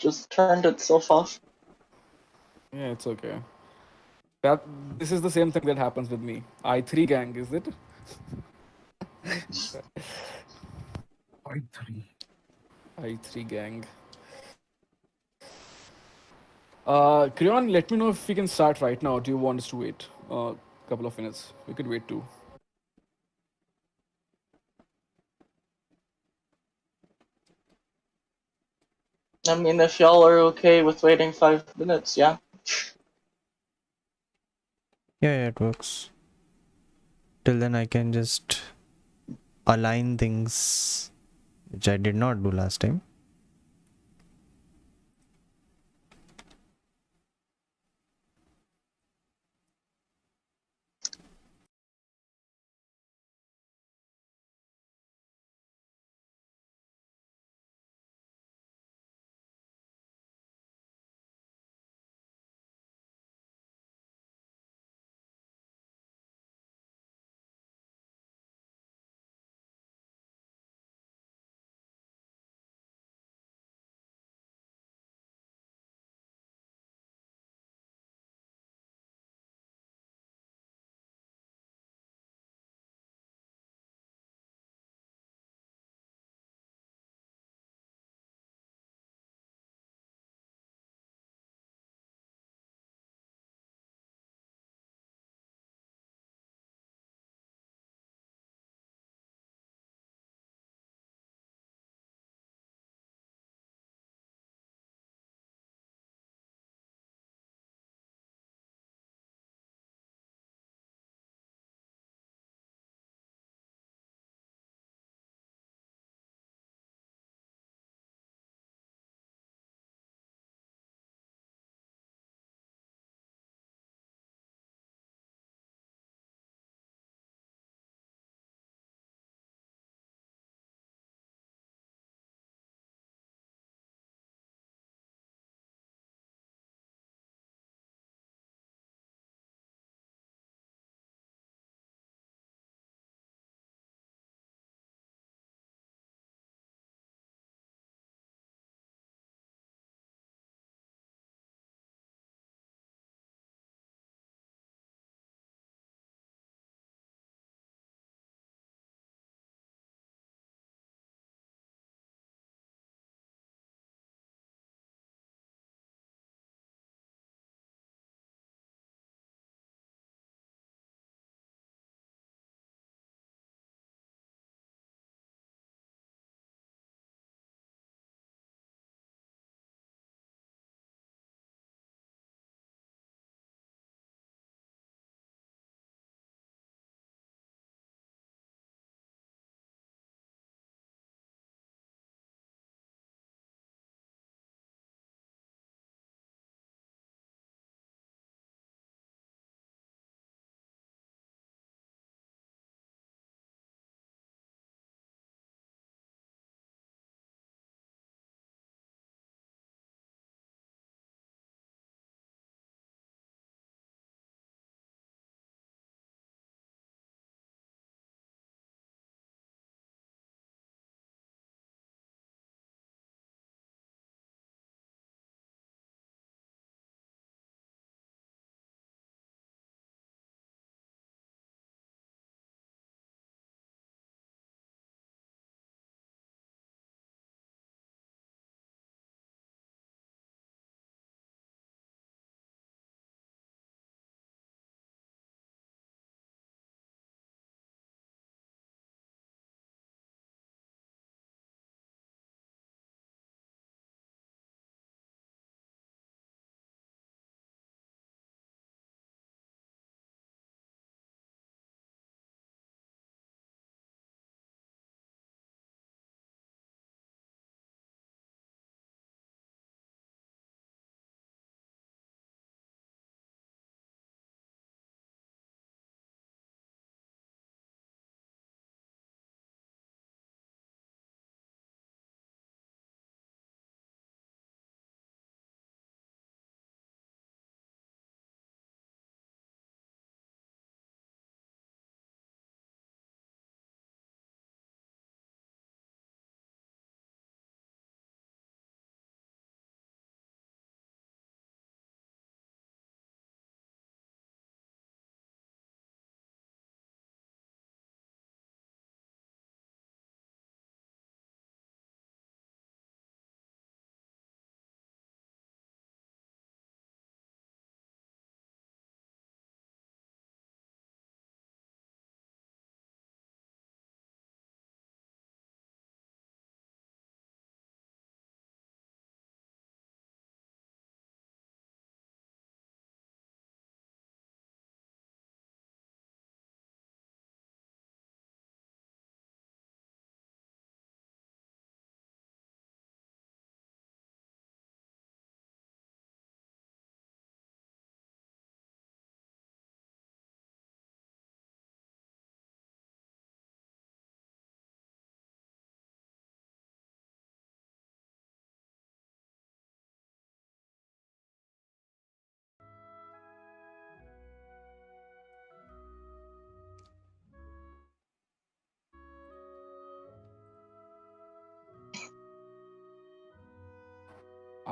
just turned itself off. Yeah, it's okay. This is the same thing that happens with me. I3 gang, is it? I3. I3 gang. Crayon, let me know if we can start right now. Do you want us to wait a couple of minutes? We could wait too. I mean, if y'all are okay with waiting 5 minutes, yeah. Yeah, it works. Till then I can just align things, which I did not do last time.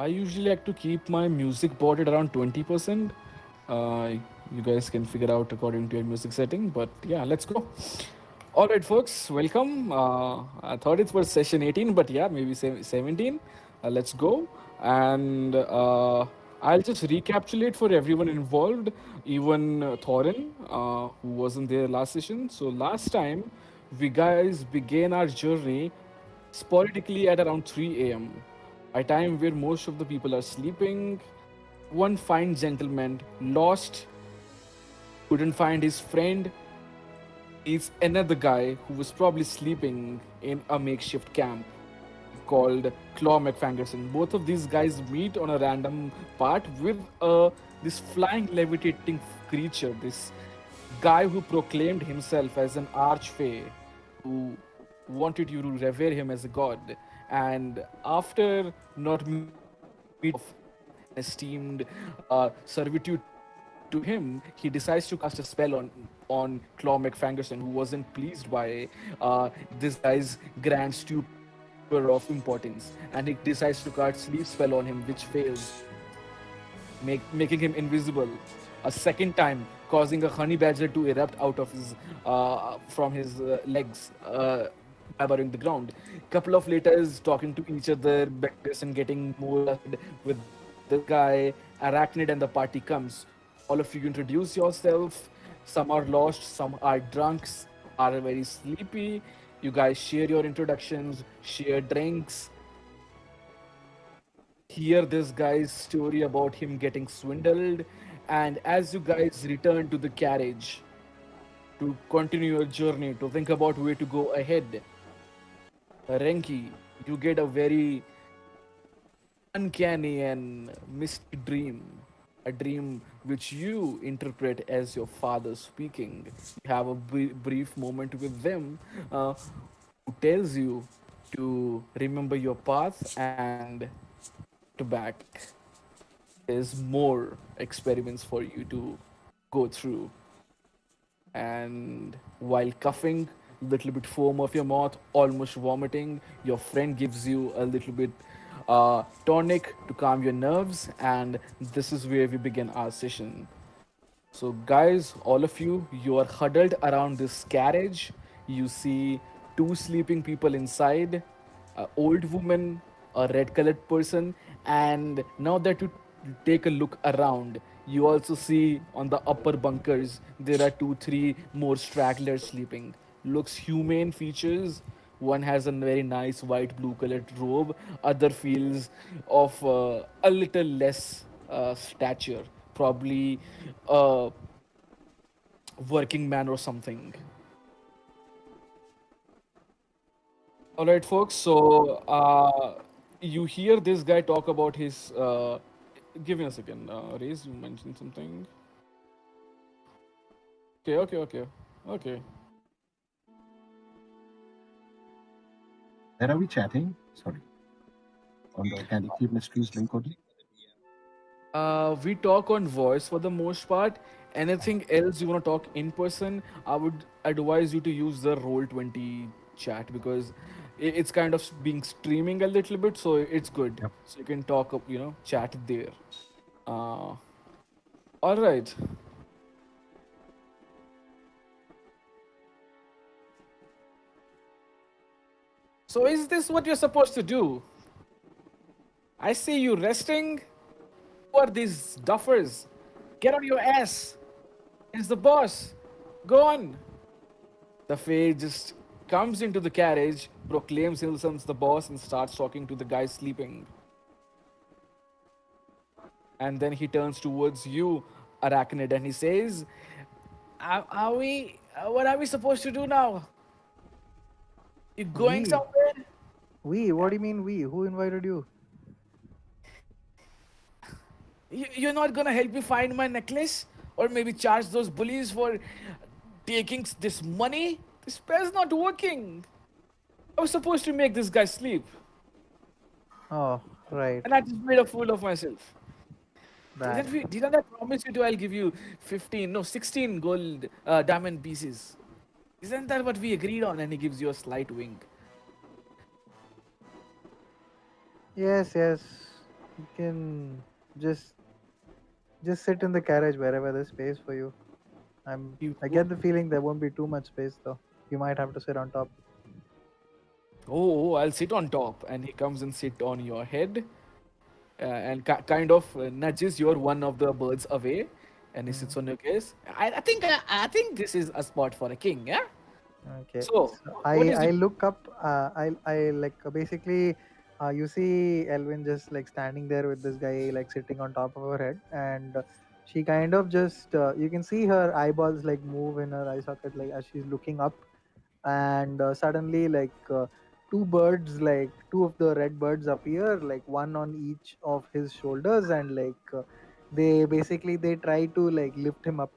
I usually like to keep my music board at around 20%. Uh, you guys can figure out according to your music setting, but yeah, let's go. All right, folks, welcome. I thought it was session 18, but yeah, maybe 17. Let's go. And I'll just recapitulate for everyone involved, even Thorin, who wasn't there last session. So, last time, we guys began our journey sporadically at around 3 a.m., a time where most of the people are sleeping. One fine gentleman lost, couldn't find his friend, is another guy who was probably sleeping in a makeshift camp called Claw McFangerson. Both of these guys meet on a random part with this flying, levitating creature, this guy who proclaimed himself as an archfey, who wanted you to revere him as a god. And after not meeting esteemed servitude to him, he decides to cast a spell on Claw McFangerson, who wasn't pleased by this guy's grand stupor of importance, and he decides to cast sleep spell on him, which fails, making him invisible a second time, causing a honey badger to erupt out of his from his legs, covering the ground. Couple of later is talking to each other, beggars and getting more with the guy. Araknyd and the party comes. All of you introduce yourself. Some are lost, some are drunk, some are very sleepy. You guys share your introductions, share drinks, hear this guy's story about him getting swindled, and as you guys return to the carriage to continue your journey, to think about where to go ahead, Renki, you get a very uncanny and misty dream. A dream which you interpret as your father speaking. You have a brief moment with them, who tells you to remember your path and to back. There's more experiments for you to go through. And while coughing, little bit foam of your mouth, almost vomiting, your friend gives you a little bit tonic to calm your nerves, and this is where we begin our session. So, guys, all of you, you are huddled around this carriage. You see two sleeping people inside, an old woman, a red colored person, and now that you take a look around, you also see on the upper bunkers there are two, three more stragglers sleeping. Looks humane features. One has a very nice white blue colored robe. Other feels of a little less stature, probably a working man or something. All right, folks. So you hear this guy talk about his. Give me a second. Raze, you mentioned something. Okay. Where are we chatting? Sorry. On the Candlekeep Mysteries link only? We talk on voice for the most part. Anything else you want to talk in person, I would advise you to use the Roll20 chat, because it's kind of being streaming a little bit, so it's good. Yep. So you can talk, chat there. All right. So is this what you're supposed to do? I see you resting. Who are these duffers? Get on your ass. It's the boss. Go on. The Fae just comes into the carriage, proclaims himself the boss, and starts talking to the guy sleeping. And then he turns towards you, Araknyd, and he says, "Are we? What are we supposed to do now? You going We? somewhere? What do you mean we? Who invited you? You're not gonna help me find my necklace, or maybe charge those bullies for taking this money? This spell's not working. I was supposed to make this guy sleep, Oh, right. and I just made a fool of myself. Bad. Didn't I promise you to? I'll give you 15, no, 16 gold diamond pieces. Isn't that what we agreed on? And he gives you a slight wink. Yes. You can just sit in the carriage wherever there's space for you. I get the feeling there won't be too much space though. You might have to sit on top. Oh, I'll sit on top, and he comes and sit on your head, and kind of nudges your one of the birds away, and he sits on your case. I think this is a spot for a king. Yeah. Okay. So So what is I the look up. I like basically. You see Elwyn just like standing there with this guy like sitting on top of her head, and she kind of just you can see her eyeballs like move in her eye socket like as she's looking up, and suddenly two birds, like two of the red birds appear, like one on each of his shoulders, and they try to like lift him up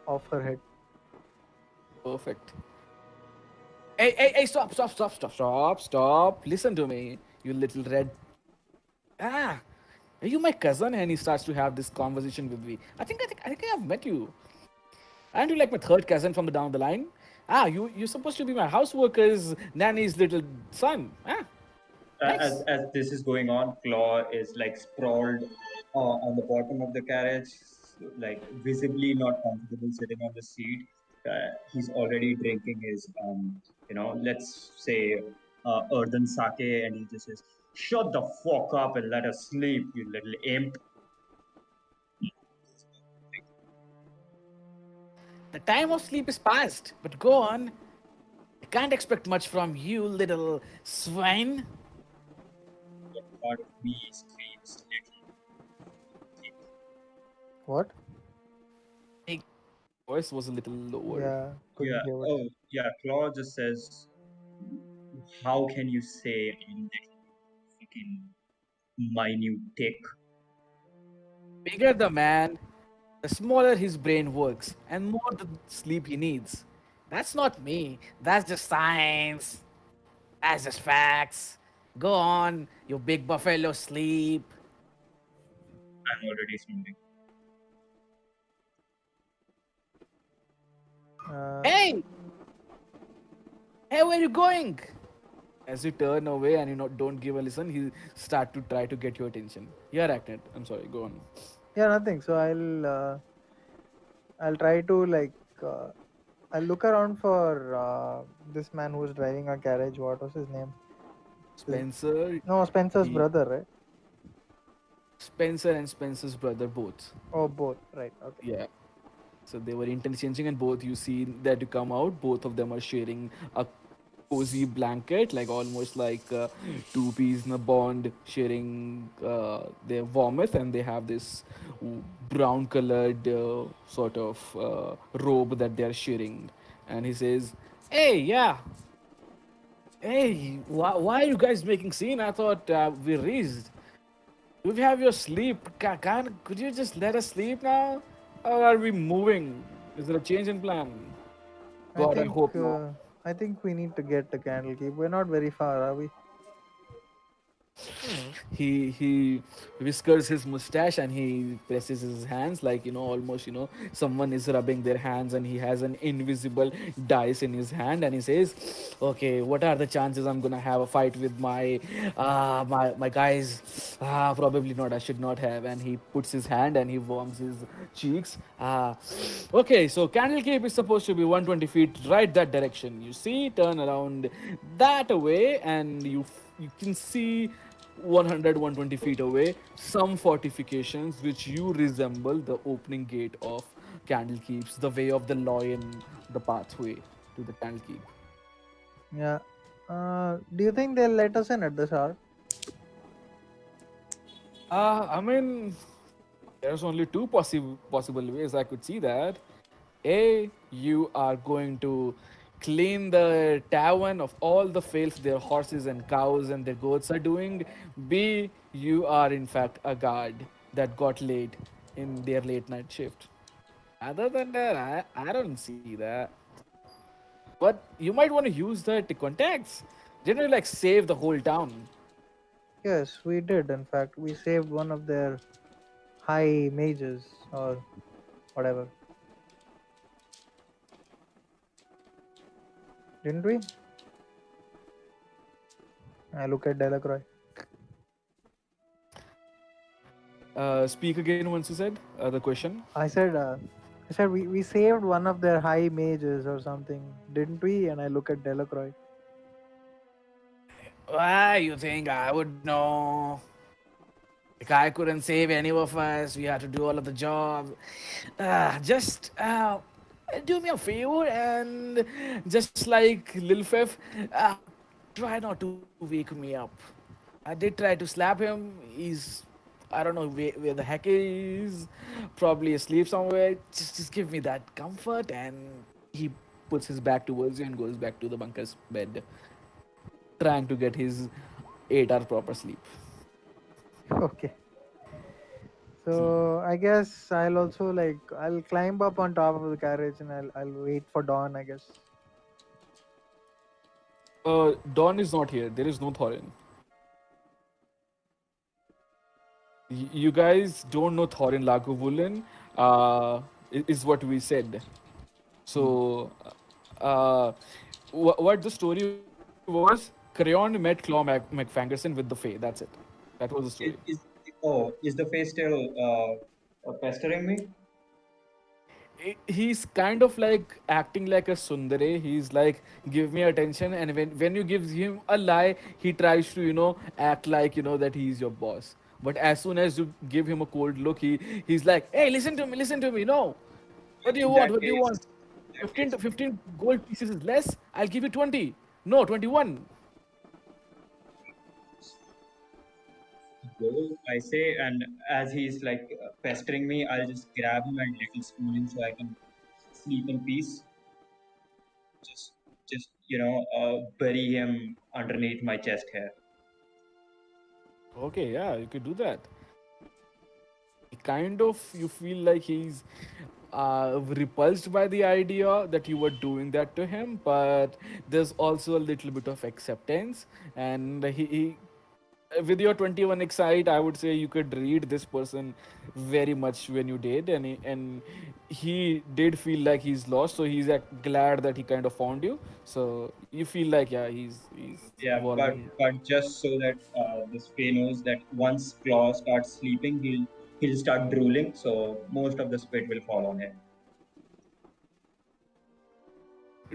off her head. perfect? Hey! Stop! Listen to me, you little red. Ah, are you my cousin? And he starts to have this conversation with me. I think I have met you. Aren't you like my third cousin from the down the line? Ah, you're supposed to be my house worker's nanny's little son. Ah, nice. As this is going on, Claw is like sprawled on the bottom of the carriage, like visibly not comfortable sitting on the seat. He's already drinking his, let's say, earthen sake, and he just says, "Shut the fuck up and let us sleep, you little imp." The time of sleep is past, but go on. I can't expect much from you, little swine. What part of me screams, What? My voice was a little lower. Yeah, Yeah. couldn't hear what. Oh, yeah. Claw just says, "How can you say I'm that fucking minute tick?" Bigger the man, the smaller his brain works, and more the sleep he needs. That's not me. That's just science. That's just facts. Go on, you big buffalo, sleep. I'm already snoring. Uh, Hey! Hey, where you going? As you turn away and don't give a listen, he start to try to get your attention. Yeah, Araknyd. I'm sorry. Go on. yeah, nothing. So I'll try to uh, I'll look around for this man who's driving a carriage. What was his name? Spencer, No, Spencer's he brother, right? Spencer and Spencer's brother both. Oh, both. Right. Okay. Yeah. So they were interchanging, and both you see that to come out. Both of them are sharing a cozy blanket, like almost like two peas in a bond, sharing their warmth, and they have this brown colored sort of robe that they are sharing. And he says, "Hey, yeah, hey, why are you guys making scene? I thought we reached. Do we have your sleep? Could you just let us sleep now? Or are we moving? Is there a change in plan? I God, I think hope not." I think we need to get to Candlekeep. We're not very far, are we? He whiskers his mustache and he presses his hands like almost someone is rubbing their hands, and he has an invisible dice in his hand, and he says, "Okay, what are the chances I'm gonna have a fight with my guys? Probably not. I should not have." And he puts his hand and he warms his cheeks. Okay, so Candlekeep is supposed to be 120 feet right that direction. You see, turn around that way, and you can see 100 120 feet away some fortifications which you resemble the opening gate of Candlekeeps, the way of the lion, the pathway to the Candlekeep. Yeah. Do you think they'll let us in at this hour? I mean, there's only two possible ways I could see that. A, you are going to clean the tavern of all the fails their horses and cows and their goats are doing. B, you are in fact a guard that got late in their late night shift. Other than that, I don't see that. But you might want to use the contacts. Didn't you like save the whole town? Yes, we did. In fact, we saved one of their high mages or whatever, didn't we? I look at Delacroix. Speak again once you said the question. I said we saved one of their high mages or something, didn't we? And I look at Delacroix. Why you think I would know? Like I couldn't save any of us. We had to do all of the job. Just do me a favor and just like Lil Fif, try not to wake me up. I did try to slap him. He's I don't know where the heck he is. Probably asleep somewhere. Just give me that comfort, and he puts his back towards you and goes back to the bunker's bed, trying to get his 8 hour proper sleep. Okay. So I guess I'll also I'll climb up on top of the carriage and I'll wait for dawn, I guess. Dawn is not here. There is no Thorin. You guys don't know Thorin Lagavulin, is what we said. So, uh, what the story was, Crayon met Claw McFangerson with the Fae. That's it. That was the story. Is the face still pestering me? He's kind of like acting like a tsundere. He's like, give me attention, and when you give him a lie, he tries to act like that he's your boss. But as soon as you give him a cold look, he's like, hey, listen to me. No, what do you In want? that What do you case, want? 15 to 15 gold pieces is less. I'll give you 20. No, 21. go, I say, and as he's like pestering me, I'll just grab him and little spoon him so I can sleep in peace. Just bury him underneath my chest hair. Okay, yeah, you could do that. Kind of, you feel like he's repulsed by the idea that you were doing that to him, but there's also a little bit of acceptance. And he with your 21 excite, I would say you could read this person very much when you did, and he did feel like he's lost, so he's glad that he kind of found you. So you feel like, yeah, he's Yeah, but evolving. but just so that this Fae knows that once Claw starts sleeping, he'll start drooling. So most of the spit will fall on him.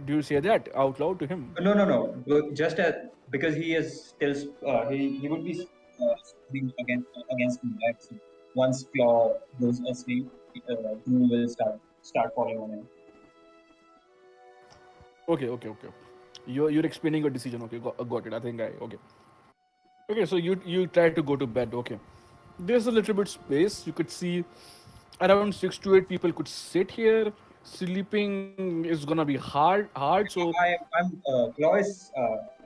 Do you say that out loud to him? No, no, no. Just because he is still he would be sleeping against me, right? So once Claw goes asleep, drool will start falling on him. Okay. You're explaining your decision. Okay, got it. I think I okay. Okay, so you try to go to bed. Okay, there's a little bit space. You could see around 6 to 8 people could sit here. Sleeping is gonna be hard. So Claw is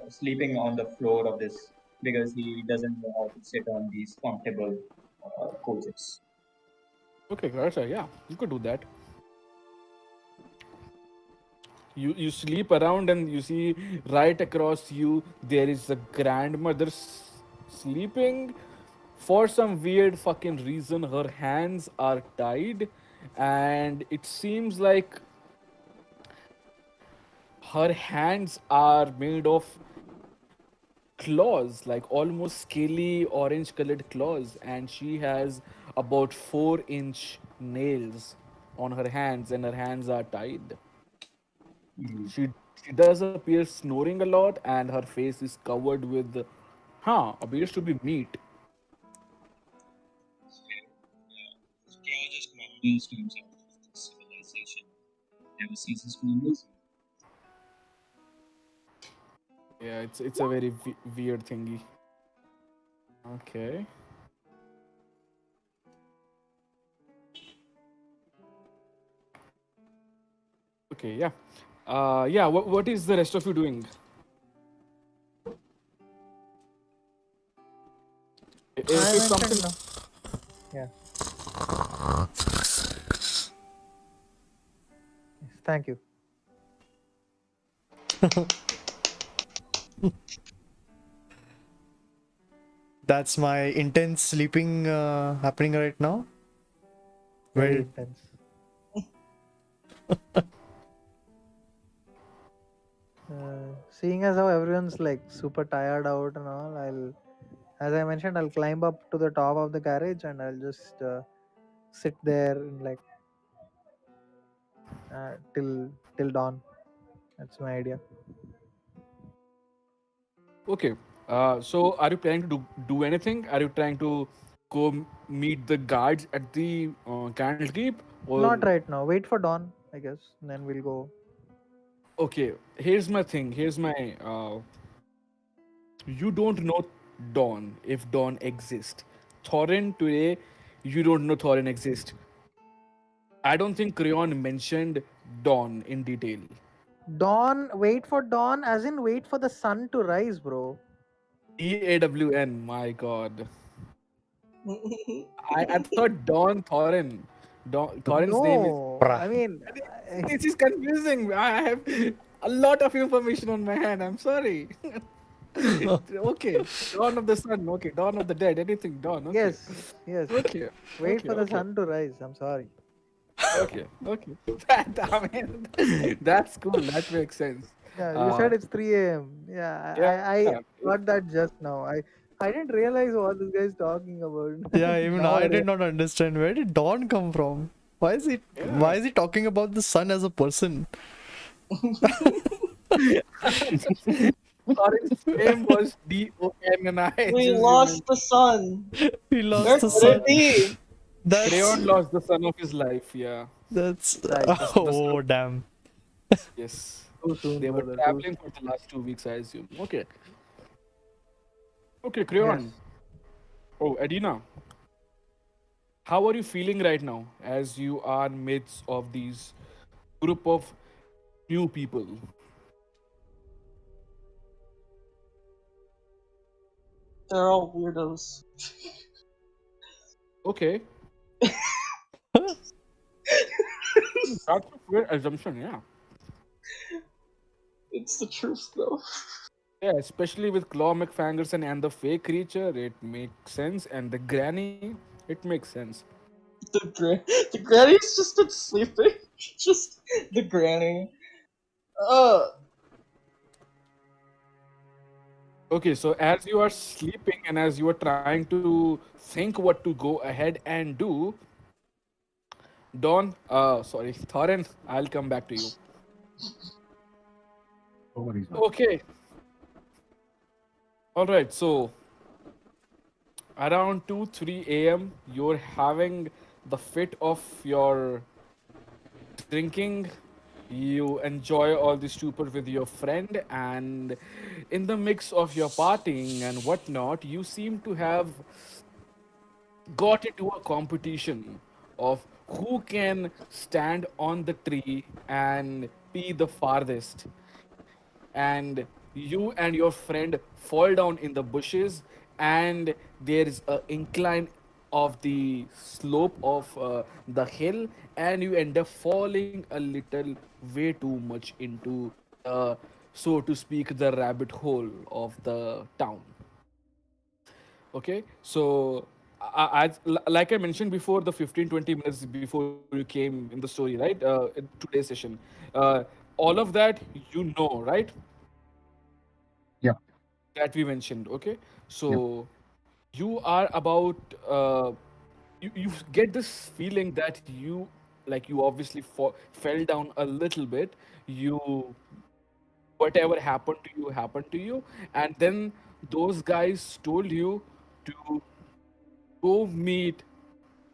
sleeping on the floor of this because he doesn't know how to sit on these comfortable coaches. okay, guys, yeah, you could do that. You sleep around and you see right across you there is a grandmother sleeping. For some weird fucking reason, her hands are tied, and it seems like her hands are made of claws, like almost scaly orange colored claws, and she has about 4-inch nails on her hands, and her hands are tied. Mm. She does appear snoring a lot, and her face is covered with, appears to be meat. Claw just mumbles to himself. Civilization never ceases to amaze me. Yeah, it's a very weird thingy. Okay. Okay, yeah. Yeah, what is the rest of you doing? I If something. mentioned no. Yeah. Yes, thank you. That's my intense sleeping happening right now. Very Well, intense. Seeing as how everyone's like super tired out and all, I'll As I mentioned, I'll climb up to the top of the carriage and I'll just sit there and like till dawn. That's my idea. Okay. So are you planning to do anything? Are you trying to go meet the guards at the Candlekeep, or Not right now. Wait for dawn, I guess. And then we'll go. okay? Here's my thing. Here's my you don't know Dawn if Dawn exists. Thorin today, you don't know Thorin exists. I don't think Crayon mentioned Dawn in detail. Dawn, wait for dawn, as in wait for the sun to rise, bro. DAWN, my god. I thought Dawn Thorin. Thorin's name is. No, Bruh. I mean, This is confusing. I have a lot of information on my hand. I'm sorry. Okay, Dawn of the Sun. Okay, Dawn of the Dead. Anything Dawn. Okay. yes, yes. Okay. Wait Okay. for the Okay. sun to rise. I'm sorry. Okay. Okay. I mean, that's cool. That makes sense. Yeah, you said it's 3 a.m. Yeah, I Yeah. got that just now. I didn't realize what this guy is talking about. Yeah, even Now I I did not understand where did Dawn come from. Why is he talking about the sun as a person? Thorin's name was DON, and I We just lost the sun. He lost Where the could sun. it be? That's Crayon lost the son of his life. Yeah. that's Right. oh damn. Yes. Too soon, They were brother, too traveling for the last 2 weeks, I assume. Okay. Okay, Crayon. Yes. Oh, Adina. How are you feeling right now as you are midst of these group of new people? They're all weirdos. Okay. That's a fair assumption, yeah. It's the truth, though. Yeah, especially with Claw McFangerson and the fake creature, it makes sense. And the granny, it makes sense. The granny's just been sleeping. Just the granny. Okay, so as you are sleeping and as you are trying to think what to go ahead and do, Thorin, I'll come back to you. No worries, man. Okay. All right, so around 2 3 a.m., you're having the fit of your drinking. You enjoy all the stupor with your friend, and in the mix of your partying and whatnot, you seem to have got into a competition of who can stand on the tree and be the farthest. And you and your friend fall down in the bushes, and there is a incline of the slope of the hill, and you end up falling a little way too much into the, so to speak, the rabbit hole of the town. Okay, so like I mentioned before, the 15-20 minutes before you came in the story, right? In today's session, uh, all of that you know, right? Yep. That we mentioned. Okay, Yep. so you are about you get this feeling that you obviously fell down a little bit. You, whatever happened to you, and then those guys told you to go meet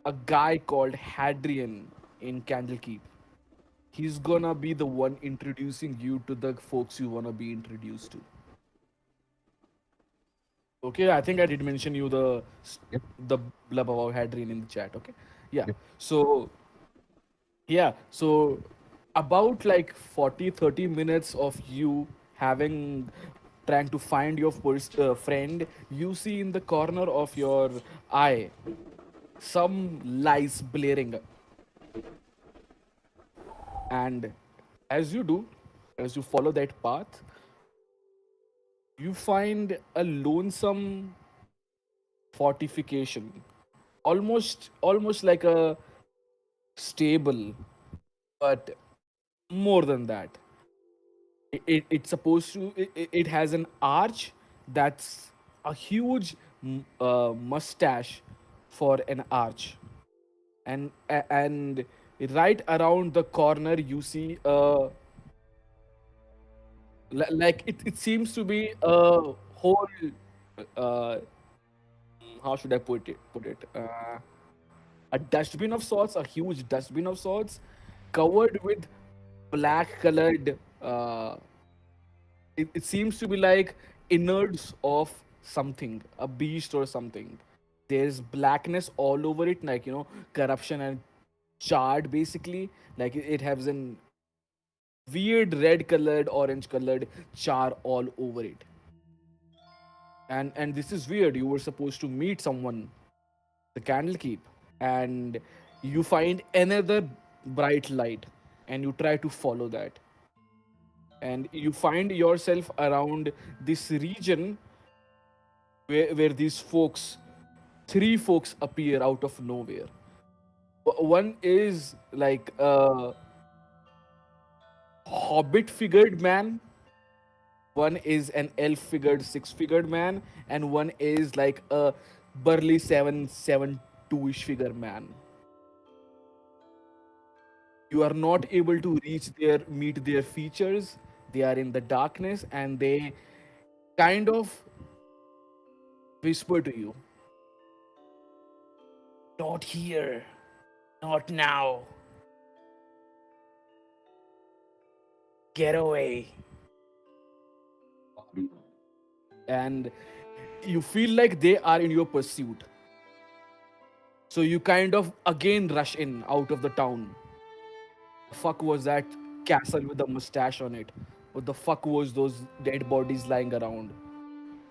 a guy called Hadrian in Candlekeep. He's gonna be the one introducing you to the folks you wanna be introduced to. Okay, I think I did mention you Yep. the blub about Hadrian in the chat. Okay, yeah. Yep. So yeah, so about like 40-30 minutes of you having trying to find your friend, you see in the corner of your eye some lights blaring, and as you do, as you follow that path, you find a lonesome fortification, almost like a stable, but more than that. It's supposed to, it has an arch that's a huge mustache for an arch, and right around the corner you see like it seems to be a whole uh, how should I put it, a dustbin of sorts, a huge dustbin of sorts, covered with black colored it seems to be like innards of something, a beast or something. There's blackness all over it, like corruption and charred basically. Like it has an weird red colored, orange colored char all over it. And this is weird. You were supposed to meet someone, the Candlekeep, and you find another bright light, and you try to follow that, and you find yourself around this region where these folks, three folks appear out of nowhere. One is like a hobbit figured man, one is an elf figured six figured man, and one is like a burly 772ish figure man. You are not able to meet their features. They are in the darkness, and they kind of whisper to you, "Not here, not now, get away." And you feel like they are in your pursuit. So you kind of again rush in out of the town. The fuck was that castle with the mustache on it? What the fuck was those dead bodies lying around?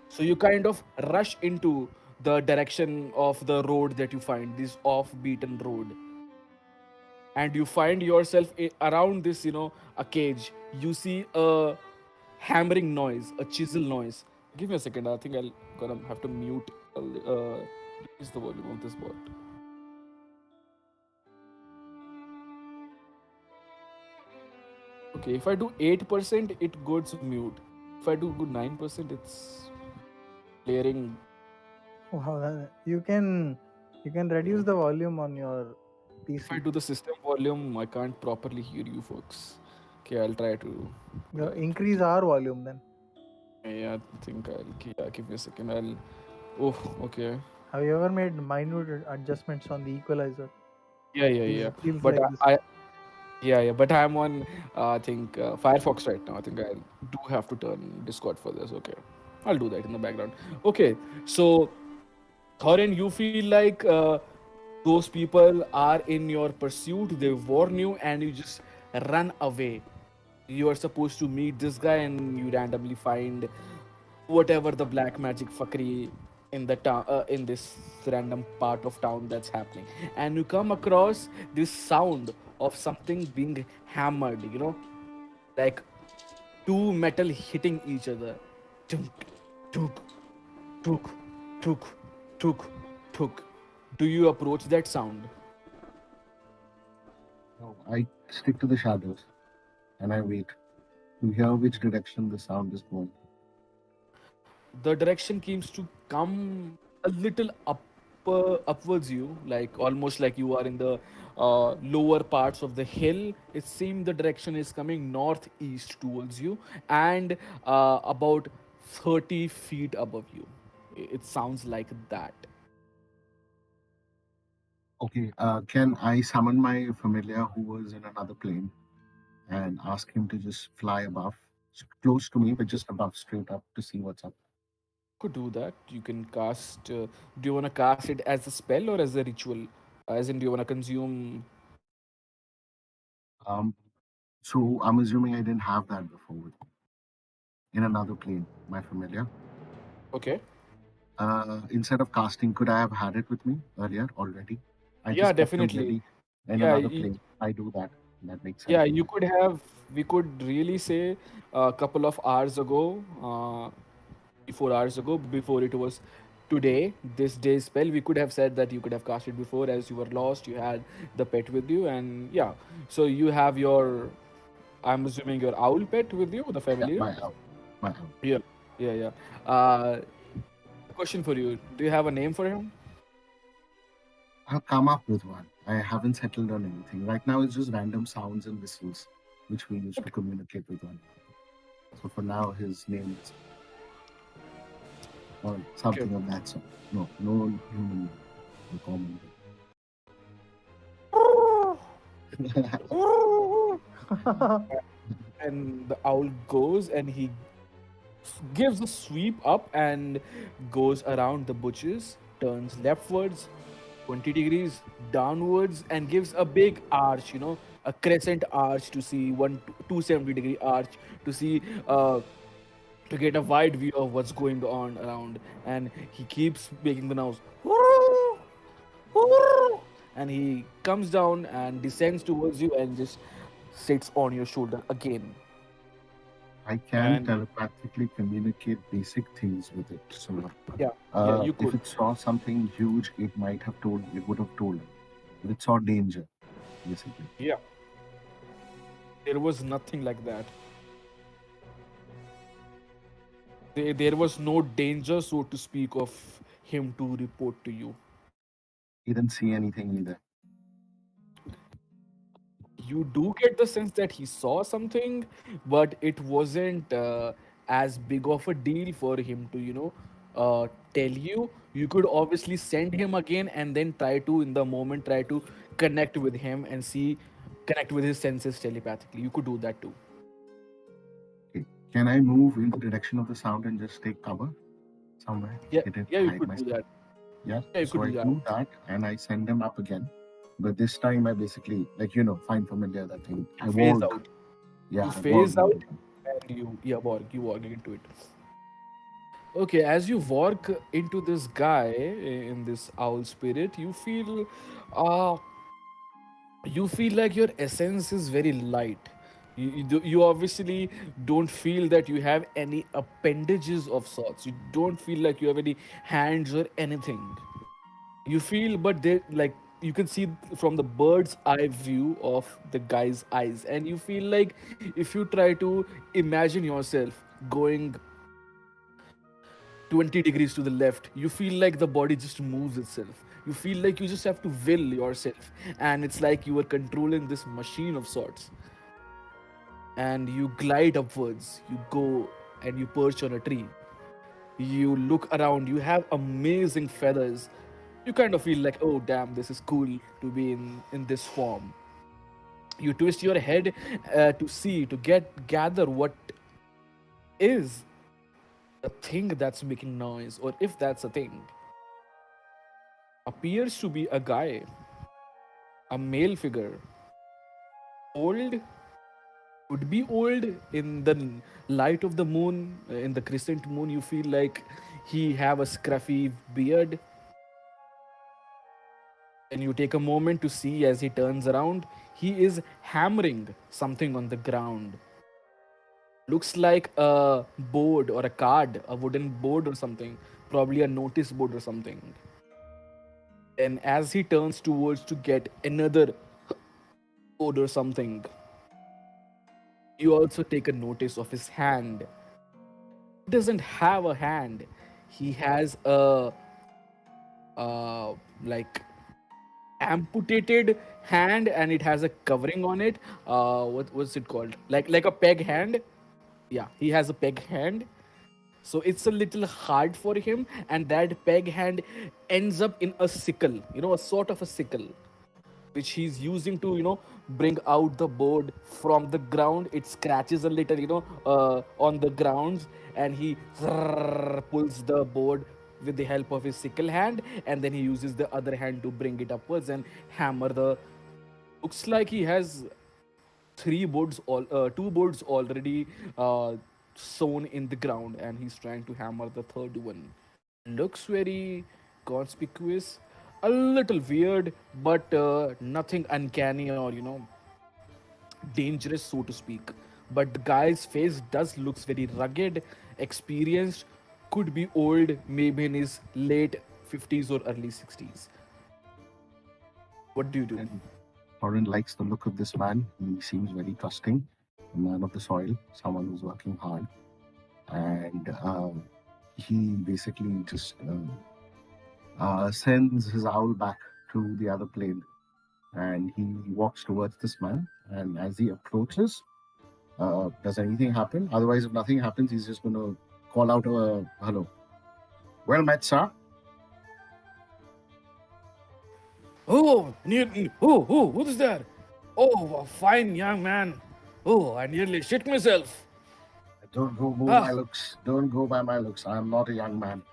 So you kind of rush into the direction of the road that you find, this off-beaten road. And you find yourself around this, a cage. You see a hammering noise, a chisel noise. Give me a second. I think I'll gonna have to mute. Is the volume of this bot? Okay, if I do 8%, it goes mute. If I do 9%, it's blaring. Wow, you can reduce the volume on your If I PC. do the system volume, I can't properly hear you folks. Okay, I'll try to. Increase our volume then. Yeah, I think I'll. Yeah, give me a second. I'll. Oh, okay. Have you ever made minute adjustments on the equalizer? Yeah. Feels But like this. yeah. But I'm on. I think Firefox right now. I think I do have to turn Discord for this. Okay, I'll do that in the background. Okay, so Thorin, you feel like those people are in your pursuit. They warn you, and you just run away. You are supposed to meet this guy, and you randomly find whatever the black magic fuckery in the town, in this random part of town that's happening, and you come across this sound of something being hammered. Like two metal hitting each other. Tunk, tunk, tunk, tunk, tunk, tunk. Do you approach that sound? No, I stick to the shadows and I wait to hear which direction the sound is going. The direction seems to come a little upwards you, like almost like you are in the lower parts of the hill. It seems the direction is coming northeast towards you, and about 30 feet above you. It sounds like that. Okay, can I summon my familiar who was in another plane and ask him to just fly above, close to me, but just above, straight up to see what's up? Could do that. You can cast. Do you want to cast it as a spell or as a ritual? As in, do you want to consume? Um, so I'm assuming I didn't have that before with me. In another plane, my familiar. Okay. Instead of casting, could I have had it with me earlier already? I Yeah, just kept it definitely. ready in Yeah, another plane. I do that. That makes yeah. sense. You could have. We could really say a couple of hours ago, 4 hours ago, before it was today, this day's spell. We could have said that you could have cast it before, as you were lost. You had the pet with you, and yeah. So you have your. I'm assuming your owl pet with you, the Yeah, familiar. my out. My out. Yeah, yeah. question for you. Do you have a name for him? I'll come up with one. I haven't settled on anything. Right now, it's just random sounds and whistles, which we use to communicate with one another. So for now, his name is or something of that sort. No human or common. And the owl goes and he gives a sweep up and goes around the bushes, turns leftwards, 20 degrees downwards, and gives a big arch, a crescent arch to see 270-degree arch to see to get a wide view of what's going on around. And he keeps making the noise, and he comes down and descends towards you and just sits on your shoulder again. I can And- telepathically communicate basic things with it. So Yeah, you if could. it saw something huge, it would have told it. If it saw danger, basically. Yeah. There was nothing like that. There was no danger, so to speak, of him to report to you. He didn't see anything either. You do get the sense that he saw something, but it wasn't as big of a deal for him to, tell you. You could obviously send him again and then in the moment, try to connect with him and connect with his senses telepathically. You could do that too. Okay. Can I move in the direction of the sound and just take cover somewhere? Yeah, Get it, yeah, you hide could myself? do that. Yeah. Yeah, you So could I do that. do that and I send them up again. But this time I basically, find familiar that thing. I Phase walk. out. Yeah, You I phase walk out and you walk into it. Okay, as you walk into this guy in this owl spirit, uh you feel like your essence is very light. You obviously don't feel that you have any appendages of sorts. You don't feel like you have any hands or anything. You feel, but they like you can see from the bird's eye view of the guy's eyes, and you feel like if you try to imagine yourself going 20 degrees to the left, you feel like the body just moves itself. You feel like you just have to will yourself, and it's like you are controlling this machine of sorts. And you glide upwards, you go and you perch on a tree. You look around, you have amazing feathers. You kind of feel like, oh damn, this is cool to be in this form. You twist your head to gather what is the thing that's making noise, or if that's a thing. Appears to be a guy, a male figure, old, would be old in the light of the moon, in the crescent moon. You feel like he have a scruffy beard, and you take a moment to see as he turns around. He is hammering something on the ground. Looks like a board or a card, a wooden board or something, probably a notice board or something. And as he turns towards to get another board or something, you also take a notice of his hand. He doesn't have a hand. He has a like amputated hand, and it has a covering on it. What's it called? Like a peg hand. Yeah, he has a peg hand. So it's a little hard for him, and that peg hand ends up in a sickle, a sort of a sickle, which he's using to, bring out the board from the ground. It scratches a little, on the grounds, and he pulls the board with the help of his sickle hand, and then he uses the other hand to bring it upwards and hammer the. Looks like he has two boards already sewn in the ground, and he's trying to hammer the third one. Looks very conspicuous, a little weird, but nothing uncanny or dangerous, so to speak. But the guy's face does looks very rugged, experienced, could be old, maybe in his late 50s or early 60s. What do you do? And Thorin likes the look of this man. He seems very trusting, a man of the soil, someone who's working hard. And he basically just sends his owl back to the other plane, and he walks towards this man. And as he approaches, does anything happen? Otherwise, if nothing happens, he's just going to call out a hello. Well met, sir. Oh, who's there? Oh, a fine young man. Oh, I nearly shit myself. Don't go by Ah. my looks. Don't go by my looks. I'm not a young man.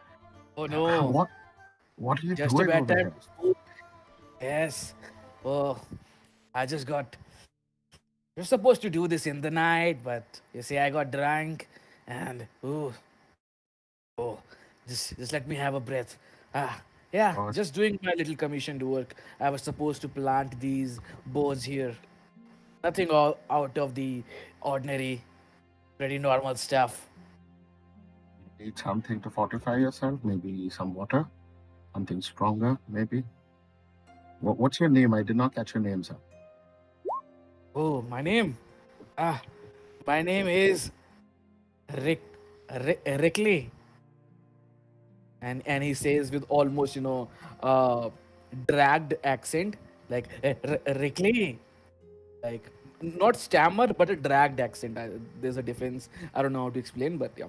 Oh no, What are you just a doing bad over time here? to spook. Yes. Oh, I just got. You're supposed to do this in the night, but you see, I got drunk, and oh, just let me have a breath. Yeah, God, just doing my little commissioned work. I was supposed to plant these bows here. Nothing all out of the ordinary, pretty normal stuff. you need something to fortify yourself. Maybe some water. Something stronger, maybe. What's your name? I did not catch your name, sir. Oh, my name? Ah, my name is Rick, Rickley. And he says with almost dragged accent, like Rickley, like not stammer but a dragged accent. There's a difference. I don't know how to explain, but yeah.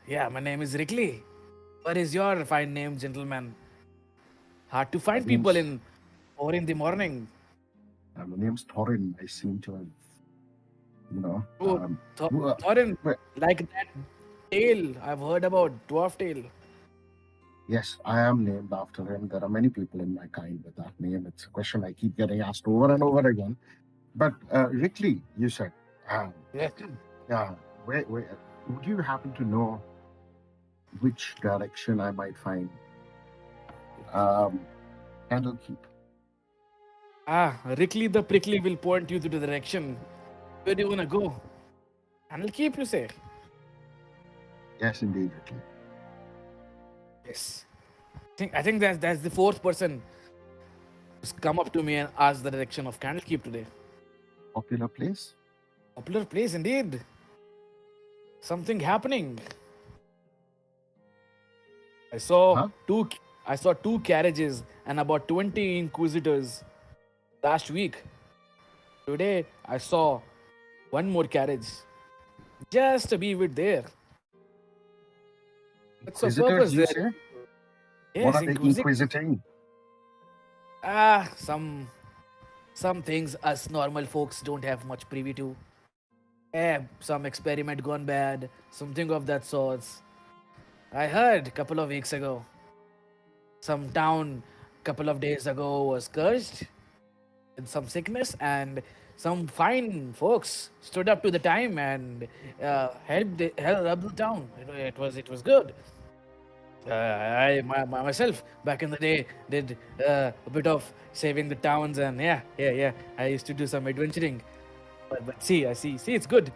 Yeah, my name is Rickley. What is your fine name, gentleman? Hard to My find people name's in 4 in the morning. my name's Thorin. I seem to have, you know. Oh, Who, Thorin, wait, like that tale I've heard about, dwarf tale. yes, I am named after him. There are many people in my kind with that name. It's a question I keep getting asked over and over again. But Rickley, you said, Yes. yeah. Wait, would you happen to know which direction I might find Candlekeep? Rickley the Prickly will point you to the direction. Where do you wanna go? And I'll keep you say. Yes, indeed, Rickley. Yes. I think that's the fourth person who's come up to me and asked the direction of Candlekeep today. Popular place? Popular place indeed. Something happening. I saw Huh? two carriages and about 20 inquisitors last week. Today I saw one more carriage. Just to be with there. What's the Inquisitors, purpose you there? say? What Yes, are they inquisiting? Some things us normal folks don't have much privy to. Some experiment gone bad, something of that sorts. I heard a couple of weeks ago. Some town couple of days ago was cursed with some sickness, and some fine folks stood up to the time and helped up the town. It was good. Myself back in the day did a bit of saving the towns, and yeah. I used to do some adventuring. But see, it's good.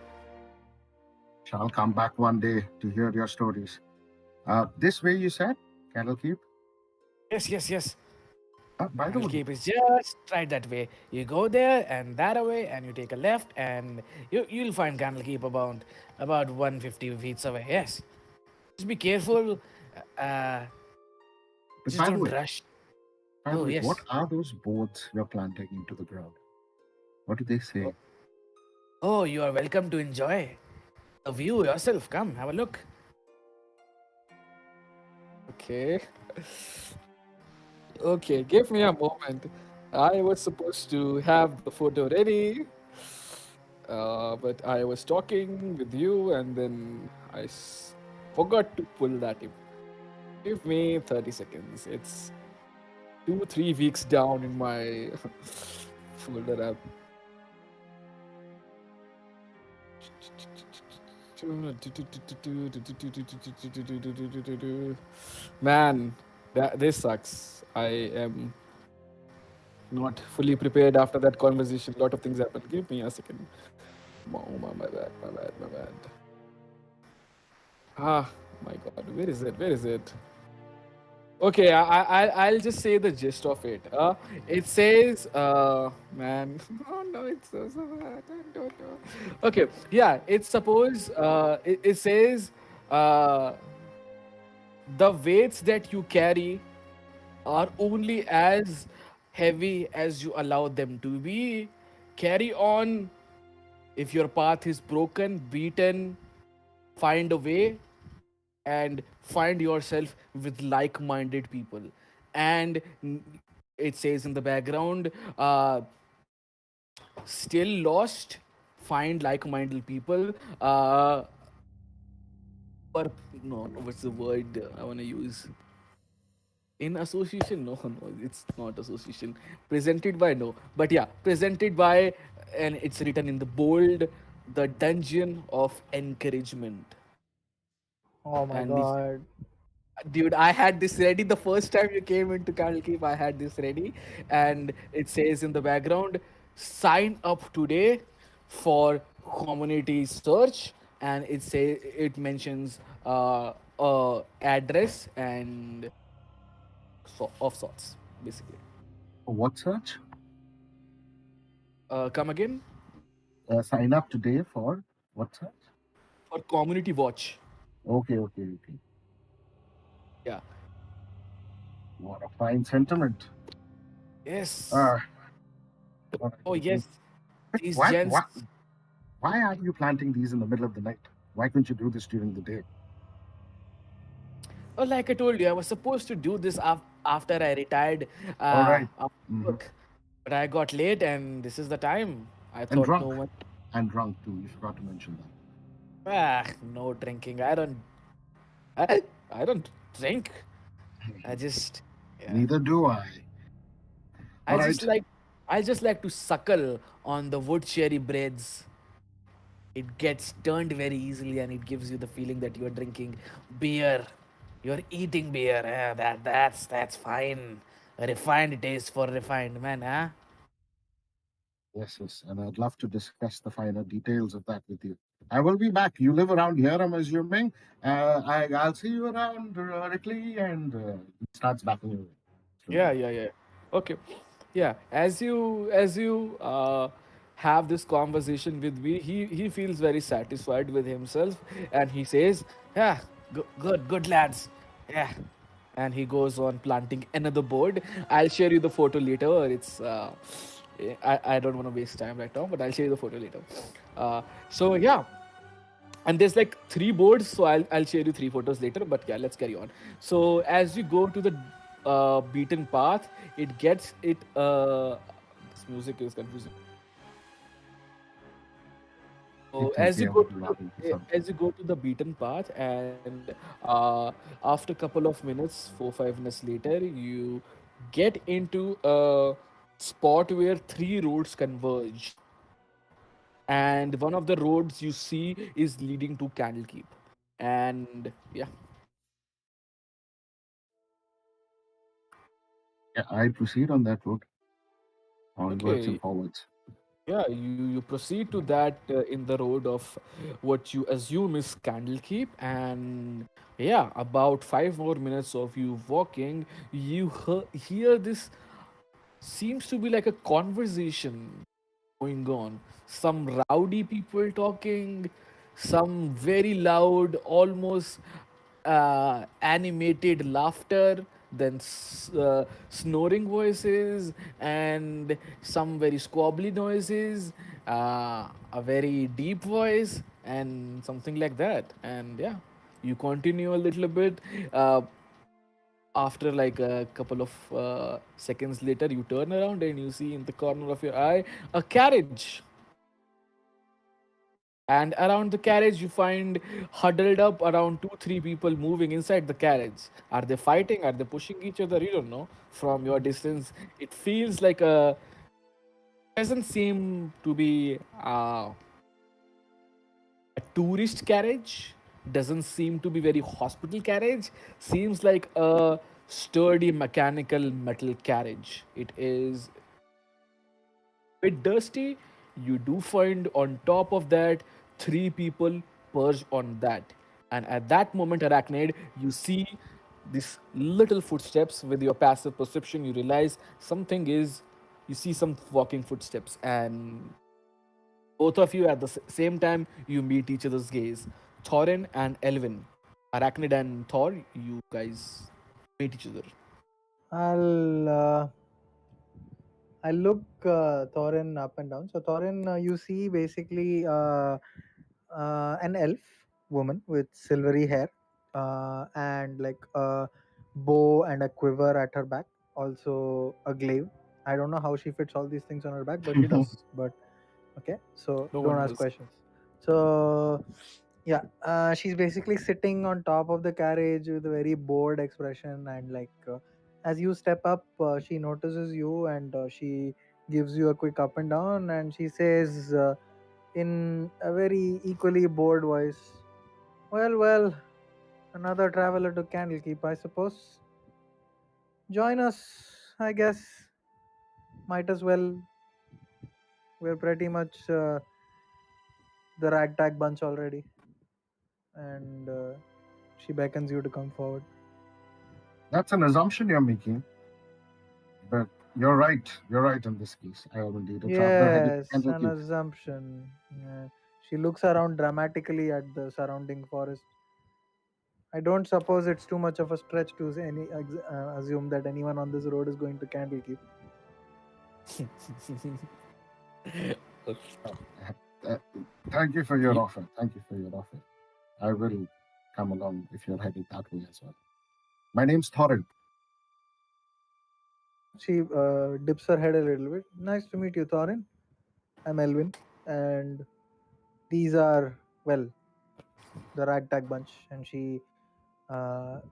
Shall come back one day to hear your stories. This way, you said? Candlekeep? Yes. By the way, Candlekeep is just right that way. You go there and that away, and you take a left, and you'll find Candlekeep about 150 feet away. Yes, just be careful. Uh, but just by the don't way, rush. by the Oh way, what yes. are those boards you're planting into the ground? What do they say? Oh, you are welcome to enjoy the view yourself. Come, have a look. Okay. Okay, give me a moment. I was supposed to have the photo ready, but I was talking with you and then forgot to pull that in. Give me 30 seconds. It's 2-3 weeks down in my folder app. Man, this sucks. I am not fully prepared after that conversation. A lot of things happened. Give me a second. Oh, my bad. Ah, my God. Where is it? Okay, I'll just say the gist of it. It says, man, oh no, it's so bad. I don't know. Okay, yeah, it's suppose, it says, uh, the weights that you carry are only as heavy as you allow them to be. Carry on. If your path is broken, beaten, find a way and find yourself with like-minded people. And it says in the background, still lost, find like-minded people. Or no, what's the word I want to use? In association? No, no, it's not association. Presented by, no, but yeah, presented by, and it's written in the bold, the dungeon of encouragement. Oh my And the god. Dude, I had this ready the first time you came into Candlekeep. I had this ready, and it says in the background, "Sign up today for community search," and it mentions address and of sorts, basically. What search? Come again Sign up today for what search? for community watch. Okay, okay, okay. Yeah. What a fine sentiment. Yes. Uh, all right, Oh okay. yes. These Why, gens. why, why are you planting these in the middle of the night? Why couldn't you do this during the day? Oh, like I told you, I was supposed to do this after I retired All right. after Mm-hmm. work, but I got late, and this is the time. I And thought no drunk. one. And drunk too. You forgot to mention that. No drinking. I don't drink. I just, yeah. Neither do I. I All just right. like, I just like to suckle on the wood cherry breads. It gets turned very easily, and it gives you the feeling that you're drinking beer. You're eating beer. That's fine. A refined taste for refined man, huh? Yes, yes. And I'd love to discuss the finer details of that with you. I will be back. You live around here, I'm assuming. I'll see you around, Ricky, and he starts backing away Yeah, slowly. yeah, yeah. Okay. Yeah, as you have this conversation with me, he feels very satisfied with himself, and he says, "Yeah, good lads. Yeah." And he goes on planting another board. I'll share you the photo later. I don't want to waste time right now, but I'll share you the photo later. So yeah, and there's like three boards, so I'll share you three photos later, but yeah, let's carry on. So as you go to the beaten path, it gets it this music is confusing. So It is, yeah, with the lobby as sometimes. you go to the beaten path, and after a couple of minutes, 4 5 minutes later, you get into a spot where three roads converge, and one of the roads you see is leading to Candlekeep. And yeah. Yeah, I proceed on that road, onwards and Okay, forwards. yeah, you proceed to that in the road of what you assume is Candlekeep, and yeah, about 5 more minutes of you walking, you hear this seems to be like a conversation going on. Some rowdy people talking, some very loud, almost animated laughter, then snoring voices, and some very squabbly noises, a very deep voice, and something like that. And yeah, you continue a little bit. After like a couple of seconds later, you turn around and you see in the corner of your eye a carriage, and around the carriage you find huddled up around 2 3 people moving inside the carriage. Are they fighting? Are they pushing each other? You don't know. From your distance it feels like a doesn't seem to be a tourist carriage, doesn't seem to be very hospital carriage, seems like a sturdy mechanical metal carriage. It is bit dusty. You do find on top of that three people perched on that. And at that moment, Araknyd, you see these little footsteps. With your passive perception, you realize something is. You see some walking footsteps, and both of you at the same time you meet each other's gaze. Thorin and Elwyn, Araknyd and Thor, you guys meet each other. I'll I look Thorin up and down. So Thorin, you see basically an elf woman with silvery hair and like a bow and a quiver at her back. Also a glaive. I don't know how she fits all these things on her back, but she does. But okay, so No don't one ask knows. questions. So yeah, she's basically sitting on top of the carriage with a very bored expression, and like as you step up, she notices you and she gives you a quick up and down, and she says in a very equally bored voice, "Well, well, another traveler to Candlekeep, I suppose. Join us, I guess. Might as well. We're pretty much the ragtag bunch already." And she beckons you to come forward. That's an assumption you're making, but you're right. You're right in this case. I am indeed a traveler headed to Yes, an Candlekeep. assumption. She looks around dramatically at the surrounding forest. I don't suppose it's too much of a stretch to assume that anyone on this road is going to Candlekeep. Uh, Thank you for your You- offer. Thank you for your offer. I will come along if you're heading that way as well. My name's Thorin. She dips her head a little bit. Nice to meet you, Thorin. I'm Elwyn, and these are, well, the ragtag bunch. And she,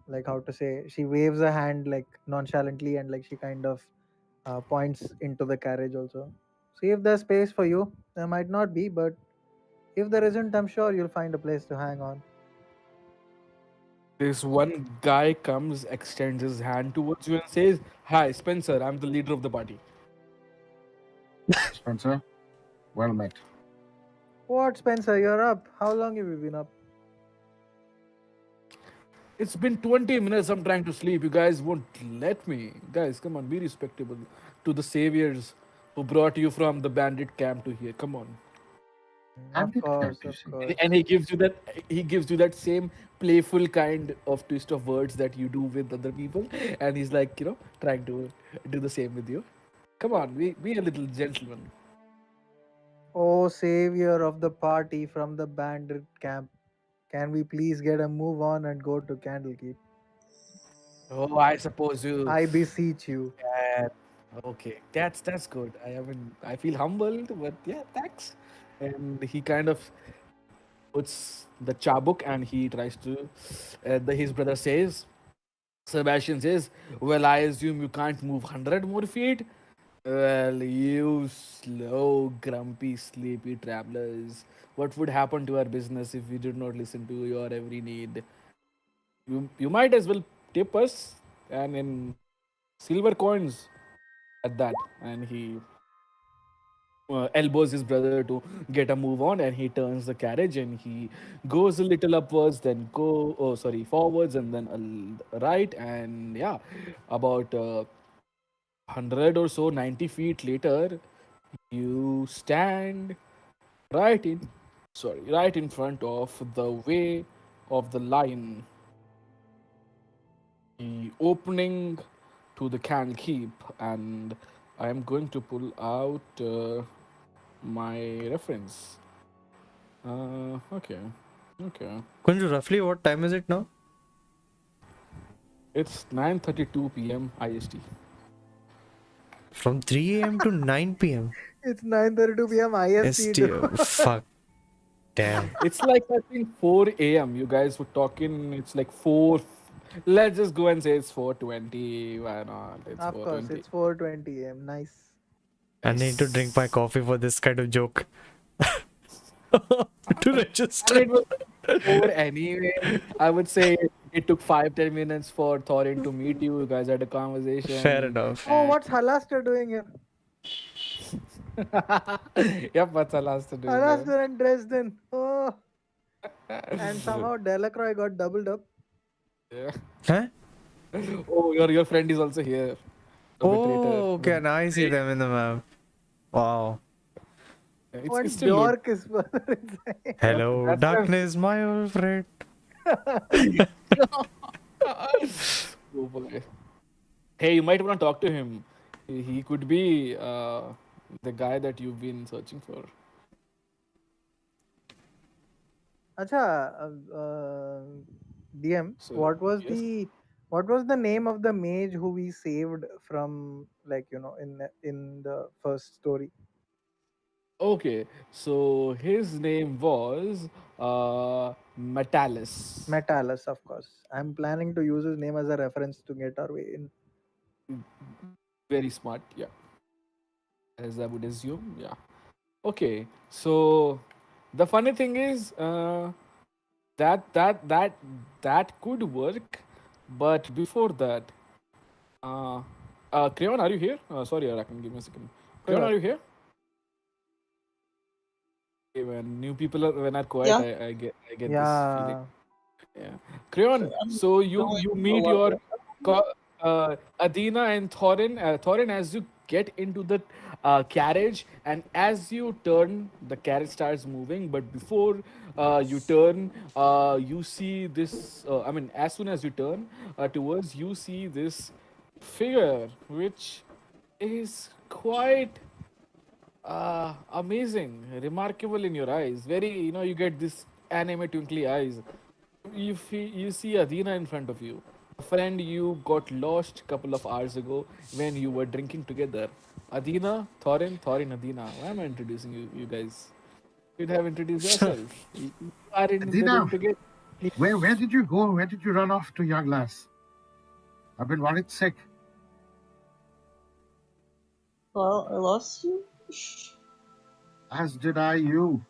like, how to say, she waves a hand, like, nonchalantly, and, like, she kind of points into the carriage also. See if there's space for you. There might not be, but if there isn't, I'm sure you'll find a place to hang on. this one guy comes, extends his hand towards you, and says, "Hi, Spencer. I'm the leader of the party." Spencer, well met. What, Spencer? You're up. How long have you been up? It's been 20 minutes. I'm trying to sleep. You guys won't let me. Guys, come on, be respectable to the saviors who brought you from the bandit camp to here. Come on. Of Bandit camp, course, you of see. course. And he gives you that same playful kind of twist of words that you do with other people, and he's like, trying to do the same with you. Come on, be a little gentleman. Oh, savior of the party from the bandit camp. Can we please get a move on and go to Candlekeep? Oh, I suppose you. I beseech you. Yeah, okay, that's good. I feel humbled, but yeah, thanks. And he kind of puts the chabuk and he tries to. His brother says, Sebastian says, "Well, I assume you can't move 100 more feet." Well, you slow, grumpy, sleepy travelers. What would happen to our business if we did not listen to your every need? You might as well tip us and in silver coins at that. And he elbows his brother to get a move on, and he turns the carriage and he goes a little upwards, then forwards, and then a right, and yeah, about 100 or so, 90 feet later, you stand right right in front of the way of the line, the opening to the can keep, and I am going to pull out my reference. Okay, okay. Kunju, roughly what time is it now? It's 9:32 p.m. IST. From 3 a.m. to 9 p.m. It's 9:32 p.m. IST, ST. dude. Fuck. Damn. It's like I think 4 a.m. You guys were talking. It's like 4. Let's just go and say it's 4:20. Why not? It's Of course, 4:20. it's 4:20 a.m. Nice. I need to drink my Nice. coffee for this kind of joke. To And register. it was 4 anyway. I would say it took 5-10 minutes for Thorin to meet you. You guys had a Fair conversation. enough. Oh, And what's Halaster doing here? yep, what's the last to do here? Halaster and Dresden. Oh, and somehow Delacroix got doubled up. Yeah. Huh? Oh, your friend is also here. The traitor. Oh, can I see them in the map? Wow. It's What still load. dork is further inside? Hello, That's why. darkness, my old friend. Oh boy. Hey, you might want to talk to him. He could be the guy that you've been searching for. Acha, DM, So yes. what was the name of the mage who we saved from, like, in the first story? Okay. So his name was Metalis. Metallus, of course. I'm planning to use his name as a reference to get our way in. Very smart. Yeah. As I would assume. Yeah. Okay. So the funny thing is, that that that that could work, but before that, uh, Crayon, are you here? Sorry, Araknyd, give me a second. Crayon, Sure. are you here? Okay, when new people are quiet, Yeah. I get this feeling. Yeah. Yeah, Crayon. I'm So you going you for meet what? your Adina and Thorin. Thorin, as you get into the carriage, and as you turn, the carriage starts moving. But before you turn, you see this. I mean, as soon as you turn towards, you see this figure, which is quite amazing, remarkable in your eyes. Very, you get this anime twinkly eyes. You see Adina in front of you, a friend you got lost couple of hours ago when you were drinking together. Adina, Thorin, Adina. Why am I introducing you guys? You'd have introduced yourself. You are in the room Adina, together. where did you go? Where did you run off to, young lass? I've been worried sick. Well, I lost you. As did I you.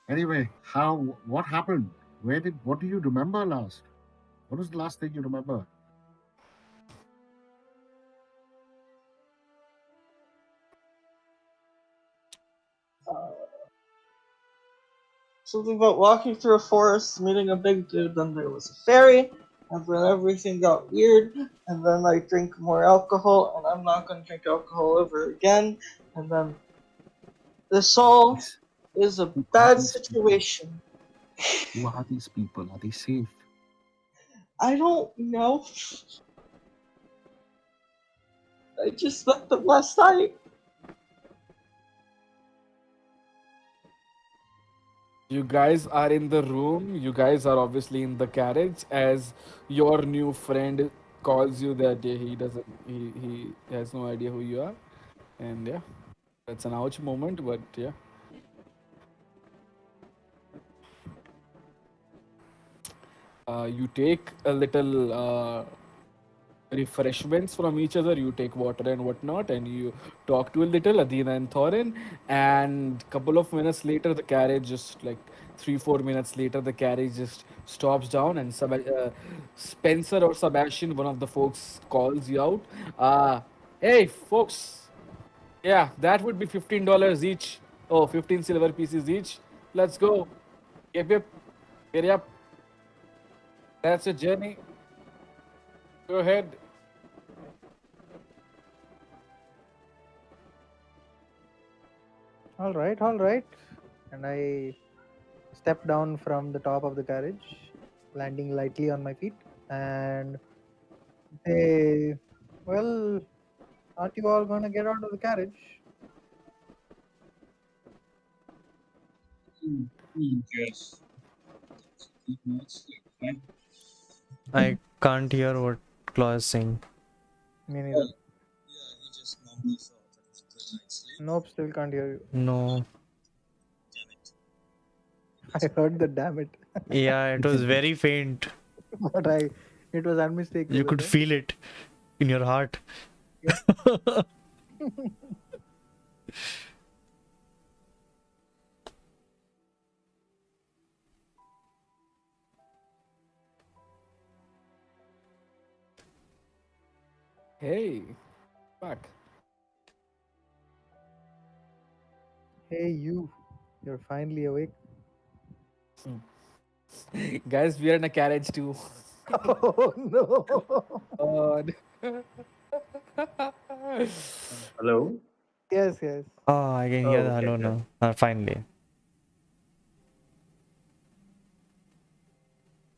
Anyway, what happened? What do you remember last? What was the last thing you remember? Uh, Something about walking through a forest, meeting a big dude, then there was a fairy, and then everything got weird, and then I drink more alcohol, and I'm not gonna drink alcohol ever again, and then this all Yes. is a Who are bad these people? situation. Who are these people? Are they safe? I don't know. I just met them last night. You guys are in the room. You guys are obviously in the carriage as your new friend calls you that he doesn't he has no idea who you are. And yeah, that's an ouch moment, but yeah. You take a little refreshments from each other. You take water and whatnot, and you talk to a little Adina and Thorin. And couple of minutes later, the carriage just like 3-4 minutes later, the carriage just stops down, and Spencer or Sebastian, one of the folks, calls you out. Hey, folks. Yeah, that would be $15 each. Oh, 15 silver pieces each. Let's go. Yep, yep. Get up. That's a journey. Go ahead. All right, all right. And I step down from the top of the carriage, landing lightly on my feet, and say, well, aren't you all going to get out of the carriage? Yes. That's fine. I can't hear what Claw is saying. Me neither. Yeah, he just mumbles out that it's a good night's sleep. Nope, still can't hear you. No. Damn it. I heard the damn it, Yeah, it was very faint. but it was unmistakable. You could right? feel it in your heart. Yep. Hey, back. Hey, you're finally awake. Guys, we are in a carriage too. Oh no. God. Hello? Yes, yes. Oh, I can hear Oh, the okay, hello okay. now. Finally.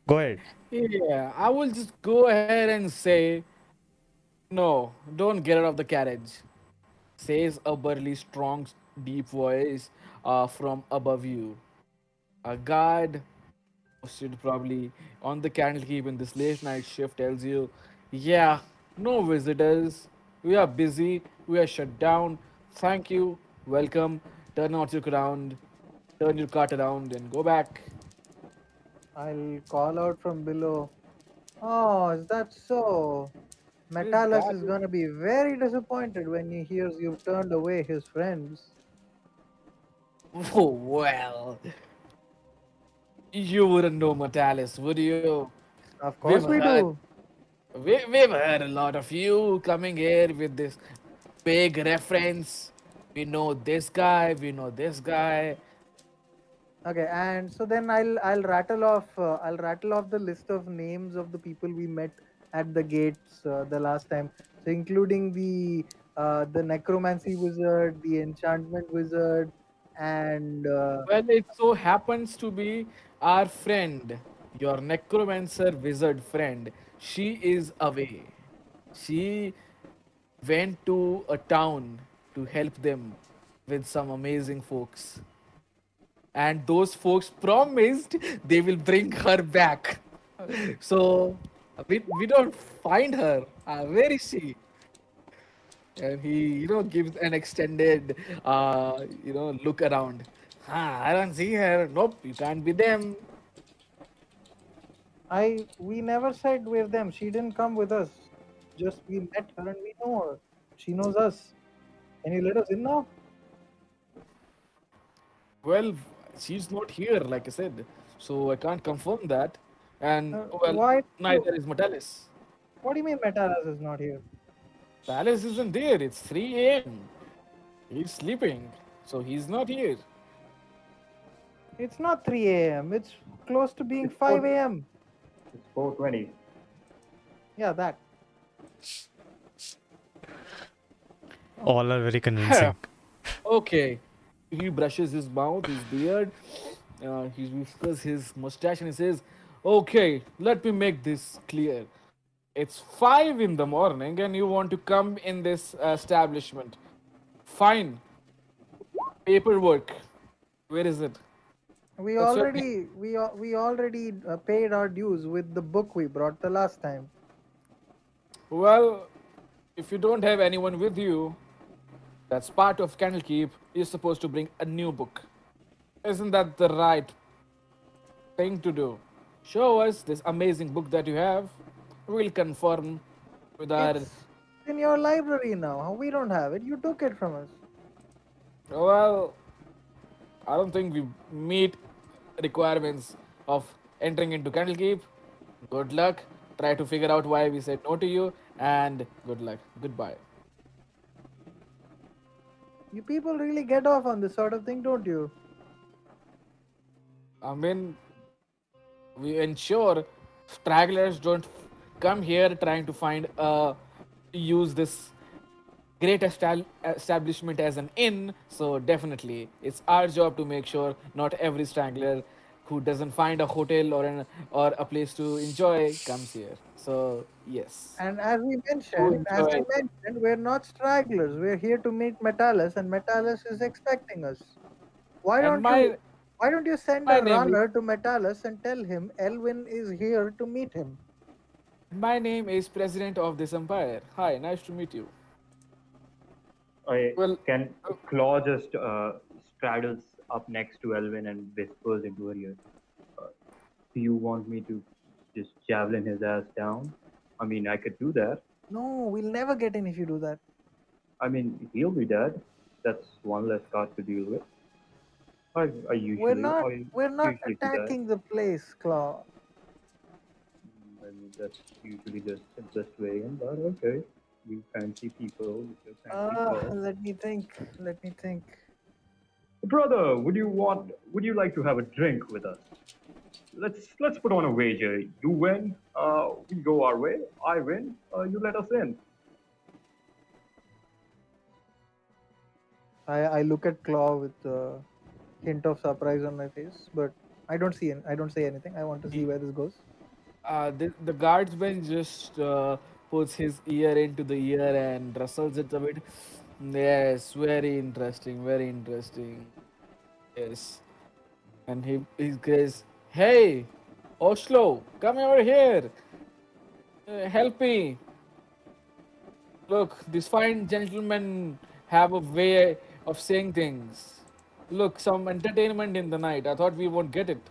Go ahead. Yeah, I will just go ahead and say, no, don't get out of the carriage, says a burly, strong, deep voice from above you. A guard posted probably on the Candlekeep in this late night shift tells you, yeah, no visitors. We are busy. We are shut down. Thank you. Welcome. Turn your cart around and go back. I'll call out from below. Oh, is that so? Metalis That is is, gonna be very disappointed when he hears you've turned away his friends. oh, well, you wouldn't know Metalis, would you? Of We've course we heard, do. we've heard a lot of you coming here with this big reference. We know this guy, we know this guy. Okay, and so then I'll rattle off the list of names of the people we met at the gates the last time. So including the necromancy wizard, the enchantment wizard, and Well, it so happens to be our friend, your necromancer wizard friend. She is away. She went to a town to help them with some amazing folks. And those folks promised they will bring her back. So we don't find her. Where is she? And he, gives an extended, look around. I don't see her. Nope, you can't be them. I we never said we're them. She didn't come with us. Just we met her and we know her. She knows us. Can you let us in now? Well, she's not here, like I said, so I can't confirm that. And well, Why? neither is Metalis. What do you mean Metalas is not here? Palace isn't there. It's 3 a.m. He's sleeping, so he's not here. It's not 3 a.m. It's close to being It's 4, 5 a.m. it's 4:20. Yeah, that. All are very convincing. Okay. He brushes his mouth, his beard, he whiskers his mustache, and he says, okay, let me make this clear. It's 5 in the morning, and you want to come in this establishment. Fine. Paperwork. Where is it? We What's your name? already we already paid our dues with the book we brought the last time. Well, if you don't have anyone with you, that's part of Candlekeep, you're supposed to bring a new book. Isn't that the right thing to do? Show us this amazing book that you have. We'll confirm with our. It's in your library now. We don't have it. You took it from us. Well, I don't think we meet requirements of entering into Candlekeep. Good luck. Try to figure out why we said no to you, and good luck. Goodbye. You people really get off on this sort of thing, don't you? I mean, we ensure stragglers don't come here trying to find use this great establishment as an inn. So definitely it's our job to make sure not every straggler who doesn't find a hotel or a place to enjoy comes here. So yes, And do as I enjoy. mentioned, we're not stragglers. We're here to meet Metalis, and Metalis is expecting us. Why And don't you my why don't you send my a name is runner to Metalis and tell him Elwyn is here to meet him? my name is President of this empire. Hi, nice to meet you. I Well, can uh, Claw just straddles up next to Elwyn and whispers into her ear. Uh, do you want me to just javelin his ass down? I mean, I could do that. No, we'll never get in if you do that. I mean, he'll be dead. That's one less card to deal with. I We're usually, not I we're not usually do that. attacking the place, Claw. I mean, that's usually just the simplest way in, but okay. You fancy people with your fancy clothes. Let me think. Let me think. Brother, would you like to have a drink with us? let's put on a wager. You win, we go our way. I win, you let us in. I look at Claw with a hint of surprise on my face, but I don't say anything. I want to see He, where this goes. the guardsman just puts his ear into the ear and rustles it a bit. Yes, very interesting, very interesting. Yes. And he says, "Hey, Oslo, come over here. Help me. Look, these fine gentlemen have a way of saying things. Look, some entertainment in the night. I thought we won't get it.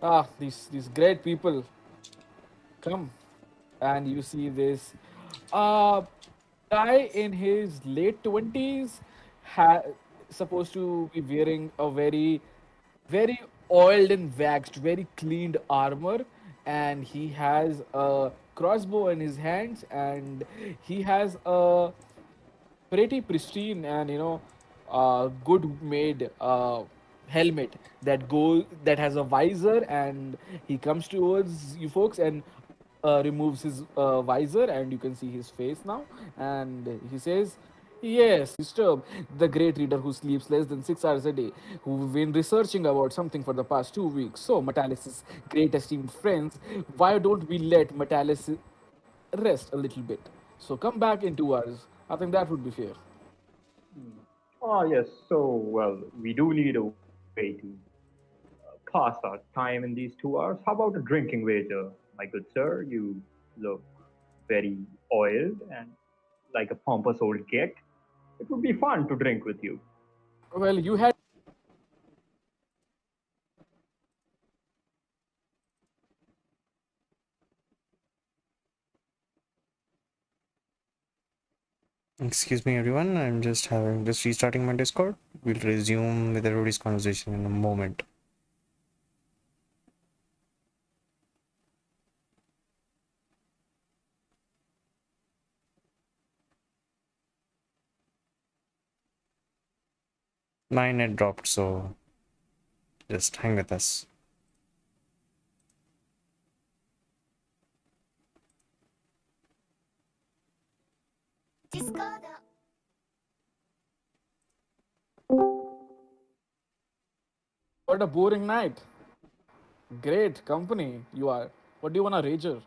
Ah, these great people. Come." And you see this uh guy in his late 20s ha- supposed to be wearing a very oiled and waxed, very cleaned armor, and he has a crossbow in his hands, and he has a pretty pristine and good made helmet that has a visor, and he comes towards you folks and removes his visor, and you can see his face now, and he says, "Yes, Mr. The great reader who sleeps less than 6 hours a day, who've been researching about something for the past 2 weeks. So, Metalis' great esteemed friends, why don't we let Metalis rest a little bit? So, come back in 2 hours. I think that would be fair." Ah, yes. So, well, we do need a way to pass our time in these 2 hours. How about a drinking wager, my good sir? You look very oiled and like a pompous old git. It would be fun to drink with you. Well, you had Excuse me, everyone. I'm just restarting my Discord. We'll resume with everybody's conversation in a moment. My net dropped, so just hang with us. what a boring night. Great company you are. What do you want to rager?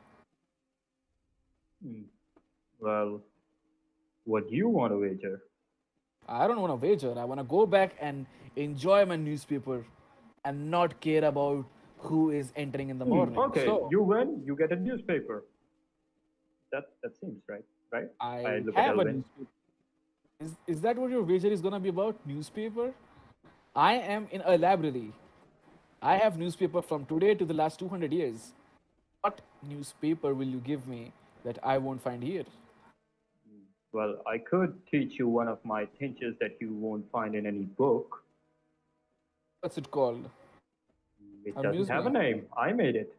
Hmm. Well, what do you want to wager? I don't want to wager. I want to go back and enjoy my newspaper and not care about who is entering in the morning. Okay, So, you win, you get a newspaper. That seems right, right? I I look at have a Elwyn. newspaper. Is that what your wager is going to be about? Newspaper? I am in a library. I have newspaper from today to the last 200 years. What newspaper will you give me that I won't find here? Well, I could teach you one of my tinges that you won't find in any book. What's it called? It doesn't Amuse have a me. name. I made it.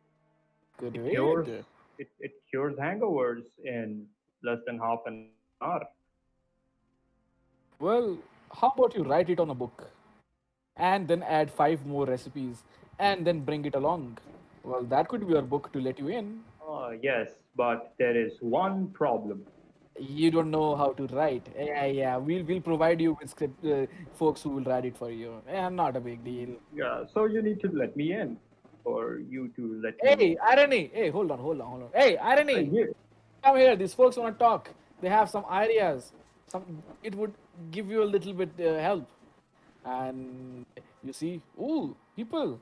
It cures Great. it cures hangovers in less than half an hour. Well, how about you write it on a book and then add five more recipes and then bring it along? Well, that could be your book to let you in. Yes, but there is one problem. You don't know how to write. Yeah, yeah. We'll provide you with script folks who will write it for you. Yeah, not a big deal. Yeah, so you need to let me in for you to let me. Hey, irony. Hey, hold on. Hey, irony. You, Come here. These folks want to talk. They have some ideas. Some it would give you a little bit help. And you see, ooh, people.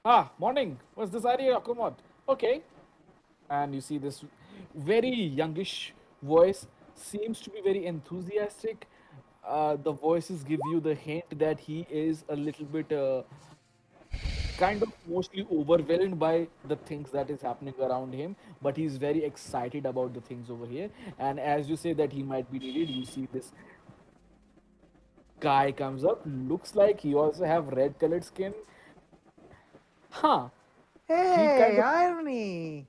Ah, morning. What's this idea? Come on. Okay. And you see this very youngish voice seems to be very enthusiastic. The voices give you the hint that he is a little bit kind of mostly overwhelmed by the things that is happening around him, but he's very excited about the things over here. And as you say that he might be needed, you see this guy comes up, looks like he also have red colored skin. Huh. He kind Hey, of, irony!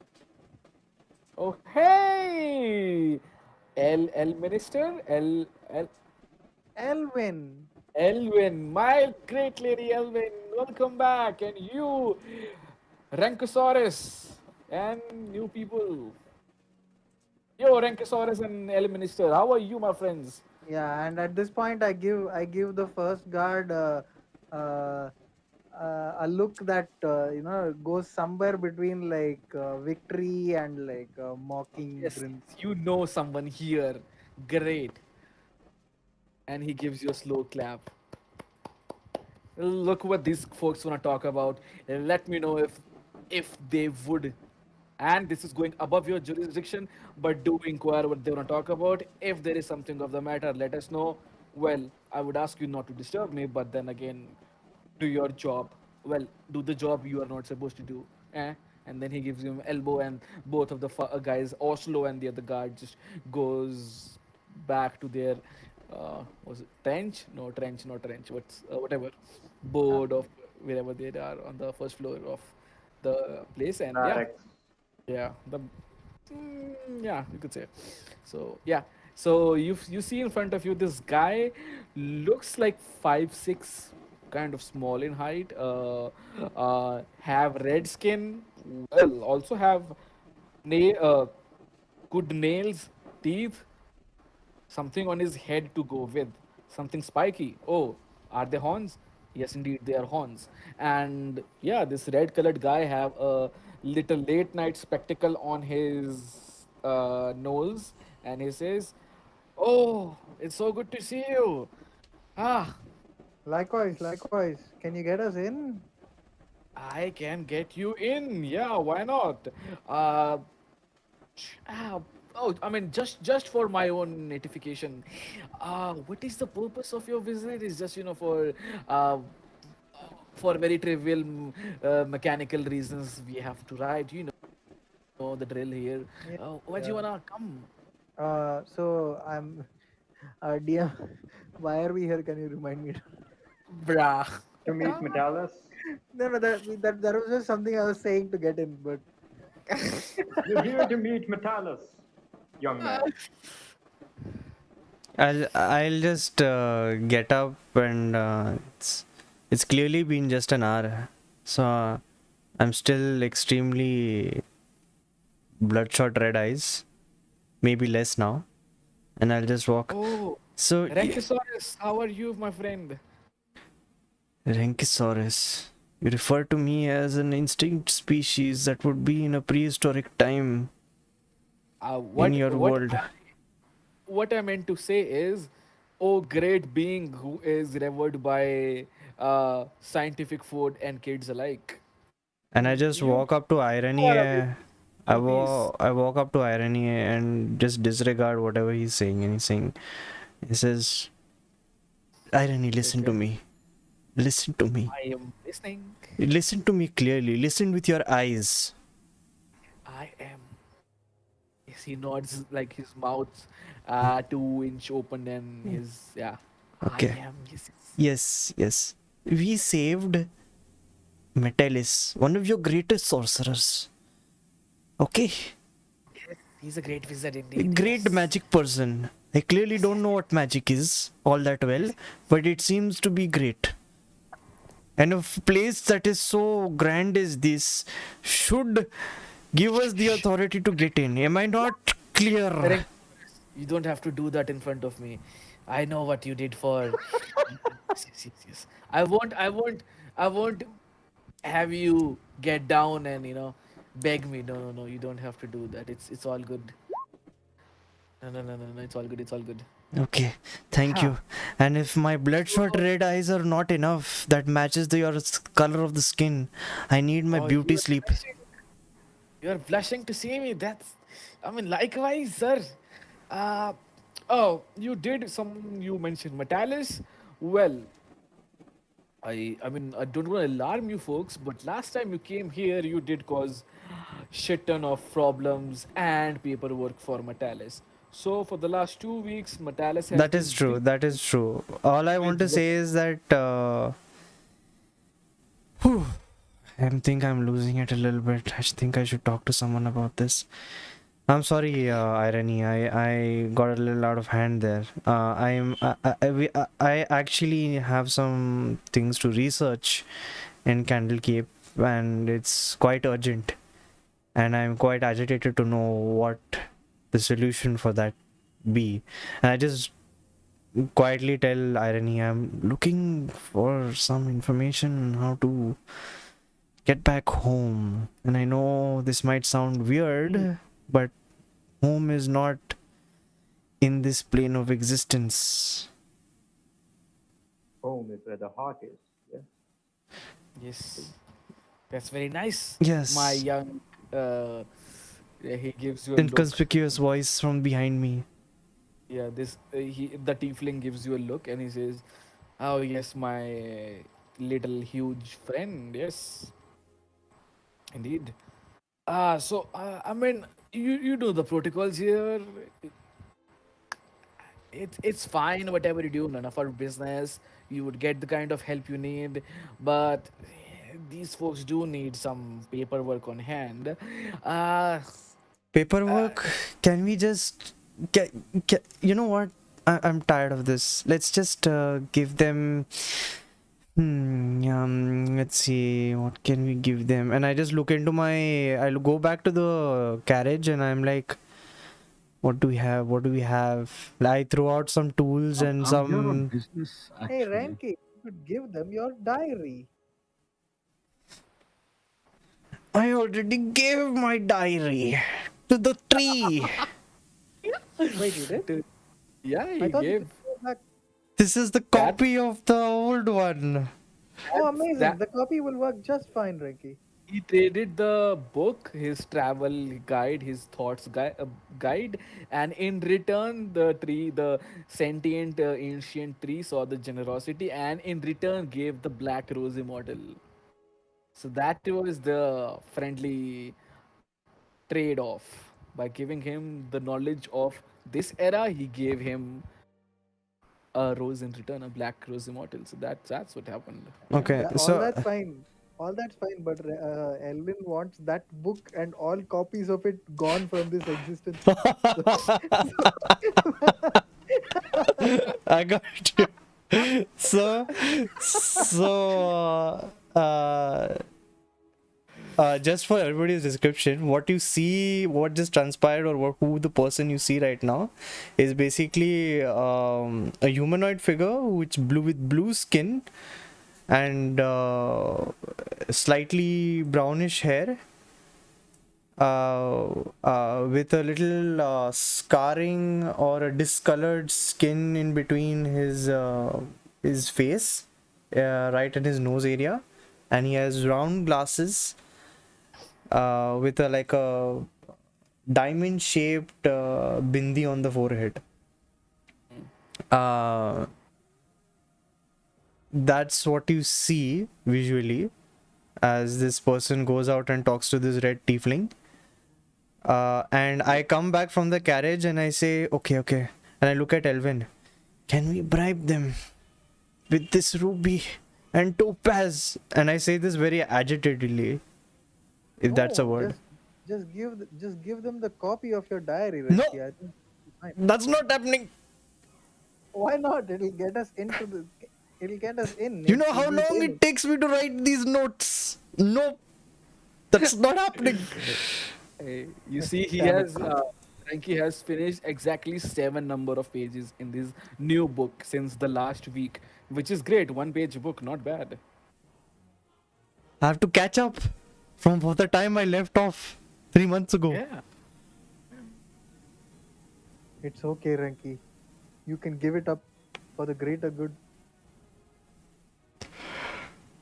oh hey, L minister, L Elwyn! Elwyn, my great lady Elwyn, welcome back. And you, Rankosaurus and you people. Yo, Rankosaurus and El Minister, how are you, my friends? Yeah, and at this point, I give the first guard uh, a look that goes somewhere between like victory and like mocking Yes, grin. you know someone here. Great. And he gives you a slow clap. Look what these folks want to talk about. Let me know if they would. And this is going above your jurisdiction, but do inquire what they want to talk about. If there is something of the matter, let us know. Well, I would ask you not to disturb me, but then again, do your job. Well, do the job you are not supposed to do. Eh? And then he gives him elbow, and both of the guys, Oslo and the other guard, just goes back to their was it trench? No trench, not trench. What's whatever board of wherever they are on the first floor of the place, and yeah, Barracks. yeah, yeah, you could say. So yeah, so you see in front of you this guy looks like 5'6", kind of small in height. Have red skin. Well, also have good nails, teeth, something on his head to go with, something spiky. Oh, are they horns? Yes, indeed, they are horns. And yeah, this red-colored guy have a little late-night spectacle on his nose, and he says, "Oh, it's so good to see you. Ah, Likewise, likewise. Can you get us in? I can get you in. Yeah, why not? Uh, Ah, oh, I mean, just for my own notification, what is the purpose of your visit? Is just uh, for very trivial mechanical reasons we have to ride. You know the drill here. Yeah. Why do you wanna come, So I'm DM. Why are we here? Can you remind me? brah? To meet Metalis. No, that was just something I was saying to get in, but You're here to meet Metalis, young man. I'll just get up and it's clearly been just an hour, so I'm still extremely bloodshot red eyes, maybe less now, and I'll just walk. Oh, So Rankosaurus, how are you, my friend? Rankisaurus, you refer to me as an extinct species that would be in a prehistoric time in What your world. what I meant to say is, oh great being who is revered by scientific food and kids alike. And I just You walk up to Irony. are a bit piece. I walk up to Irony and just disregard whatever he's saying. And he says, Irony, listen to Okay, me. Listen to me. I am listening. Listen to me clearly. Listen with your eyes. I am. Yes, he nods like his mouth 2 inch open and his yeah. I Okay. am. Yes, yes. Yes, yes. We saved Metalis, one of your greatest sorcerers. Okay. He's a great wizard indeed. Great Yes. magic person. I clearly don't know what magic is all that well, but it seems to be great. And a place that is so grand as this should give us the authority to get in. Am I not clear? Correct. You don't have to do that in front of me. I know what you did for. Yes, yes, yes, yes. I won't have you get down and beg me. No, no, no. You don't have to do that. It's all good. No, no, no, no, no. It's all good. It's all good. Okay, thank Ha. you. And if my bloodshot red eyes are not enough, that matches your color of the skin, I need my Oh, beauty sleep. you're blushing to see me. I mean, likewise, sir. Uh, oh, you mentioned Metalis. Well, I mean, I don't want to alarm you folks, but last time you came here, you did cause shit ton of problems and paperwork for Metalis. So for the last 2 weeks, Metalis has That is been true. busy That is true. All I want with to say is that whew, I think I'm losing it a little bit. I think I should talk to someone about this. I'm sorry, Irony. I got a little out of hand there. I actually have some things to research in Candlekeep. and it's quite urgent. And I'm quite agitated to know what the solution for that be. And I just quietly tell Irony I'm looking for some information on how to get back home. And I know this might sound weird, but home is not in this plane of existence. Home is where the heart is. Yeah. Yes, that's very nice. Yes. My young, yeah, he gives you a look. Inconspicuous voice from behind me. Yeah, the tiefling gives you a look and he says, "Oh yes, my little huge friend. Yes, indeed. I mean, you know the protocols here. It's fine. Whatever you do, none of our business. You would get the kind of help you need, but these folks do need some paperwork on hand. Paperwork? Can we just... you know what? I'm tired of this. Let's just give them... let's see, what can we give them? And I just look into my... I'll go back to the carriage and I'm like, what do we have? What do we have? I throw out some tools and I'm here on some... business, Hey, actually. Renki, you could give them your diary. I already gave my diary to the tree. Wait, you did? Yeah, I he thought you gave. could go back. This is the copy of the old one. Oh, amazing. that- The copy will work just fine, Renki. He traded the book, his travel guide, his thoughts guide, and in return, the sentient ancient tree saw the generosity, and in return gave the black rosy model. So that was the friendly trade-off. By giving him the knowledge of this era, he gave him a rose in return, a black rose immortal. So that's what happened. Okay, All so that's fine. All that's fine, but Elwyn wants that book and all copies of it gone from this existence. I got you. So, just for everybody's description, what you see, what just transpired, or who the person you see right now, is basically a humanoid figure with blue skin and slightly brownish hair, with a little scarring or a discolored skin in between his face, right in his nose area, and he has round glasses with a diamond shaped bindi on the forehead. That's what you see visually as this person goes out and talks to this red tiefling. And I come back from the carriage and I say, okay. And I look at Elwyn. Can we bribe them with this ruby and topaz? And I say this very agitatedly, if that's a No, word. Just give them the copy of your diary, No. Renki. I think it's fine. That's not happening. Why not? It'll get us in. You know how long it takes me to write these notes? No, that's not happening. Hey, you see, Renki has finished exactly 7 number of pages in this new book since the last week, which is great. 1-page book, not bad. I have to catch up from the time I left off 3 months ago. Yeah. It's okay, Renki. You can give it up for the greater good.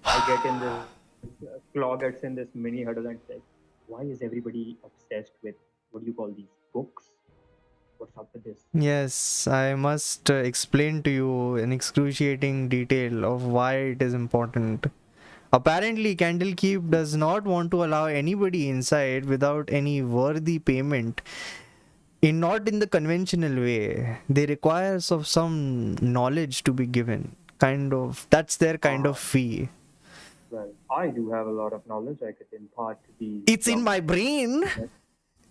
I get in this, Claw gets in this mini huddle and says, why is everybody obsessed with, what do you call these, books? What's up with this? Yes, I must explain to you in excruciating detail of why it is important. Apparently, Candlekeep does not want to allow anybody inside without any worthy payment. Not in the conventional way. They require some knowledge to be given. That's their kind of fee. Well, I do have a lot of knowledge I could impart to the... It's in my brain.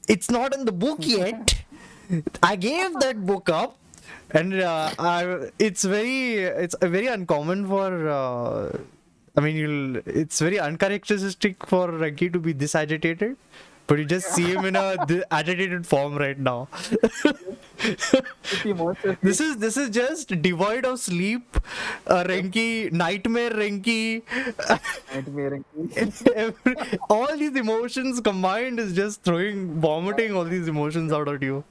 It's not in the book yet. I gave that book up, and it's very uncommon for I mean, it's very uncharacteristic for Renki to be this agitated, but you just see him in a agitated form right now. Pretty monster. This is just devoid of sleep, Renki, nightmare Renki. Nightmare. All these emotions combined is just vomiting all these emotions out at you.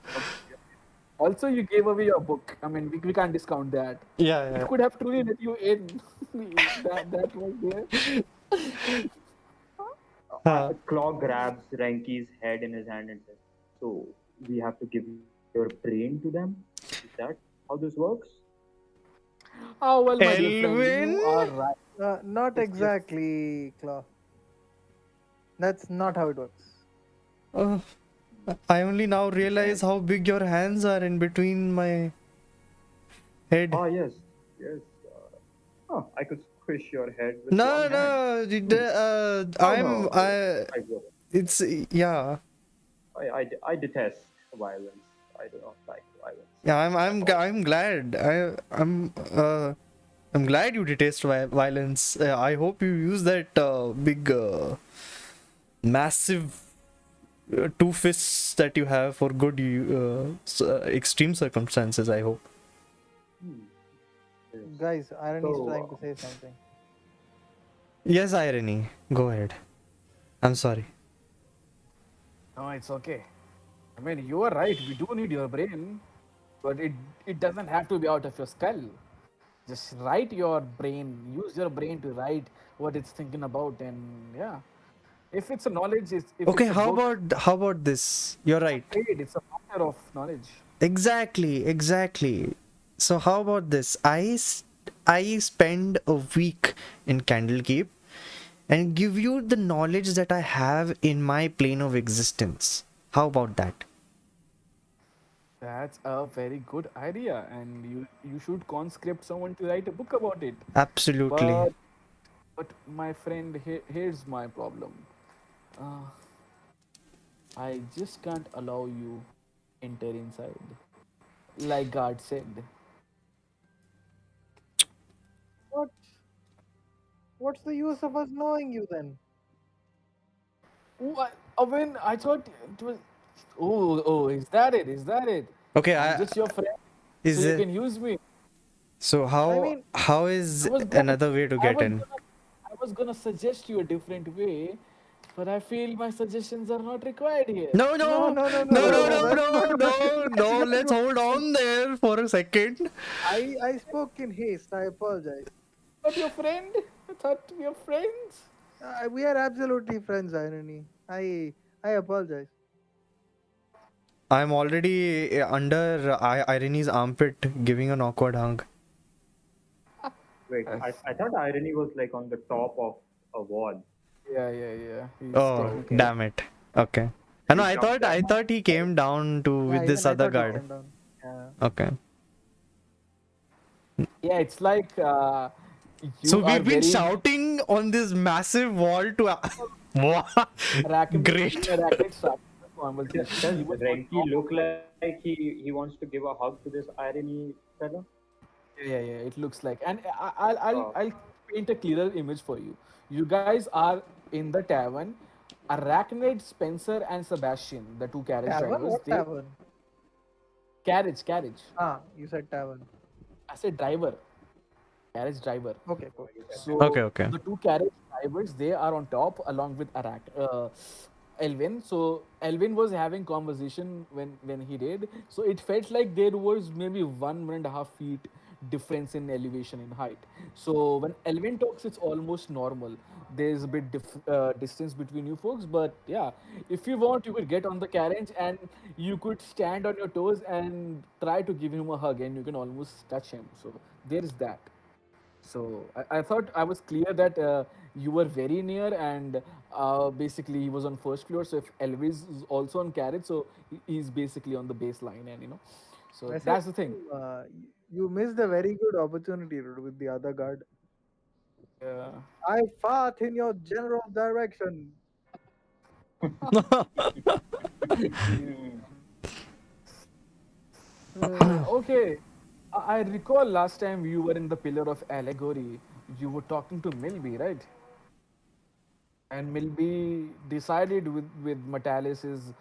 Also, you gave away your book. I mean, we can't discount that. Yeah, It could have truly let you in. that was there. Claw grabs Renki's head in his hand and says, "So we have to give your brain to them? Is that how this works?" Oh well, my dear friend, Elwyn? you are right. Not exactly, Claw. That's not how it works. I only now realize how big your hands are in between my head. Ah, yes. I could squish your head with No, one hand. I'm. No, I will. It's yeah. I detest violence. I do not like violence. Yeah, I'm glad. I'm glad you detest violence. I hope you use that big, massive two fists that you have for good, extreme circumstances. I hope. Yes. Guys, Irony is So, trying to say something. Yes, irony. Go ahead. I'm sorry. No, it's okay. I mean, you are right. We do need your brain, but it doesn't have to be out of your skull. Just write your brain. Use your brain to write what it's thinking about, and yeah. If it's a knowledge, if Okay, it's a book, how about this? You're right. it's a matter of knowledge. Exactly. So how about this? I spend a week in Candlekeep and give you the knowledge that I have in my plane of existence. How about that? That's a very good idea, and you should conscript someone to write a book about it. Absolutely. But my friend, here's my problem. Uh, I just can't allow you enter inside, like God said. What? What's the use of us knowing you then? What? When I thought it was. Oh, is that it? Is that it? Okay, I'm just your friend, so is you it can use me. so I mean, how is I was gonna, another way to I get was in? gonna, I was gonna suggest you a different way, but I feel my suggestions are not required here. No, no, no, no, no, no, no, no, no, no. no, That's no, not what. no, That's no. not Let's what. hold on there for a second. I spoke in haste. I apologize. But your friend? I thought we are friends. We are absolutely friends, Irony. I apologize. I'm already under Irony's armpit, giving an awkward hug. Wait, I thought irony was like on the top of a wall. Yeah. He's Oh, technically. damn it. Okay. I know. He jumped down. I thought he came down to with Yeah, this even I other thought he guard. came down. Yeah. Okay. Yeah, it's like So you are we've been very shouting on this massive wall to. Wow. Araknyd, Great. Araknyd started the Does conversation. He was on Renki top. look like he wants to give a hug to this irony fellow? Yeah. It looks like, and Oh. I'll paint a clearer image for you. You guys are in the tavern. Araknyd, Spencer, and Sebastian, the two carriage Tavern? drivers. What tavern? Carriage. Ah, you said tavern. I said driver. Carriage driver. Okay, cool. So Okay. the two carriage drivers, they are on top along with Elwyn. So Elwyn was having conversation when he did. So it felt like there was maybe 1.5 feet difference in elevation in height. So when Elwyn talks, it's almost normal. There's a bit distance between you folks, but yeah, if you want, you could get on the carriage and you could stand on your toes and try to give him a hug, and you can almost touch him. So there is that. So I thought I was clear that you were very near, and basically he was on first floor. So if Elvis is also on carriage, so he's basically on the baseline, and so I said, that's the thing. you missed a very good opportunity with the other guard. Yeah. I fart in your general direction. Okay. I recall last time you were in the Pillar of Allegory. you were talking to Milby, right? And Milby decided with Metalis's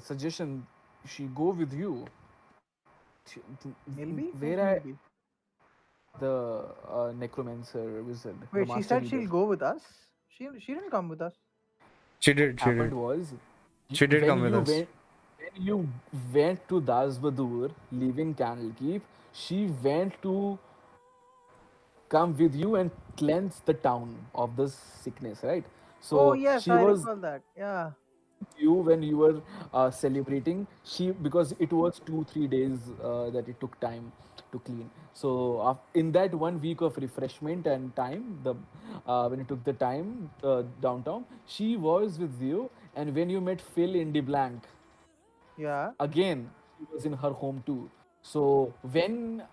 suggestion, she go with you. She- Milby? Where Who's I Milby? the necromancer wizard, the Wait, she master said reader. she'll go with us. She didn't come with us. She What did. She happened did. was, She did when come with you us. went to Dasbadur, leaving Candlekeep, she went to come with you and cleanse the town of this sickness, right? Oh So yes, she I was recall that. Yeah. you when you were celebrating. She, because it was 2 3 days that it took time to clean. So in that 1 week of refreshment and time, the when you took the time downtown, she was with you. And when you met Phil in the blank, Yeah. again she was in her home too. So when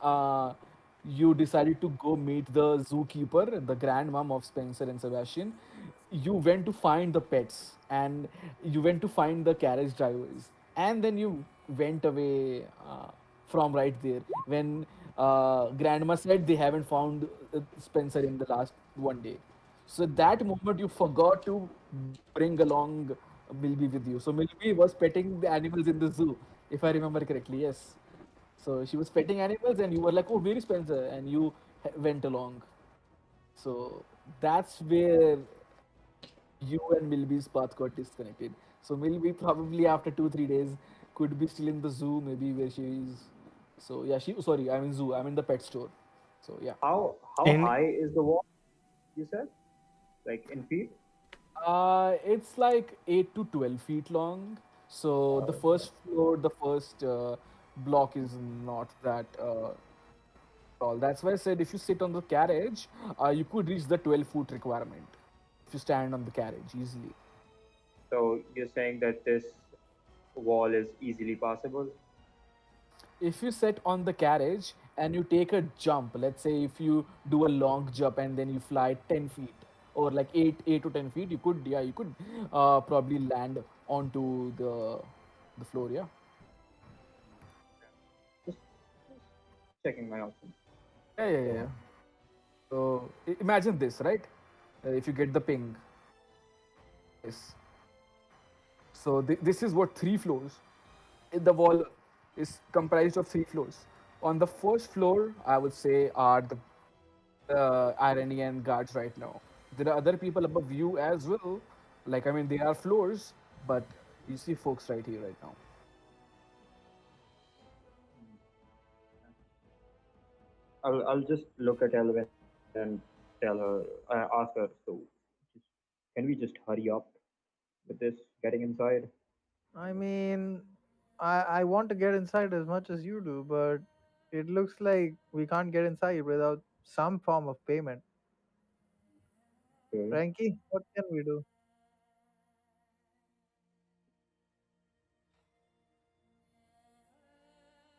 you decided to go meet the zookeeper, the grandmom of Spencer and Sebastian, you went to find the pets and you went to find the carriage drivers, and then you went away from right there when grandma said they haven't found Spencer in the last 1 day. So that moment you forgot to bring along Milby with you. So Milby was petting the animals in the zoo, if I remember correctly. Yes. So she was petting animals, and you were like, "Oh, where is Spencer?" And you went along. So that's where you and Milby's path got disconnected. So Milby probably after 2 3 days could be still in the zoo, maybe where she is. So yeah, she, sorry, I'm in zoo. I'm in the pet store. So yeah. How In high is the wall? You said, like in feet. It's like 8 to 12 feet long. So the Oh, first floor, the first block is not that tall. That's why I said if you sit on the carriage, you could reach the 12-foot requirement if you stand on the carriage easily. so you're saying that this wall is easily passable? If you sit on the carriage and you take a jump, let's say if you do a long jump and then you fly 10 feet or like 8 to 10 feet, you could, yeah, you could probably land onto the floor. Yeah. Just checking my options. Yeah, yeah, Go yeah. on. So imagine this, right? If you get the ping, yes. So this is what 3 floors. The wall is comprised of 3 floors. On the first floor, I would say are the Iranian guards right now. There are other people above you as well. Like I mean, they are floors, but you see folks right here right now. I'll just look at Elwyn and tell her, ask her. So, just, can we just hurry up with this getting inside? I mean, I want to get inside as much as you do, but it looks like we can't get inside without some form of payment. Okay. Frankie, what can we do?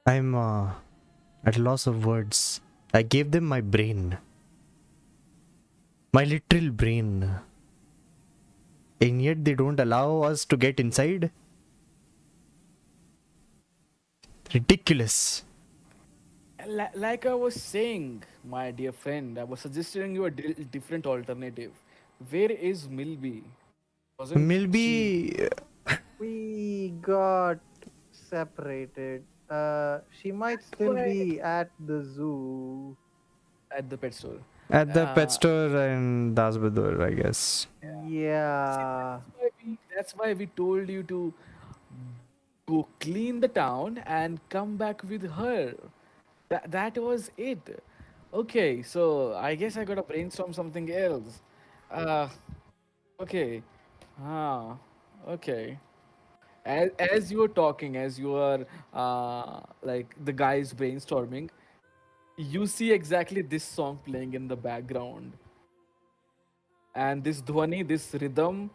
I'm at loss of words. I gave them my brain, my literal brain, and yet they don't allow us to get inside. Ridiculous. Like I was saying, my dear friend, I was suggesting you a different alternative. Where is Milby? Wasn't she Milby, We got separated. She might still why be at the zoo. at the pet store? at the pet Uh, store in Dasbadur, I guess. See, Yeah. that's why we told you to go clean the town and come back with her. That was it. Okay, so I guess I gotta brainstorm something else. Uh, okay. Ah, okay. As you were talking, as you are like the guys brainstorming, you see exactly this song playing in the background, and this dhwani, this rhythm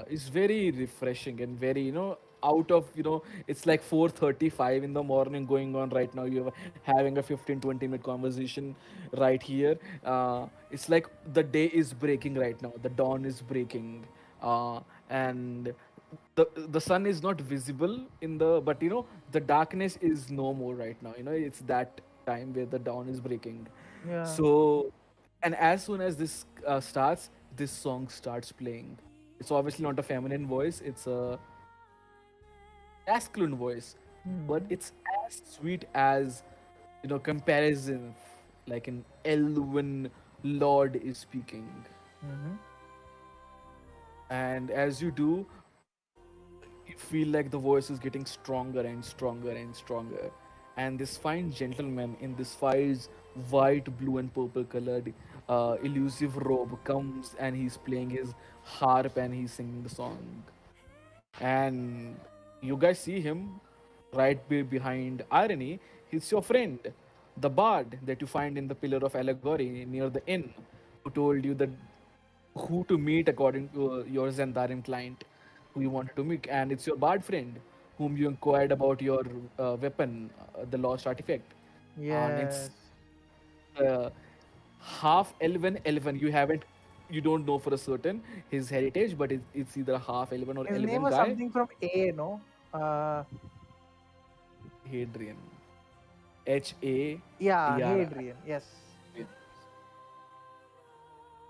is very refreshing and very, out of, it's like 4:35 in the morning going on right now. You're having a 15-20 minute conversation right here. It's like the day is breaking right now, the dawn is breaking, and the sun is not visible in the, but the darkness is no more right now. It's that time where the dawn is breaking. Yeah. So, and as soon as this starts, this song starts playing. It's obviously not a feminine voice, it's a masculine voice, but Hmm. it's as sweet as, comparison, like an Elwyn Lord is speaking. Mm-hmm. And as you do, you feel like the voice is getting stronger and stronger and stronger. And this fine gentleman in this fire's white, blue, and purple colored elusive robe comes and he's playing his harp and he's singing the song. And you guys see him right behind Irony. He's your friend, the bard that you find in the Pillar of Allegory near the inn, who told you that who to meet according to your Zendarian client who you wanted to meet, and it's your bard friend whom you inquired about your weapon, the lost artifact. And it's Yes. uh, half elven. You don't know for a certain his heritage, but it's either half elven or His name elven was guy. something from A, no? Hadrian. Yeah, Hadr. Hadrian. Yes.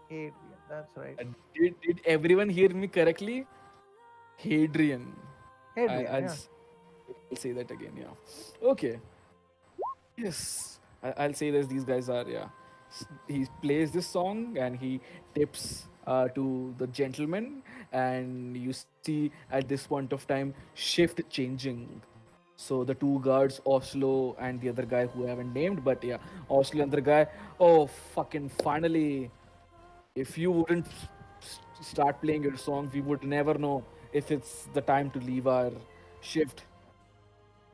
Hadrian. That's right. Did everyone hear me correctly? Hadrian. Hadrian, I'll yeah. I'll say that again. Yeah. Okay. Yes. I'll say this. These guys are, yeah. He plays this song and he tips to the gentleman, and you see at this point of time shift changing. So the two guards, Oslo and the other guy who I haven't named, but yeah, Oslo and the other guy. Oh, fucking finally! If you wouldn't start playing your song, we would never know if it's the time to leave our shift.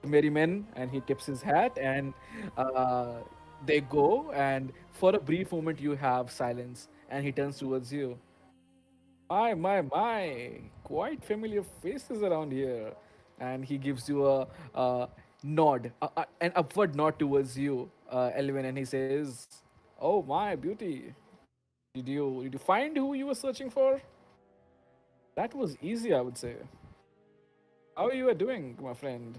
Merry men, and he tips his hat, and uh, they go. And for a brief moment, you have silence, and he turns towards you. My, quite familiar faces around here. And he gives you a nod, an upward nod towards you, Elvin, and he says, "Oh my beauty, did you find who you were searching for? That was easy, I would say. How are you doing, my friend?"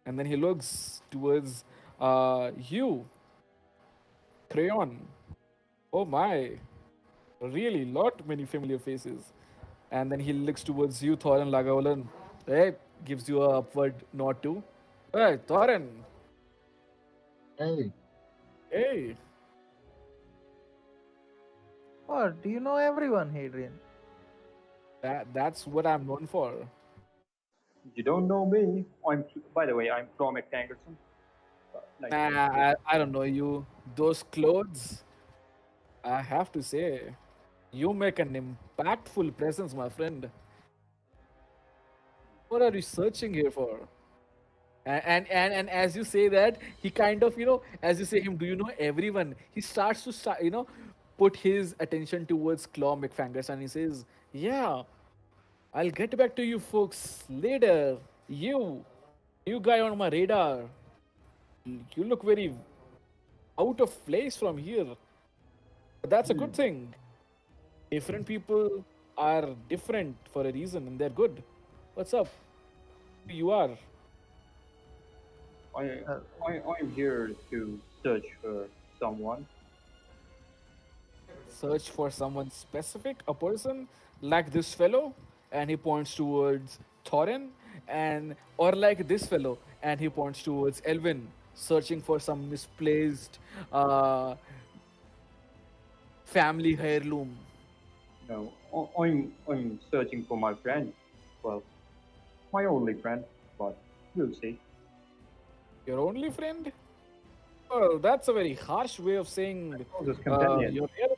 And then he looks towards you, Crayon. Oh my, really, lot many familiar faces. And then he looks towards you, Thorin Lagaolan. Hey, gives you a upward nod too. Hey, Thorin. Hey, Hey, Oh, do you know everyone, Hadrian? that's what I'm known for. You don't know me. By the way, I'm from Tangerson. Nice to meet Nah, you. I don't know you. Those clothes, I have to say, you make an impactful presence, my friend. What are you searching here for? And as you say that, he kind of, as you say him, do you know everyone? He starts to put his attention towards Claw McFangers, and he says, "Yeah, I'll get back to you folks later. You guy on my radar. You look very out of place from here. But that's a good Hmm. thing. Different people are different for a reason, and they're good. What's up? Who you are? I, Uh, I'm here to search for someone. Search for someone specific, a person like this fellow, and he points towards Thorin, and or like this fellow, and he points towards Elwyn, searching for some misplaced uh, family heirloom. No, I'm searching for my friend. Well, my only friend, but we'll see. Your only friend? Well, that's a very harsh way of saying Oh, this companion. your heir.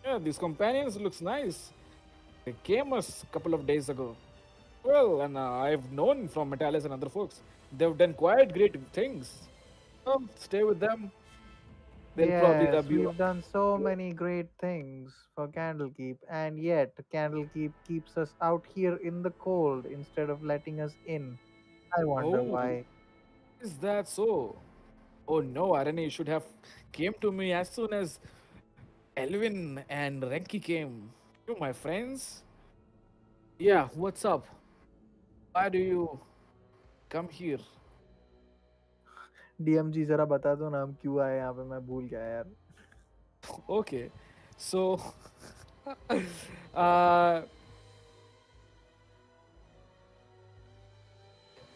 Yeah, these companions looks nice. They came us a couple of days ago. Well, and I've known from Metalis and other folks, they've done quite great things. Well, stay with them. They'll probably yes, rub you we've up. done so many great things for Candlekeep, and yet Candlekeep keeps us out here in the cold instead of letting us in. I wonder Oh, why. is that so? Oh no, Arani, you should have came to me as soon as Elwyn and Renki came. You, my friends? Yeah, what's up? Why do you come here? DMG जरा बता दो ना हम क्यों आए यहाँ पे मैं भूल गया यार Okay, so uh,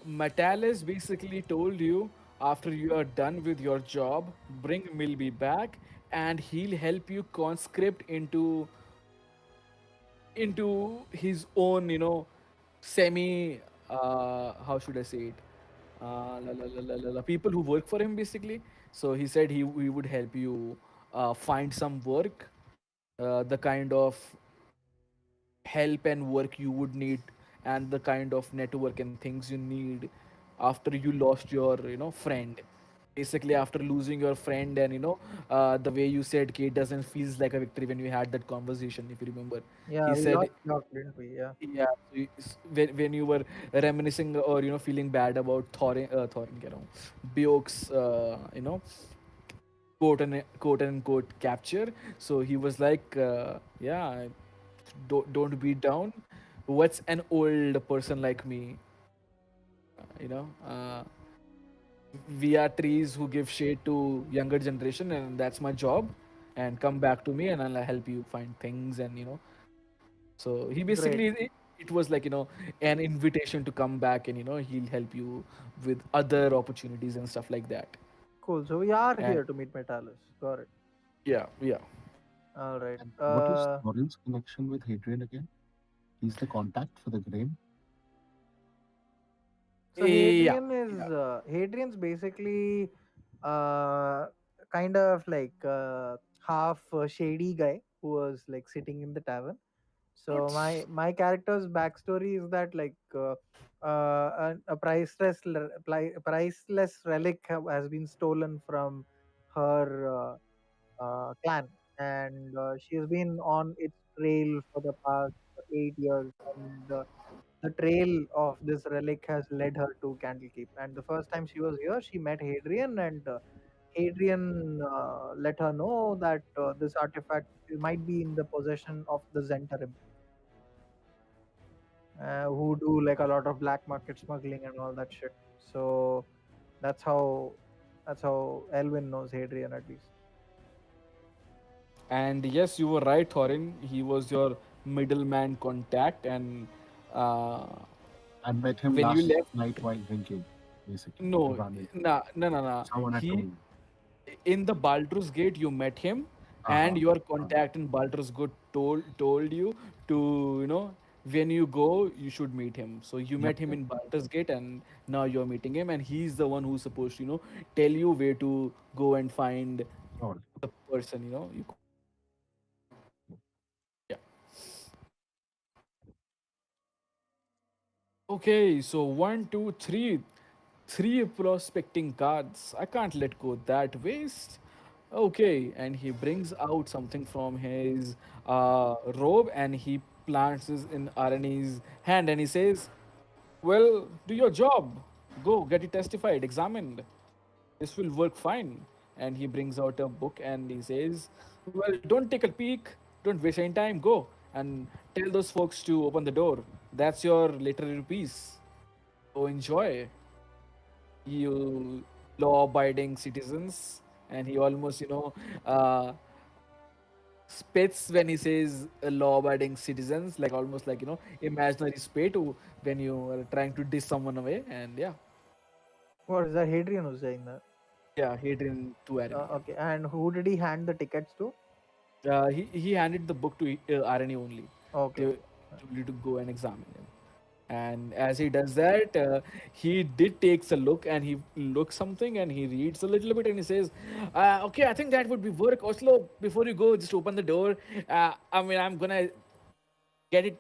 Metalis basically told you after you are done with your job, bring Milby back, and he'll help you conscript into his own, semi. How should I say it? People who work for him basically. So he said he would help you find some work, the kind of help and work you would need, and the kind of network and things you need after you lost your friend. Basically, after losing your friend, and the way you said Kate doesn't feels like a victory when we had that conversation, if you remember. Yeah, He we said, lost Doc, didn't we? Yeah. yeah, so when you were reminiscing or feeling bad about Thorin keh raha hu, Beok's quote unquote capture. So he was like, yeah, don't be down. What's an old person like me? You know, we are trees who give shade to younger generation, and that's my job. And come back to me, and I'll help you find things. And so he basically Great. it was like an invitation to come back, and he'll help you with other opportunities and stuff like that. Cool. So we are And here to meet Metalis. Got it. yeah, yeah. All right. And what was Thorin's connection with Hadrian again? He's the contact for the grain. So Yeah, Hadrian's basically uh kind of like half shady guy who was like sitting in the tavern. So my character's backstory is that like a priceless relic has been stolen from her clan, and she has been on its trail for the past 8 years, and the trail of this relic has led her to Candlekeep. And the first time she was here, she met Hadrian, and Hadrian let her know that this artifact might be in the possession of the Zentarim, who do like a lot of black market smuggling and all that shit. So that's how that's how Elwyn knows Hadrian at least. and yes, you were right, Thorin. He was your middleman contact, and uh, I met him when you last left, night while drinking, basically, to no, run it. nah, no, no, no. Someone had told He me. in the Baldur's Gate, you met him, and Uh-huh. your Uh, contact in Baldur's Gate told you to when you go, you should meet him. So you yep, met him yep. in Baldur's Gate, and now you're meeting him, and he's the one who's supposed to tell you where to go and find Sure. the person you call. Yeah. Okay, so one, two, three. Three prospecting cards. I can't let go that waste. Okay, and he brings out something from his robe, and he plants it in Arani's hand, and he says, well, do your job. Go get it testified, examined. This will work fine. And he brings out a book and he says, well, don't take a peek. Don't waste any time. Go and tell those folks to open the door. That's your literary piece. Go enjoy, you law-abiding citizens. And he almost uh, spits when he says law-abiding citizens, like almost like imaginary spit when you are trying to diss someone away. And yeah, What is that? Hadrian was saying that. yeah, Hadrian to Irony. Yeah. Okay, and who did he hand the tickets to? He handed the book to Irony only. Okay, They okay. told you to go and examine him. And as he does that, he did takes a look, and he looks something, and he reads a little bit, and he says, "Okay, I think that would be work. Oslo, before you go, just open the door. I mean, I'm gonna get it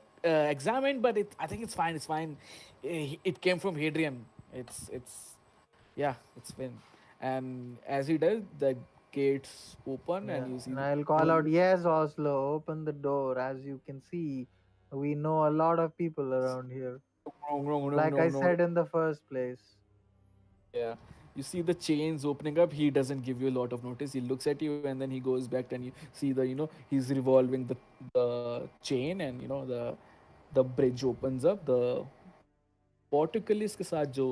examined, but I think it's fine. It's fine. It came from Hadrian. It's yeah, it's fine." And as he does, the gates open, and Yeah, you see and the I'll call out, people. yes, Oslo, open the door. As you can see, we know a lot of people around here. No, no, no, Like no, I no. said in the first place. Yeah. You see the chains opening up. He doesn't give you a lot of notice. He looks at you, and then he goes back, and you see he's revolving the chain, and the bridge opens up. The portcullis के साथ जो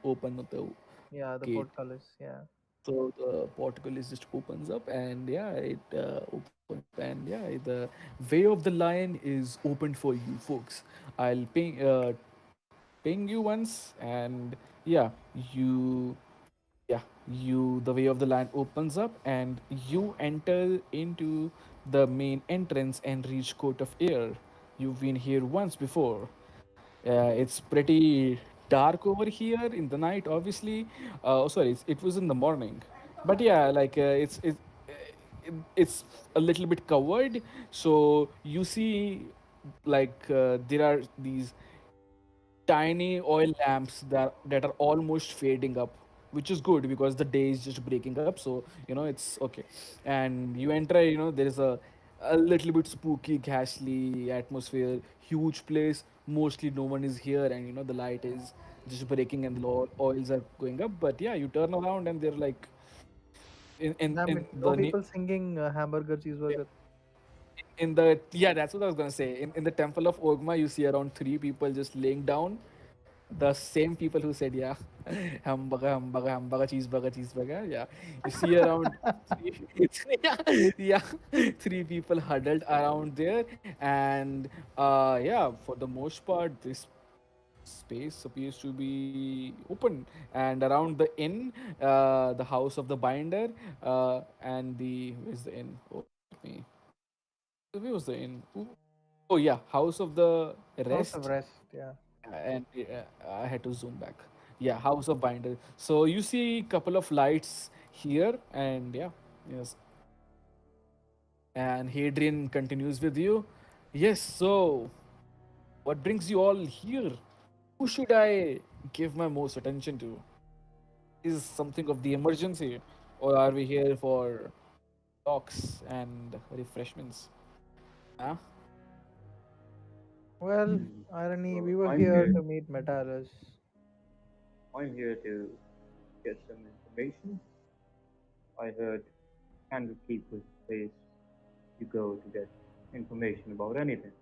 open होता है वो Yeah, the gate. portcullis. Yeah. So the portcullis just opens up, and yeah, it opens up, and yeah, the way of the lion is opened for you folks. I'll ping you once, and yeah, you yeah, the way of the land opens up, and you enter into the main entrance and reach Court of Air. You've been here once before. It's pretty dark over here in the night, obviously. Oh, sorry, it was in the morning, but yeah, like it's a little bit covered. So you see, like there are these tiny oil lamps that are almost fading up, which is good because the day is just breaking up, so it's okay. And you enter, there is a little bit spooky ghastly atmosphere, huge place, mostly no one is here, and the light is just breaking and the oils are going up. But yeah, you turn around and they're like in Damn it! the No people singing hamburger cheeseburger. in the yeah, that's what I was gonna say. In the temple of Ogma, you see around three people just laying down. The same people who said yeah, hamburger, hamburger, hamburger, cheeseburger, cheeseburger. Yeah, you see around three, yeah, three people huddled around there, and yeah, for the most part, this space appears to be open, and around the inn, the house of the binder, and the where's the inn? Oh, let me. Where was the inn? Ooh. Oh yeah, house of the House of rest, rest. Yeah. and I had to zoom back. Yeah, House of Binder. So you see couple of lights here, and yeah, yes. And Hadrian continues with you. Yes. So what brings you all here? Who should I give my most attention to? Is something of the emergency, or are we here for talks and refreshments? Huh? Well, Hmm. irony. We Well, were I'm here here. to meet Metalus. I'm here to get some information. I heard Candlekeep was the place you go to get information about anything.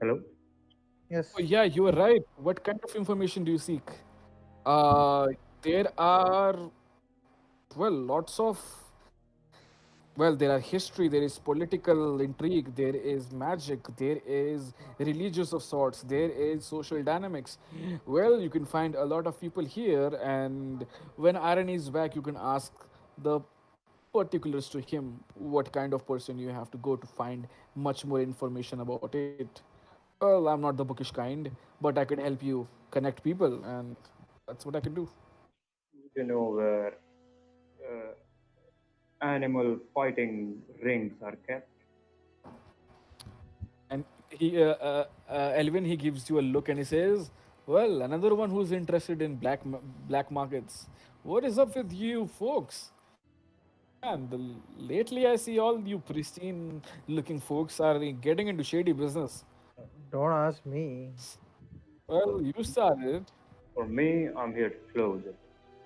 Hello? Oh Yes. yeah, you are right. What kind of information do you seek? Uh, there are, well, lots of, well, there are history, there is political intrigue, there is magic, there is religious of sorts, there is social dynamics. Well, you can find a lot of people here, and when Aaron is back, you can ask the particulars to him, what kind of person you have to go to find much more information about it. Well, I'm not the bookish kind, but I can help you connect people, and that's what I can do. You know where uh, animal fighting rings are kept? And Elwyn, he gives you a look and he says, "Well, another one who's interested in black markets. What is up with you folks? Man, lately I see all you pristine-looking folks are getting into shady business. Don't ask me. Well, you started. For me, I'm here to close it.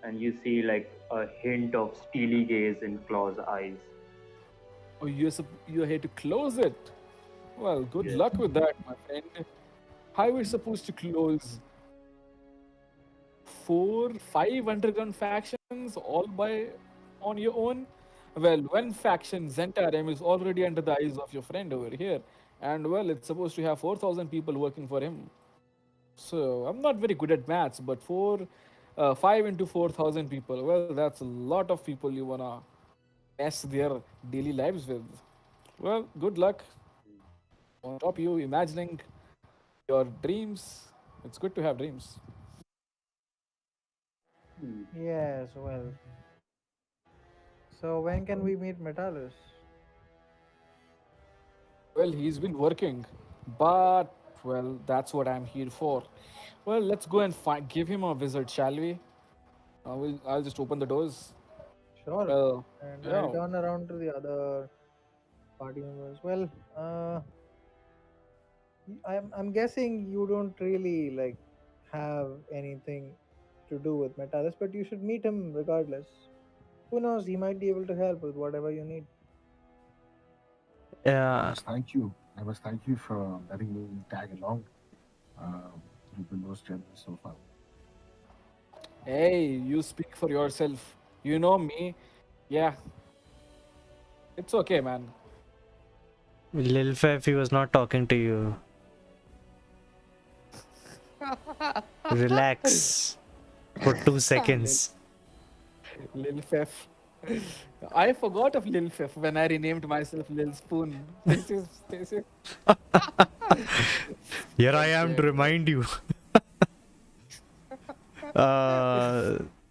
And you see like a hint of steely gaze in Claw's eyes. Oh, you're here to close it. Well, good Yes. luck with that, my friend. How are we supposed to close four, five underground factions all by on your own? Well, one faction, Zentarim, is already under the eyes of your friend over here. And well, it's supposed to have 4,000 people working for him. So I'm not very good at maths, but 5 into 4,000 people, well, that's a lot of people you wanna mess their daily lives with. Well, good luck. Won't stop you imagining your dreams. It's good to have dreams. Hmm. Yes. Well. So when can we meet Metalus? Well, he's been working, but well, that's what I'm here for. Well, let's go and give him a visit, shall we? I'll just open the doors. Sure. Well, And I'll yeah. turn around to the other party members. Well, I'm guessing you don't really like have anything to do with Metalus, but you should meet him regardless. Who knows? He might be able to help with whatever you need. I Yeah. must thank you. I must thank you for letting me tag along. You've been most generous so far. Hey, you speak for yourself. You know me. Yeah, it's okay, man. Lil Fef, he was not talking to you. Relax for 2 seconds. Lil Fef. I forgot of Lil Fef when I renamed myself Lil Spoon. This is Here I am to okay. remind you.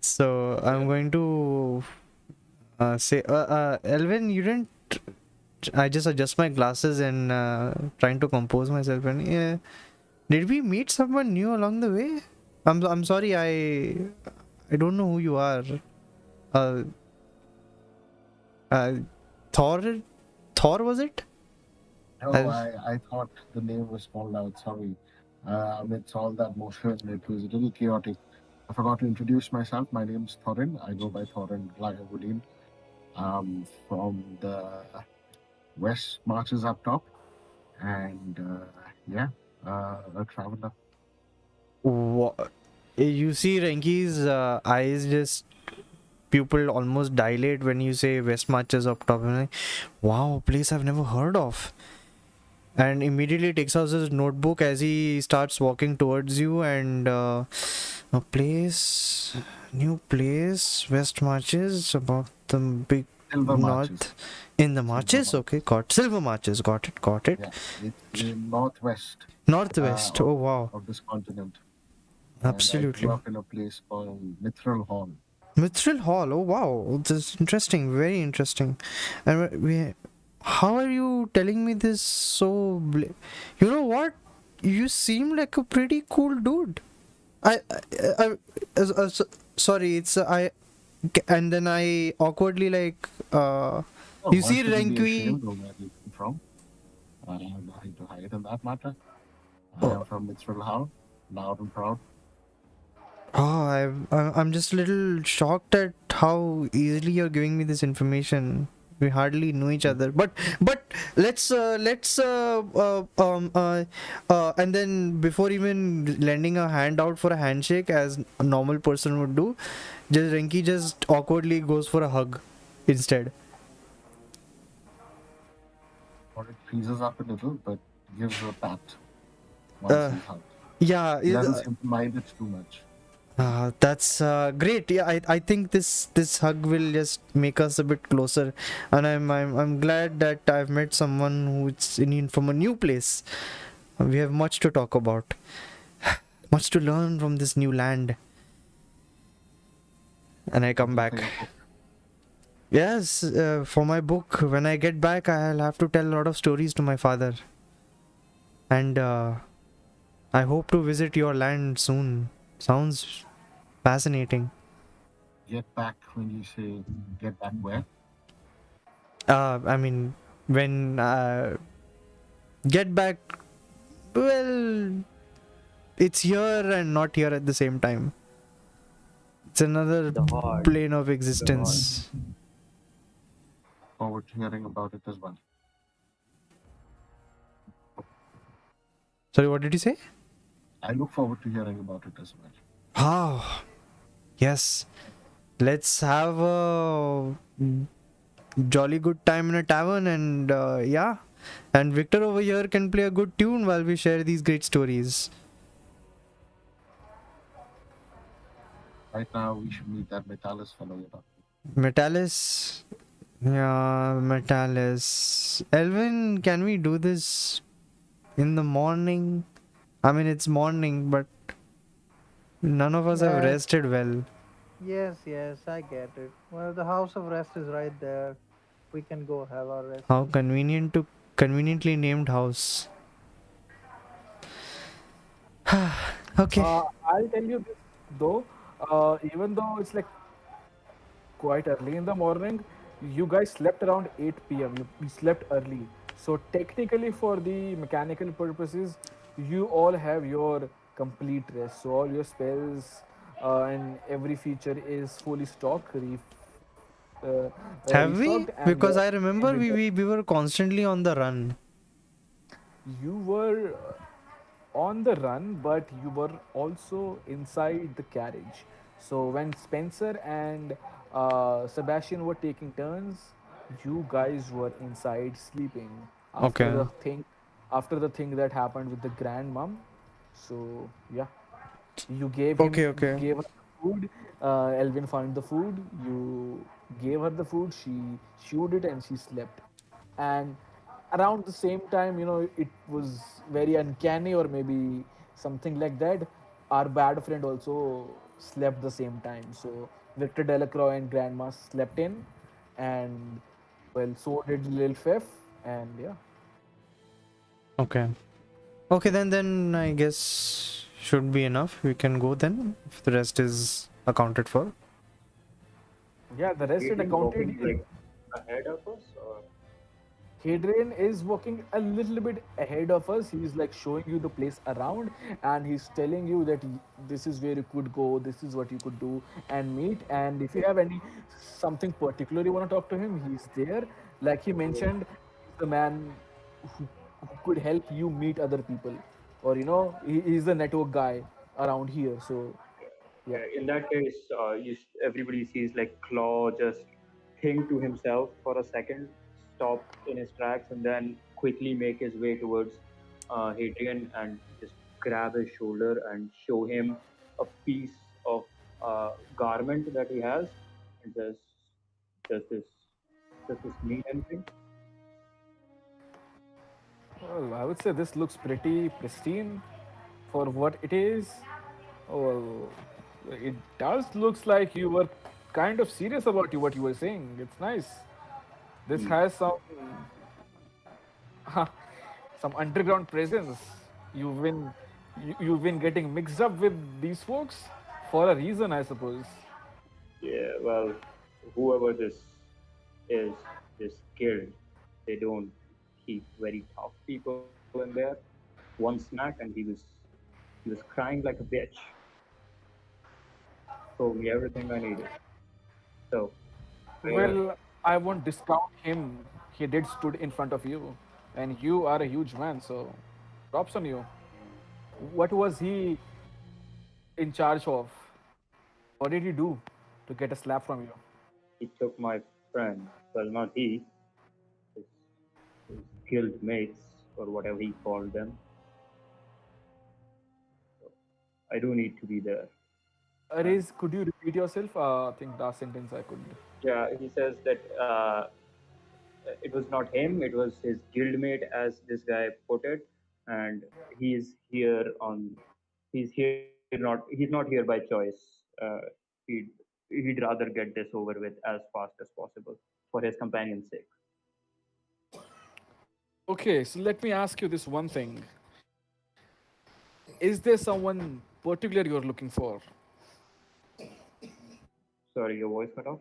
So I'm going to say, Elwyn, you didn't. I just adjust my glasses and trying to compose myself. And did we meet someone new along the way? I'm sorry. I don't know who you are. Uh, uh, Thor. Thor, was it? No, I- I thought the name was called out. Sorry. Amidst all that motion, it was a little chaotic. I forgot to introduce myself. My name's Thorin. I go by Thorin Glagavudin. From the west marches up top. And a traveler. You see Renki's eyes just pupil almost dilate when you say West Marches up top. And like, wow, a place I've never heard of. And immediately takes out his notebook as he starts walking towards you. And a place, new place, West Marches, about the big Silver north. marches. In the marches, okay, Silver Marches, got it. Yeah, it's in northwest Northwest, oh wow, of this continent. And I absolutely. grew up in a place called Mithril Hall. Mithril Hall, oh wow, this is interesting, very interesting. And how are you telling me this so? You know what? You seem like a pretty cool dude. Sorry, it's and then I awkwardly like. Oh, You why see should you be Renki. ashamed of where you come from? I have nothing to hide in that matter. I Oh. am from Mithril Hall, loud and proud. Oh, I'm just a little shocked at how easily you're giving me this information. We hardly know each other, but let's and then before even lending a hand out for a handshake as a normal person would do, just Renki just awkwardly goes for a hug instead. Or it freezes up a little, but gives a pat once Uh, he's hugged. Yeah, He doesn't seem to mind it too much. that's great. Yeah, I think this hug will just make us a bit closer, and I'm glad that I've met someone who's from a new place. We have much to talk about, much to learn from this new land. And I come back. Yes, for my book. When I get back, I'll have to tell a lot of stories to my father, and I hope to visit your land soon. Sounds fascinating. Get back when you say get back where? I mean, when get back, well, it's here and not here at the same time. It's another The heart. plane of existence. Forward to hearing about it as well. Sorry, what did you say? I look forward to hearing about it as well. Ah, yes. Let's have a jolly good time in a tavern, and yeah. And Victor over here can play a good tune while we share these great stories. Right now, we should meet that Metalis fellow you're talking Metalis. Yeah, Metalis. Elwyn, can we do this in the morning? I mean, it's morning, but none of us have Yeah. rested well. Yes, I get it. Well, the house of rest is right there. We can go have our rest. How conveniently named house. Okay. I'll tell you this though, even though it's like quite early in the morning, you guys slept around 8 p.m. You slept early. So technically, for the mechanical purposes, you all have your complete rest. So all your spells and every feature is fully stocked, Have we? restocked, and Because I remember with we were constantly on the run. you were on the run, but you were also inside the carriage. So when Spencer and Sebastian were taking turns, you guys were inside sleeping Okay. after the thing that happened with the grandmom. So yeah, Okay, you okay. gave her the food. Elvin found the food. You gave her the food. She chewed it and she slept. And around the same time, it was very uncanny or maybe something like that. Our bad friend also slept the same time. So Victor Delacroix and Grandma slept in, and well, so did Lil Fef, and yeah. Okay. Okay, then I guess should be enough. We can go then if the rest is accounted for. Yeah, the rest it Adrian accounted. walking like ahead of us, or Hadrian is walking a little bit ahead of us. He's like showing you the place around, and he's telling you that this is where you could go, this is what you could do and meet. And if you have any something particular you want to talk to him, he's there. Like he mentioned, he's the man who could help you meet other people, or he's the network guy around here. So yeah. in that case, everybody sees like Claw just think to himself for a second, stop in his tracks, and then quickly make his way towards Hadrian and just grab his shoulder and show him a piece of garment that he has, and says, "Does this does this mean anything?" Well, I would say this looks pretty pristine for what it is. Well, it does looks like you were kind of serious about what you were saying. It's nice. This Hmm. has some underground presence. You've been you've been getting mixed up with these folks for a reason, I suppose. Yeah, well, whoever this is, this guild, they don't keep very tough people in there. One smack and he was crying like a bitch. Told me everything I needed. So where Well, I won't discount him. He did stood in front of you, and you are a huge man, so props on you. What was he in charge of? What did he do to get a slap from you? he took my friend, well, not he, his, his guild mates or whatever he called them. So I do need to be there. And Riz, could you repeat yourself? I think last sentence I could. yeah, he says that it was not him; it was his guildmate, as this guy put it, and he's here on. He's here not. He's not here by choice. He'd he'd rather get this over with as fast as possible for his companion's sake. Okay, so let me ask you this one thing. Is there someone particular you're looking for? Sorry, your voice cut off.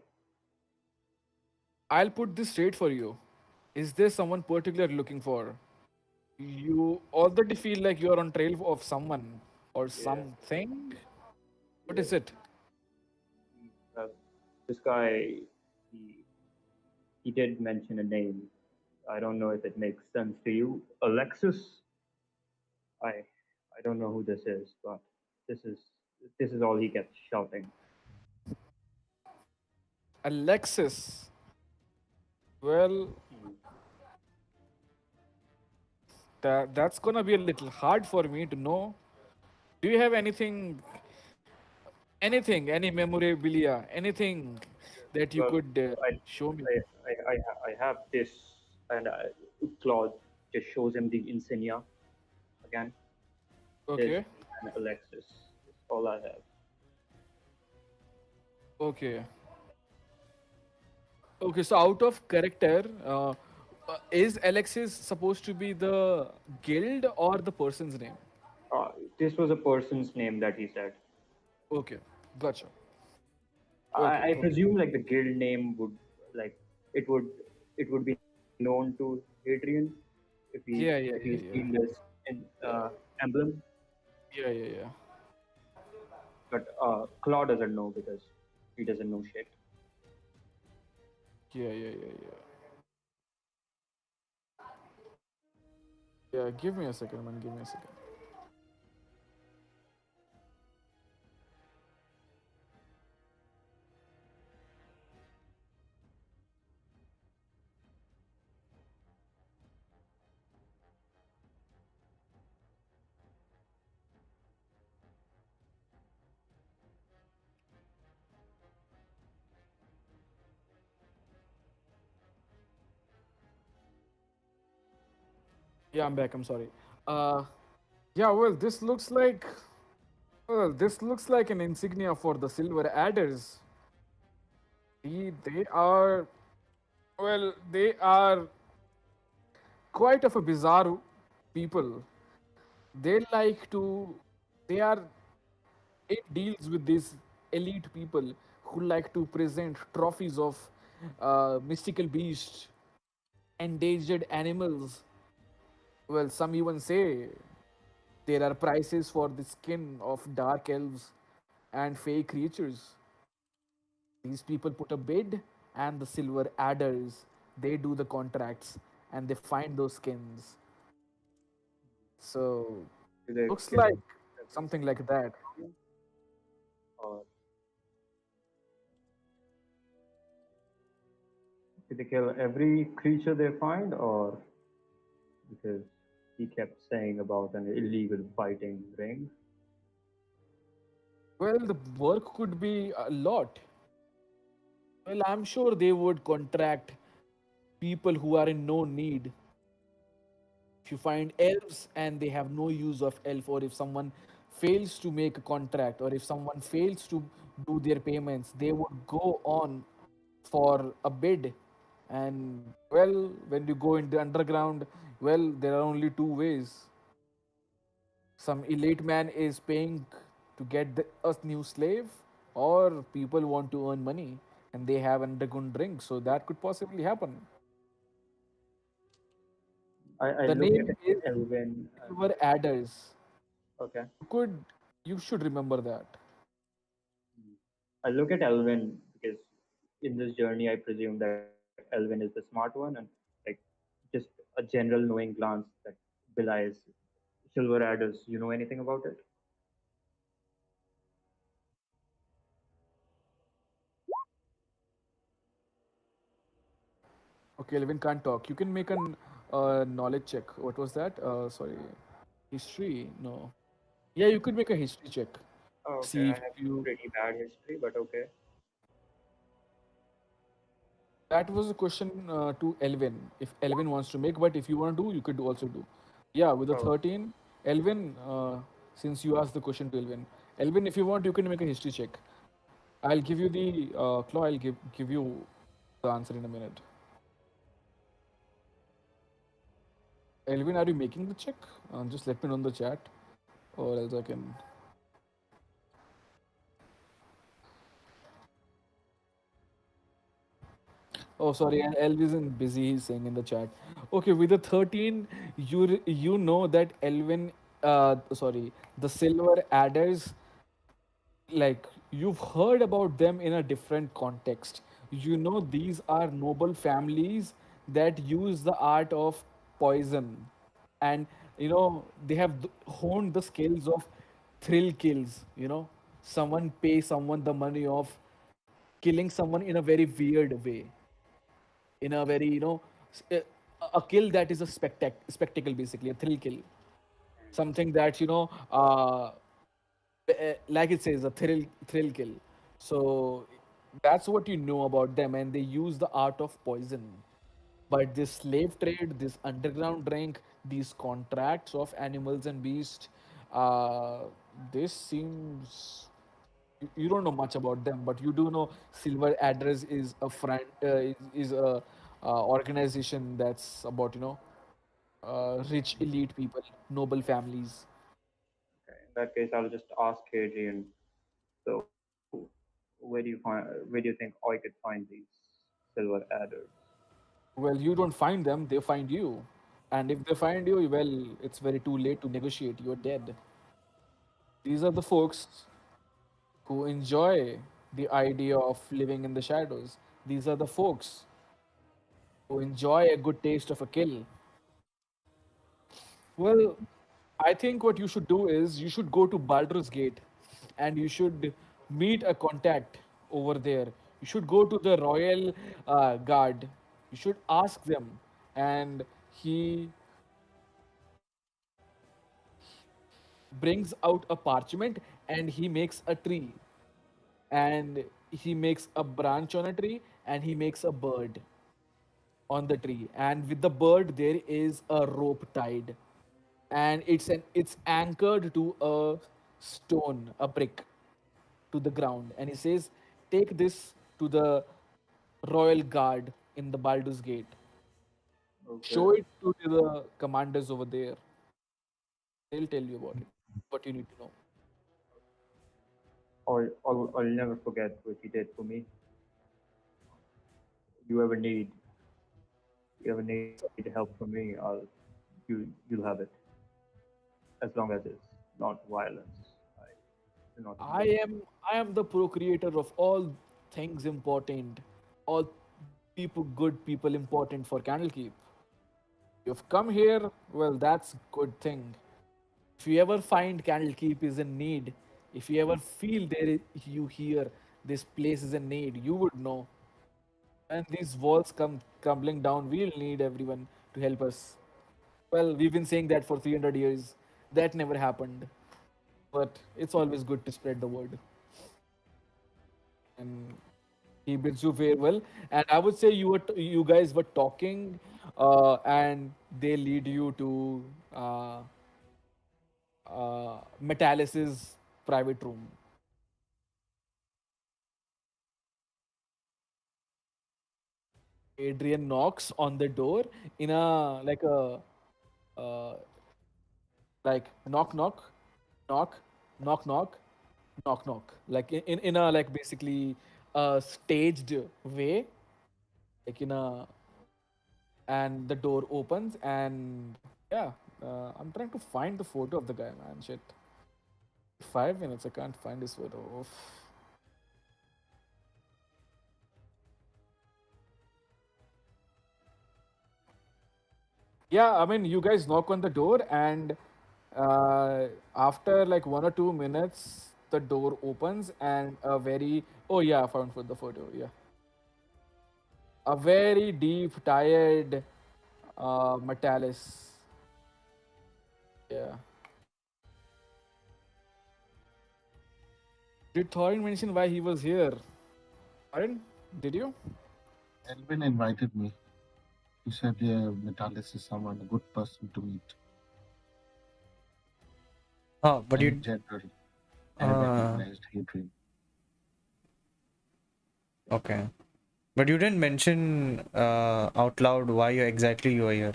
I'll put this straight for you. Is there someone particular you're looking for? You already feel like you're on trail of someone or Yeah, something? What yeah. is it? Well, this guy, he he did mention a name. I don't know if it makes sense to you. Alexis. I I don't know who this is, but this is this is all he kept shouting. Alexis. Well, Hmm. that's gonna be a little hard for me to know. Do you have anything, any memorabilia, anything that you Well, could I show me? I have this, and Claude just shows him the insignia again. His Okay, and Alexis. That's all I have. okay, okay. So out of character, is Alexis supposed to be the guild or the person's name? This was a person's name that he said. Okay, gotcha. Okay, I okay. presume like the guild name would like it would it would be known to Hadrian if Yeah, he's yeah, seen yeah, this yeah, in emblem, yeah, yeah, yeah, but Claw doesn't know because he doesn't know shit. yeah, yeah, yeah, yeah. Yeah, give me a second, man. Give me a second. Yeah, I'm back. I'm sorry. Uh, yeah. Well, this looks like an insignia for the silver adders. They are they are quite of a bizarre people. They like to. They are. It deals with these elite people who like to present trophies of mystical beasts, endangered animals. Well, some even say there are prices for the skin of dark elves and fey creatures. These people put a bid, and the silver adders they do the contracts and they find those skins. So Do they looks kill like every something like that. animal, or do they kill every creature they find, or because he kept saying about an illegal fighting ring? Well, the work could be a lot. Well, I'm sure they would contract people who are in no need. If you find elves and they have no use of elf, or if someone fails to make a contract, or if someone fails to do their payments, they would go on for a bid. And well, when you go in the underground, well, there are only two ways. Some elite man is paying to get a new slave, or people want to earn money and they have undergone drink, so that could possibly happen. I The look name at is Elwyn and Silver Adders. okay. You should remember that. I look at Elwyn because in this journey I presume that Elwyn is the smart one, and like just a general knowing glance that belies silver adders. You know anything about it? Okay, Levin can't talk. You can make an knowledge check. What was that? Sorry, history. No. Yeah, you could make a history check. Oh, okay, See I if have you. pretty bad history, but okay. That was a question to Elvin. If Elvin wants to make, but if you want to do, you could also do. Yeah, with the Oh, 13, Elvin. Since you asked the question to Elvin, Elvin, if you want, you can make a history check. I'll give you the claw. I'll give you the answer in a minute. Elvin, are you making the check? Just let me know in the chat, or else I can. Oh, sorry, and Elvis is busy. He's saying in the chat. Okay, with the 13, you know that Elvin, sorry, the silver adders, like you've heard about them in a different context. You know these are noble families that use the art of poison, and they have honed the skills of thrill kills. Someone pay someone the money of killing someone in a very weird way, in a very a kill that is a spectacle, basically a thrill kill, something that like it says, a thrill kill. So that's what you know about them, and they use the art of poison. But this slave trade, this underground drink, these contracts of animals and beasts, uh, this seems you don't know much about them, but you do know Silver Address is a friend, is a organization that's about rich elite people, noble families. okay. In that case, I'll just ask Adrian. So, where do you think I could find these silver adders? Well, you don't find them; they find you, and if they find you, well, it's very too late to negotiate. You're dead. These are the folks who enjoy the idea of living in the shadows. These are the folks who enjoy a good taste of a kill. Well, I think what you should do is you should go to Baldur's Gate and you should meet a contact over there. You should go to the Royal Guard. You should ask them, and he brings out a parchment and he makes a tree, and he makes a branch on a tree, and he makes a bird. on the tree, and with the bird there is a rope tied, and it's anchored to a stone, a brick, to the ground. And he says, "Take this to the royal guard in the Baldur's Gate. Show Okay. it to the commanders over there. They'll tell you about it. What you need to know." I'll never forget what you did for me. You ever need you ever need help from me, you'll have it. As long as it's not violence. I do not I endorse. am I am the procreator of all things important, all good people important for Candlekeep. You've come here, well, that's good thing. If you ever find Candlekeep is in need, if you ever feel you hear this place is in need, you would know. When these walls come crumbling down, we'll need everyone to help us. Well, we've been saying that for 300 years. That never happened. But it's always good to spread the word. And he bids you farewell. And I would say you guys were talking, and they lead you to Metallis's private room. Adrian knocks on the door in a uh, like knock knock knock knock knock knock knock, like in a like basically a staged way, like in a, and the door opens, and yeah, I'm trying to find the photo of the guy, man. Shit, 5 minutes, I can't find his photo. Oof. Yeah, I mean, you guys knock on the door, and after like 1 or 2 minutes, the door opens, and a very, oh yeah, I found for the photo. Yeah, a very deep, tired Metallis. Yeah. Did Thorin mention why he was here? Thorin, did you? Elwyn invited me. He said, yeah, Metalis is someone, a good person to meet. Oh, but And you in general, I uh recognized Hadrian. okay. But you didn't mention out loud why exactly you are here.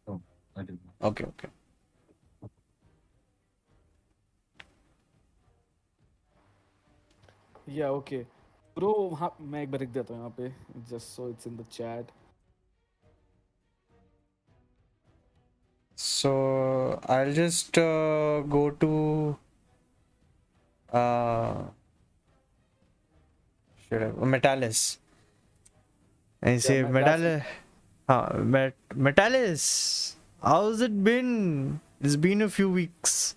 No, I didn't. Okay, okay. Yeah, okay. Bro, हाँ, मैं एक बार लिख देता हूँ यहाँ पे, just so it's in the chat. So I'll just go to uh Metallis and Yeah, say that's it. Metallis, how's it been? It's been a few weeks.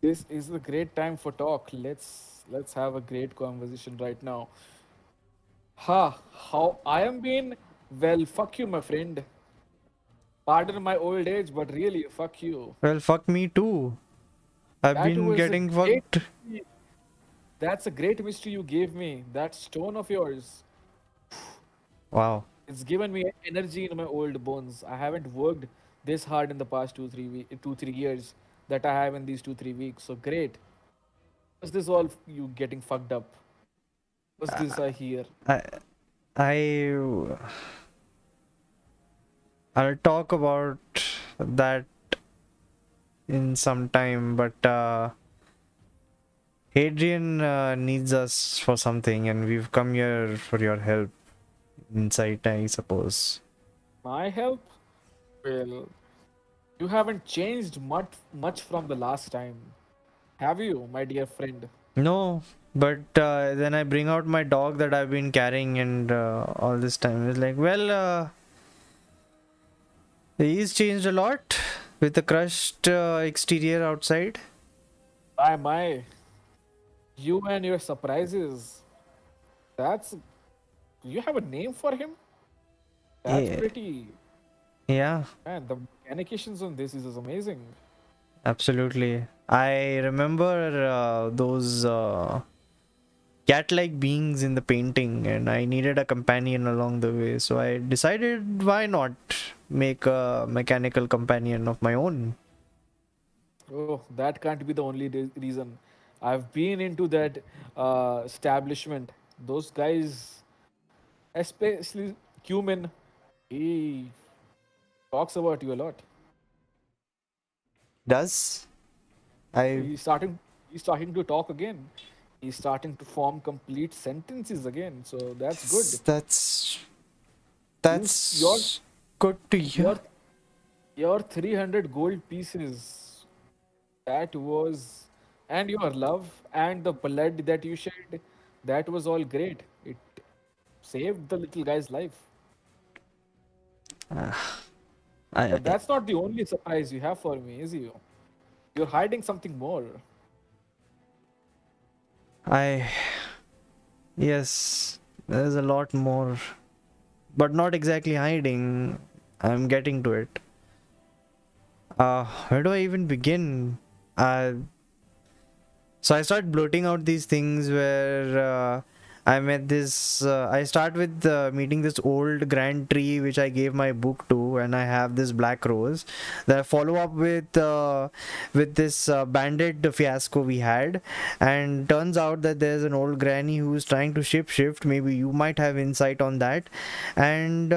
This is a great time for talk. Let's have a great conversation right now. Ha, how I am been? Well, fuck you, my friend. Pardon my old age, but really, fuck you. Well, fuck me too. I've That been was a getting great. fucked. That's a great mystery you gave me. That stone of yours. Wow. It's given me energy in my old bones. I haven't worked this hard in the past 2 3 years that I have in these 2 3 weeks. So great. Was this all you getting fucked up? Was this I hear? I I I'll talk about that in some time, but Hadrian needs us for something, and we've come here for your help. Insight, I suppose. My help? Well, you haven't changed much from the last time, have you, my dear friend? No, but then I bring out my dog that I've been carrying, and all this time it's like, well, he's changed a lot with the crushed exterior outside. My, you and your surprises. That's, you have a name for him? That's Yeah, pretty. yeah, Man, the mechanications on this is amazing. absolutely. I remember those cat-like beings in the painting, and I needed a companion along the way. So I decided, why not make a mechanical companion of my own? Oh, that can't be the only reason. I've been into that establishment. Those guys, especially Cumin, he talks about you a lot. Does I? He's starting. He's starting to talk again. He's starting to form complete sentences again. So that's good. That's You, your, that's good to hear. your, your 300 gold pieces. That was, and your love and the blood that you shed. That was all great. It saved the little guy's life. I But that's not the only surprise you have for me, is you? You're hiding something more. I yes, there's a lot more, but not exactly hiding. I'm getting to it. Where do I even begin? So I start blurting out these things where I met this. I start with meeting this old grand tree which I gave my book to, and I have this black rose. Then I follow up with this bandit fiasco we had, and turns out that there's an old granny who's trying to shift. Maybe you might have insight on that, and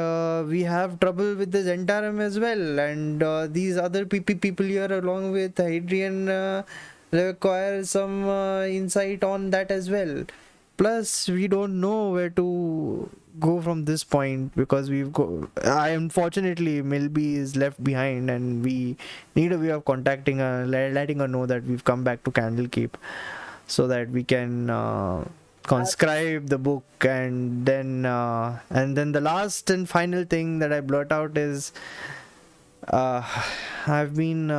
we have trouble with the Zentarum as well, and these other people here along with Adrian. Require some insight on that as well. Plus, we don't know where to go from this point because we've go. I unfortunately Milby is left behind, and we need a way of contacting her, letting her know that we've come back to Candlekeep, so that we can conscribe the book, and then the last and final thing that I blurt out is I've been.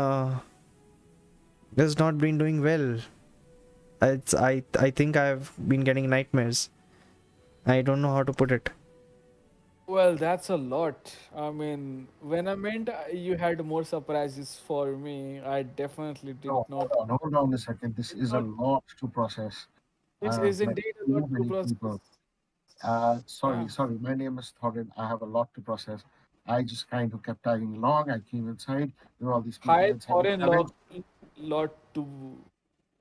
Has not been doing well. I think I've been getting nightmares. I don't know how to put it. Well, that's a lot. I mean, when I meant you had more surprises for me, I definitely did No, not. hold on a second. This Did is a not. lot to process. This I've is met indeed a lot too to many process. people. Yeah. Sorry. My name is Thorin. I have a lot to process. I just kind of kept tagging along. I came inside. There were all these people Hi, inside the foreign carriage. lot to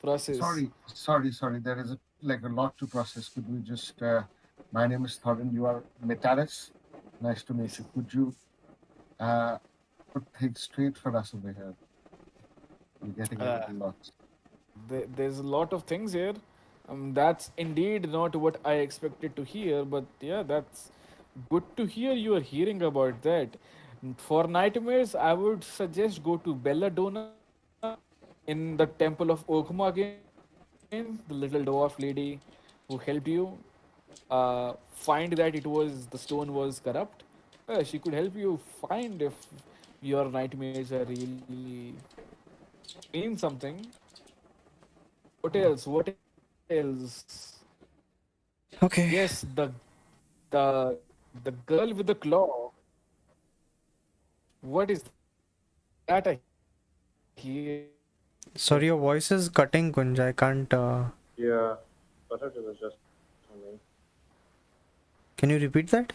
process. Sorry. There is like a lot to process. Could we just? My name is Thorin. You are Metalis. Nice to meet you. Could you uh, put things straight for us over here? We're getting a Uh, little lost. there's a lot of things here. That's indeed not what I expected to hear, but yeah, that's good to hear you are hearing about that. For nightmares, I would suggest go to Belladonna in the Temple of Oghma again, the little dwarf lady who helped you. Find that the stone was corrupt. She could help you find if your nightmares are really mean something. What else? What else? Okay. Yes, the the girl with the claw. What is that I hear? Sorry, your voice is cutting, Kunj. I can't. Yeah, but it was just for me. Can you repeat that?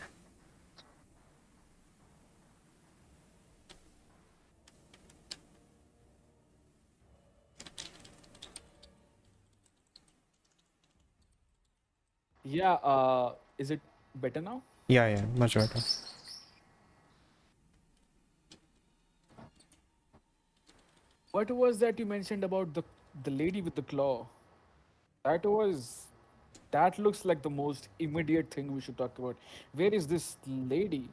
Yeah. Is it better now? Yeah, much better. What was that you mentioned about the lady with the claw? That was that looks like the most immediate thing we should talk about. Where is this lady?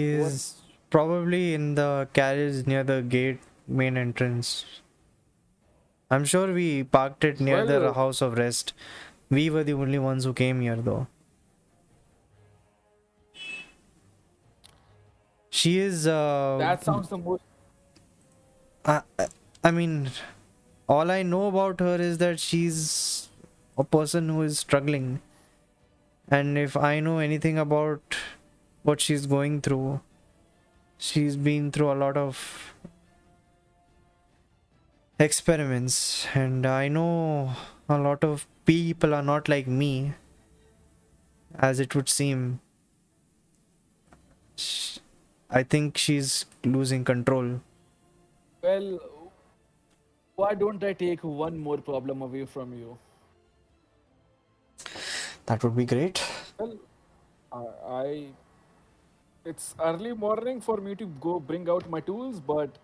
What? She's probably in the carriage near the gate main entrance. I'm sure we parked it near the Well, house of rest. We were the only ones who came here, though. She is. that sounds the most. I, I I mean, all I know about her is that she's a person who is struggling. And if I know anything about what she's going through, she's been through a lot of experiments. And I know a lot of people are not like me, as it would seem. I think she's losing control. Well, why don't I take one more problem away from you? That would be great. Well, I it's early morning for me to go bring out my tools, but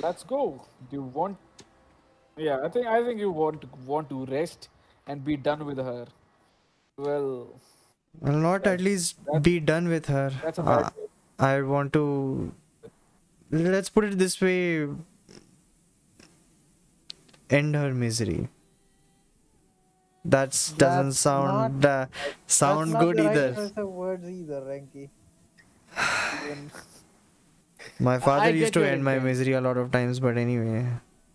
let's go. Do you want? Yeah, I think you want to rest and be done with her. Well, I'll not at that's least that's be done with her. that's a bad way. I want to. Let's put it this way, end her misery. That doesn't That's not sound that's sound not good the right either. choice of words either, Renki. Even My father I used get to your end my intent. misery a lot of times, but anyway,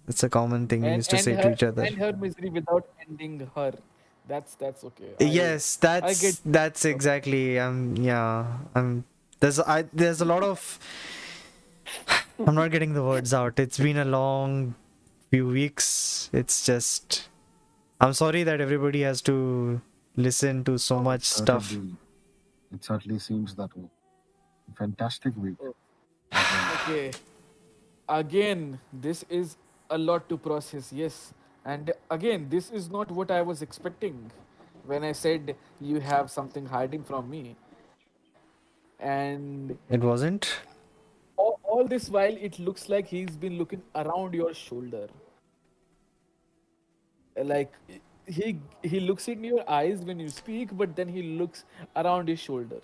it's a common thing we and used to and say to her each other. and her misery without ending her. That's okay. Yes, I get that's exactly. Yeah. There's a lot of. I'm not getting the words out. It's been a long few weeks. It's just. I'm sorry that everybody has to listen to so much stuff. It certainly seems that way. Fantastic week. Oh, okay. Again, this is a lot to process. Yes, and again, this is not what I was expecting when I said you have something hiding from me. And It wasn't. all this while, it looks like he's been looking around your shoulder. Like he looks in your eyes when you speak, but then he looks around your shoulder.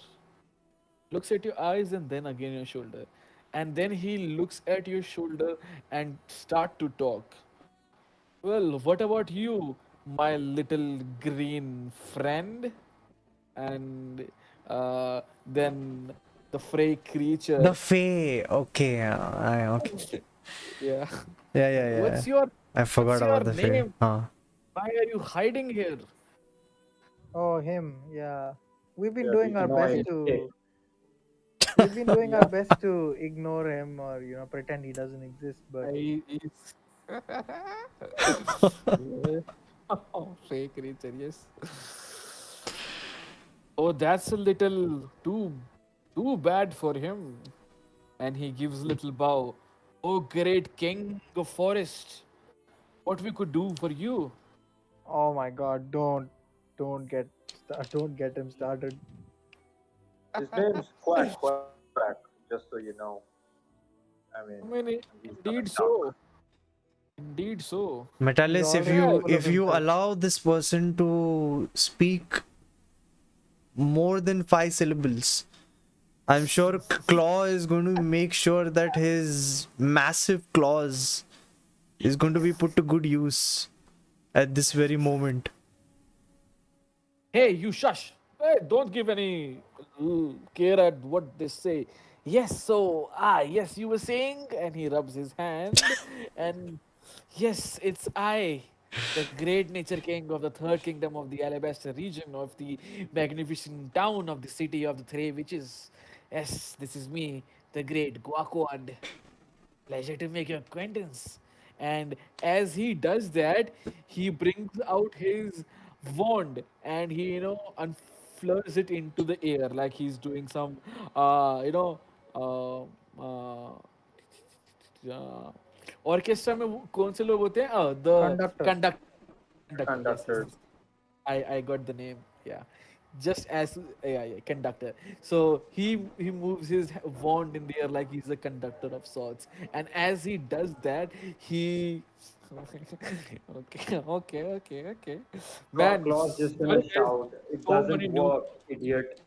Looks at your eyes and then again your shoulder. And then he looks at your shoulder and start to talk. Well, what about you, my little green friend? And then the Frey The creature. Fae. Okay. Okay. Yeah. Yeah. What's your I what's forgot your about the Fae. name? Huh. Why are you hiding here? Oh, him. Yeah. We've been Yeah, the doing our best annoying tick. to we've been doing our Yeah, best to ignore him or pretend he doesn't exist, but he's yeah. Oh, Frey creature, yes. Oh, that's a little too bad for him. And he gives a little bow. Oh, great king of forest, what we could do for you? oh my god, don't get him started. His name's Quack Quack, just so you know. I mean, I mean, he's gonna indeed talk. so. Indeed so. He's Metalis, if already Yeah, you full of if you himself. allow this person to speak more than 5 syllables, I'm sure Claw is going to make sure that his massive claws is going to be put to good use at this very moment. hey, you shush. Hey, don't give any care at what they say. Yes, so yes, you were saying, and he rubs his hand, and yes, it's I, the great nature king of the third kingdom of the Alabaster region, of the magnificent town of the city of the three witches. Yes, this is me, the great Guaquad. Pleasure to make your acquaintance. And as he does that, he brings out his wand and he, unflurs it into the air like he's doing some, uh, uh, orchestra में कौन से लोग होते हैं the Conductor. conductor, yes. Conductor. I got the name. Yeah, just as yeah, conductor. So he moves his wand in the air like he's a conductor of sorts, and as he does that, he. Okay. Man, Claw's just well, gonna there's shout. It so doesn't many new. work, idiot.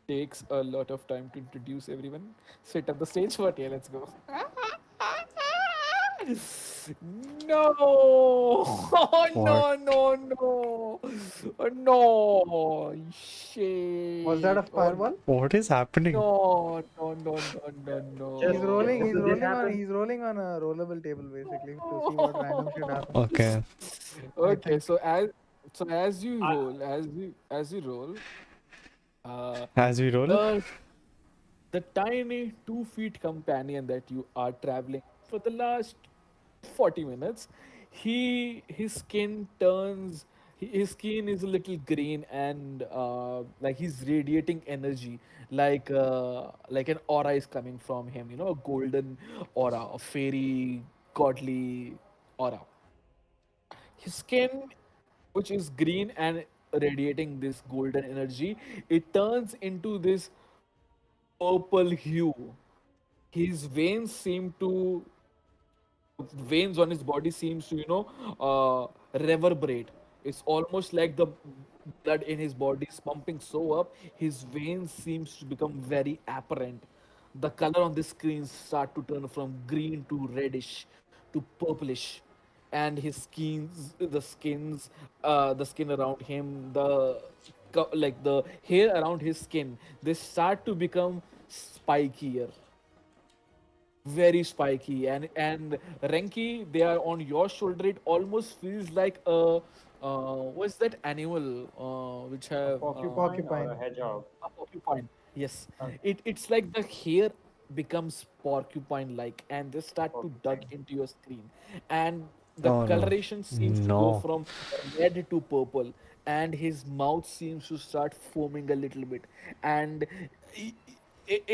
Takes a lot of time to introduce everyone. Set up the stage, but yeah, let's go. No! Oh, What? no! No! Shit! Was that a Oh, fireball? What is happening? no! He's Just rolling. so He's this rolling on. happens. He's rolling on a rollable table basically to see what random shit happens. Okay. I Okay, think. so as you I, roll, as you roll, uh, As we roll. the the tiny 2 feet companion that you are traveling for the last 40 minutes, his skin turns his skin is a little green and like he's radiating energy like an aura is coming from him, you know, a golden aura, a fairy godly aura. His skin, which is green and radiating this golden energy, it turns into this purple hue. His veins seem to the veins on his body seems to, you know, reverberate. It's almost like the blood in his body is pumping so up, his veins seems to become very apparent. The color on the screen start to turn from green to reddish to purplish, and his the skin around him, like the hair around his skin, they start to become spikier, very spiky. And Renki, they are on your shoulder. It almost feels like a what's that animal which A have porcupine or a Porcupine. hedgehog? a porcupine. Yes, Okay. it's like the hair becomes porcupine like, and they start to dug Porcupine. into your screen, and the Oh no. coloration seems to go No. from red to purple, and his mouth seems to start foaming a little bit, and i-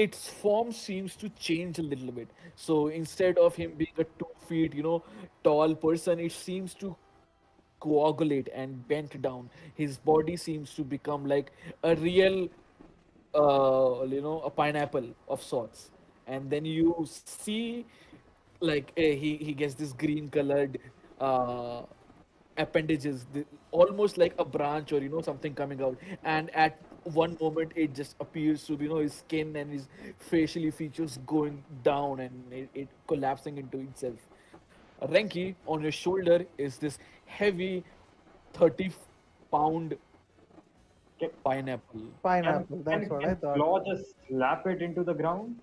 its form seems to change a little bit. So instead of him being a 2 feet, you know, tall person, it seems to coagulate and bent down. His body seems to become like a real, you know, a pineapple of sorts. And then you see, like, he gets this green colored uh, appendages, almost like a branch or, you know, something coming out. And at one moment, it just appears to be, you know, his skin and his facially features going down and it collapsing into itself. Renki, on your shoulder is this heavy 30-pound Can, pineapple. Pineapple. That's what I can thought. Claw just slap it into the ground?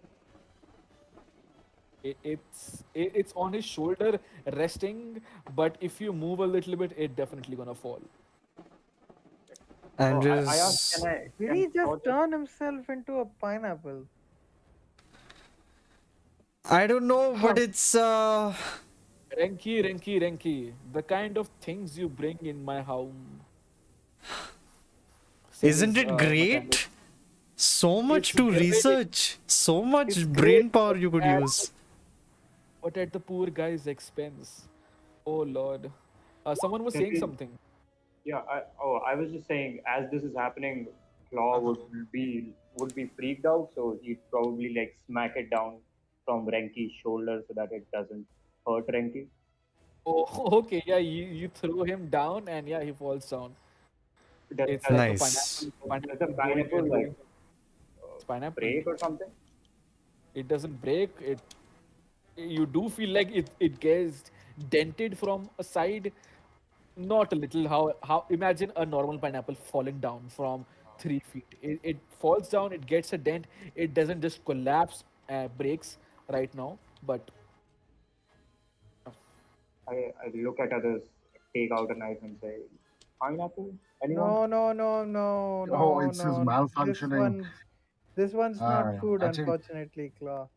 It's on his shoulder resting, but if you move a little bit, it definitely gonna fall. Oh, I'm I asked, just. Did can he just Claw just turn himself into a pineapple? I don't know, but it's Renki, the kind of things you bring in my home, isn't says it Matando. great? So much It's to great. research, so much It's brain great, power you could at, use. but at the poor guy's expense. Oh Lord. Someone was can saying we? something. Yeah. I was just saying, as this is happening, Claw Uh-huh. would be freaked out, so he'd probably like smack it down from Renki's shoulder so that it doesn't hurt Renki. Oh, okay, yeah, you throw him down and yeah, he falls down. Does, It's does, like a Nice. does the pineapple going pineapple and like going. It's pineapple. break or something? It doesn't break. You do feel like it gets dented from a side, not a little. How imagine a normal pineapple falling down from 3 feet. It falls down. It gets a dent. It doesn't just collapse, breaks right now. But I look at others, take out a knife and say, pineapple? Anyone? No, no, no, no, Oh, no, it's his no. This malfunctioning. one's this one's not food, Actually, unfortunately, Claw.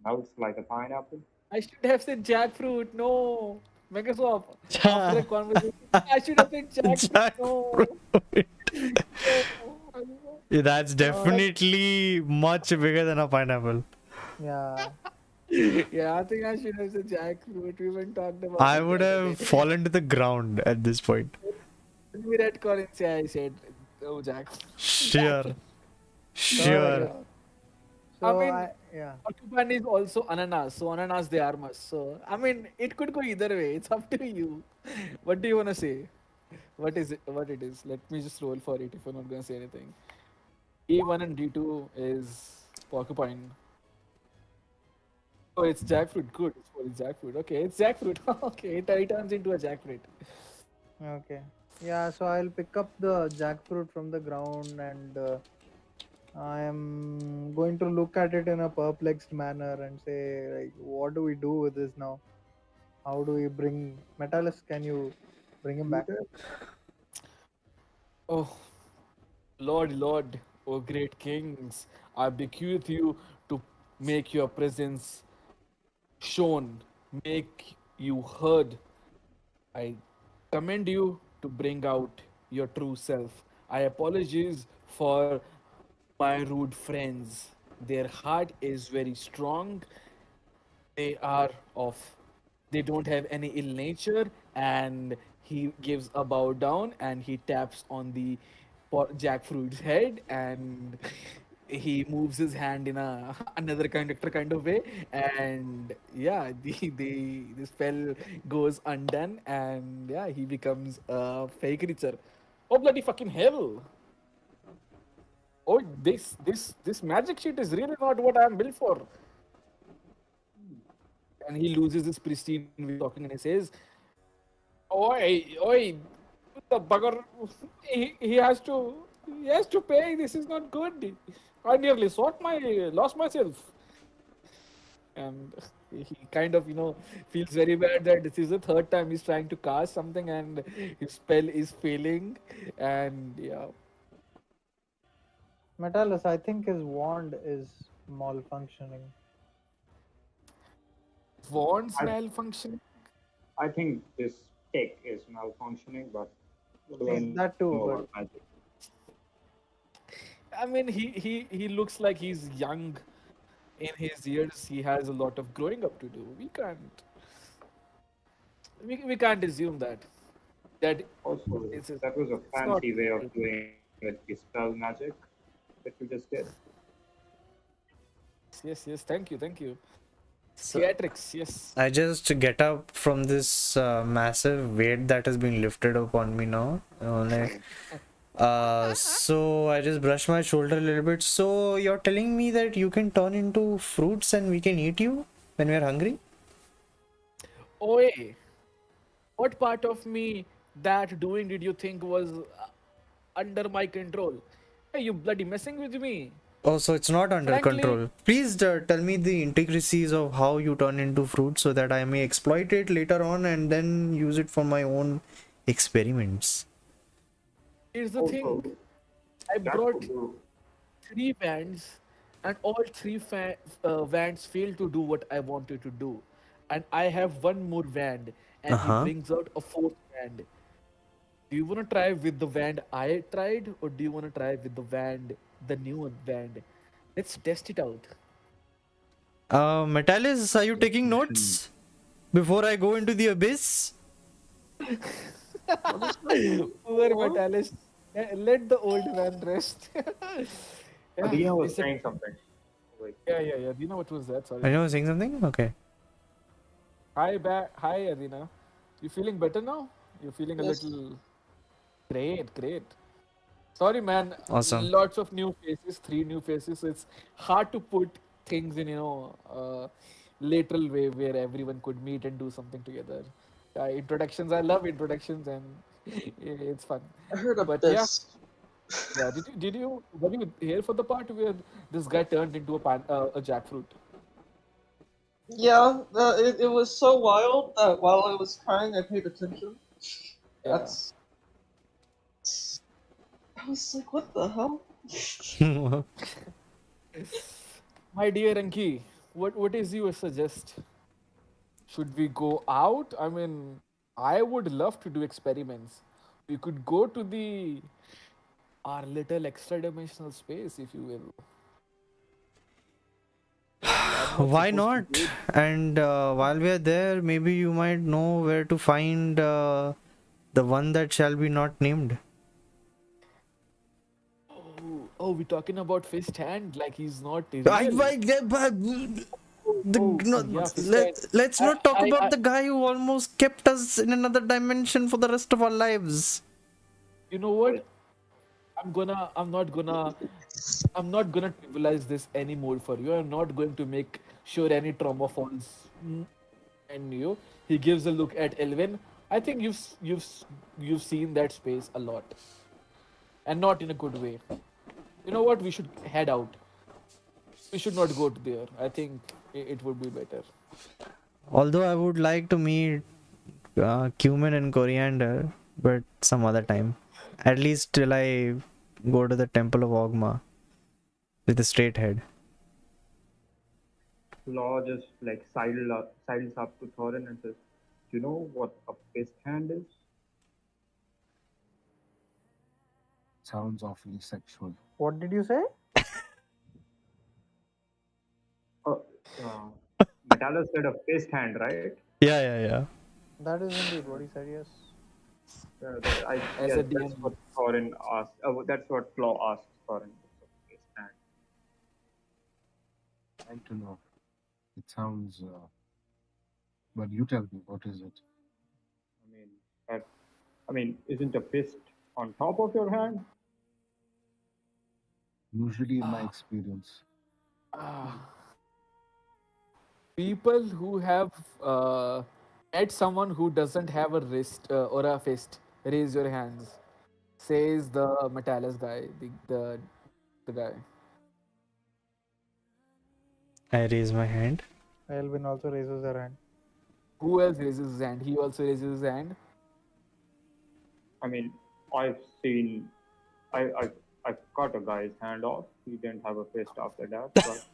Smells like a pineapple. I should have said jackfruit. No, Megaswap. After a conversation, I should have said jackfruit. Jackfruit. No, no. Yeah, that's Uh, definitely much bigger than a pineapple. Yeah. yeah, I think I should have said jackfruit. We haven't talked about I it the would other have day. fallen to the ground at this point. When we read Collins, yeah, I said, oh, Sure. jackfruit. So Sure. Yeah. I so mean, I yeah. porcupine is also ananas, so ananas they are must. So I mean, it could go either way. It's up to you. What do you wanna say? What is it? What it is? Let me just roll for it if you're not gonna say anything. D1 and D2 is porcupine. Oh, it's jackfruit. Good. It's jackfruit. Okay, it's jackfruit. Okay, it turns into a jackfruit. Okay. Yeah, so I'll pick up the jackfruit from the ground and I am going to look at it in a perplexed manner and say, like, what do we do with this now? How do we bring Metallis? Can you bring him back? Oh, Lord, oh great kings, I bequeath you to make your presence shown. Make You heard. I commend you to bring out your true self. I apologize for my rude friends. Their heart is very strong. They are of, they don't have any ill nature, and he gives a bow down and he taps on the jackfruit's head, and he moves his hand in a another conductor kind of way, and yeah, the spell goes undone, and yeah, he becomes a fake creature. Oh bloody fucking hell! Oh, this magic shit is really not what I'm built for. And he loses his pristine way of talking, and he says, "Oi, oi, the bugger! He has to pay. This is not good. I nearly lost myself." And he kind of, feels very bad that this is the third time he's trying to cast something, and his spell is failing. And yeah, Metallus, I think his wand is malfunctioning. wants I, malfunction. I think this tech is malfunctioning, but what do I Yes, that too, know but about magic? I mean, he looks like he's young in his years. He has a lot of growing up to do. We can't assume that Also, it's that was a it's not. fancy way of doing it, the spell magic that you just did. Yes. Thank you. So Theatrics, yes. I just get up from this massive weight that has been lifted upon me now. So I just brush my shoulder a little bit. So you're telling me that you can turn into fruits and we can eat you when we're hungry? Oi, what part of me that doing did you think was under my control? Hey, you bloody messing with me. Oh, so it's not under Frankly, control. Please tell me the intricacies of how you turn into fruit so that I may exploit it later on and then use it for my own experiments. here's the thing. Also, I that brought would do. three bands, and all three bands failed to do what I wanted to do. And I have one more band, and he Uh-huh. brings out a fourth band. Do you want to try with the band I tried, or do you want to try with the new one band? Let's test it out. Metalis, are you taking Question. notes before I go into the abyss? What is that? Poor What? Metalis. Let the old man rest. Yeah, Adina was it's a, saying something. Wait. yeah. Do you know what was that? Are Sorry. you saying something? Okay. Hi, Adina. You feeling better now? You're feeling a Yes. little great. Sorry, man. Awesome. Lots of new faces, three new faces. So it's hard to put things in, lateral way where everyone could meet and do something together. Introductions. I love introductions, and it's fun. I heard of But yeah, this. yeah. Were you here for the part where this guy turned into a jackfruit? Yeah, it was so wild that while I was crying, I paid attention. Yeah. That's. I was like, what the hell? My dear Renki, what is your suggest? Should we go out? I mean, I would love to do experiments. We could go to the our little extra dimensional space, if you will. I'm not Why supposed to not? do it. And while we are there, maybe you might know where to find the one that shall be not named. We're talking about fist hand like he's not I, real. no, Yeah, fist hand. let's I, not talk I, about I, the guy who almost kept us in another dimension for the rest of our lives. you know what? I'm not gonna trivialize this anymore for you. I'm not going to make sure any trauma falls and you. He gives a look at Elwyn. I think you've seen that space a lot, and not in a good way. You know what? We should head out. We should not go to there. I think it would be better. Although I would like to meet cumin and coriander, but some other time. At least till I go to the temple of Ogma with a straight head. Law just like sidles up to Thorin and says, Do you know what a fist hand is? Sounds awfully sexual. What did you say? Uh, Metallo said a fist hand, right? Yeah, yeah, yeah. That is indeed what he said. Yes. As Yes, a that's DM. what Thorin asked. That's what Claw asked Thorin. What's a fist hand? Trying to know. It sounds. But you tell me, what is it? I mean, that, I mean, isn't a fist on top of your hand? Usually, in my experience, Ah, people who have met someone who doesn't have a wrist or a fist, raise your hands. Says the Metalis guy, the guy. I raise my hand. Elwyn also raises her hand. Who else raises his hand? He also raises his hand. I mean, I've seen, I cut a guy's hand off. He didn't have a fist after that, but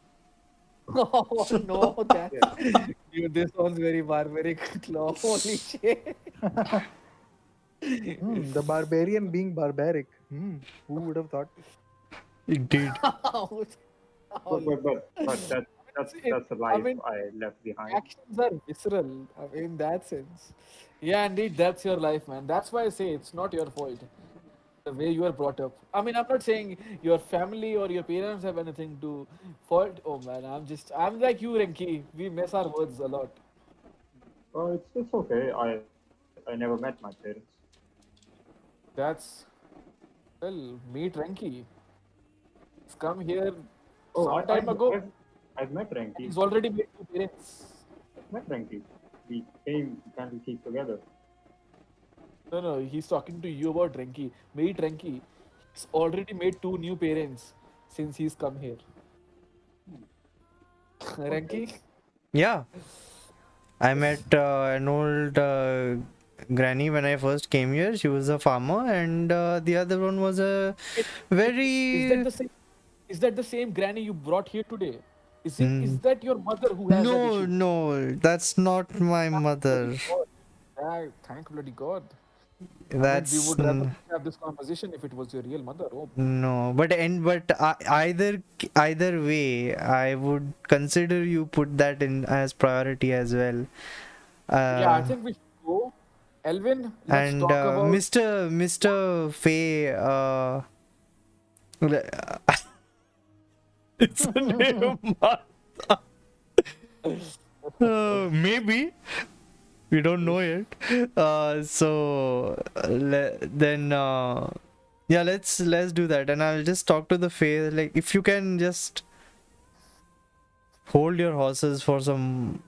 Oh no, that's yeah. dude, this sounds very barbaric. Claw. Holy shit. The barbarian being barbaric. Who would have thought? Indeed. But that's the I life mean, I left behind. actions are visceral. I mean, in that sense. Yeah, indeed, that's your life, man. That's why I say it's not your fault. The way you are brought up. I mean, I'm not saying your family or your parents have anything to fault. Oh man, I'm like you, Renki. We mess our words a lot. It's okay. I never met my parents. That's, well, meet Renki. He's come here Oh, some time ago. I've met Renki. He's already made two parents. I've met Renki. We came to Candlekeep together. No, he's talking to you about Renki. Meet Renki. He's already made two new parents since he's come here. Renki? Yeah. I met an old granny when I first came here. She was a farmer, and the other one was a Is very. that the same? Is that the same granny you brought here today? Is Mm, that your mother who has that no, issue? no, that's not my mother. God. Thank bloody God. I mean, we That's would rather have this conversation if it was your real mother. Oh, no, either way, I would consider you put that in as priority as well. yeah, I Uh, think we should go. Elwyn, let's and talk about. Mr. Fay, it's a name. Maybe we don't know yet. Then yeah, let's do that, and I'll just talk to the Fae. Like, if you can just hold your horses for some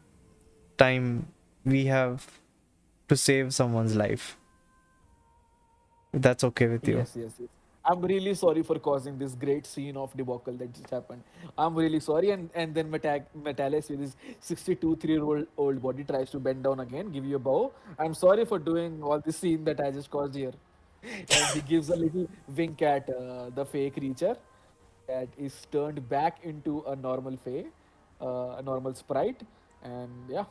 time, we have to save someone's life. If that's okay with you. Yes. I'm really sorry for causing this great scene of debacle that just happened. I'm really sorry. And then Metalis with his 62 3-year-old body tries to bend down again, give you a bow. I'm sorry for doing all this scene that I just caused here. And he gives a little wink at the fake creature that is turned back into a normal fey, a normal sprite. And yeah.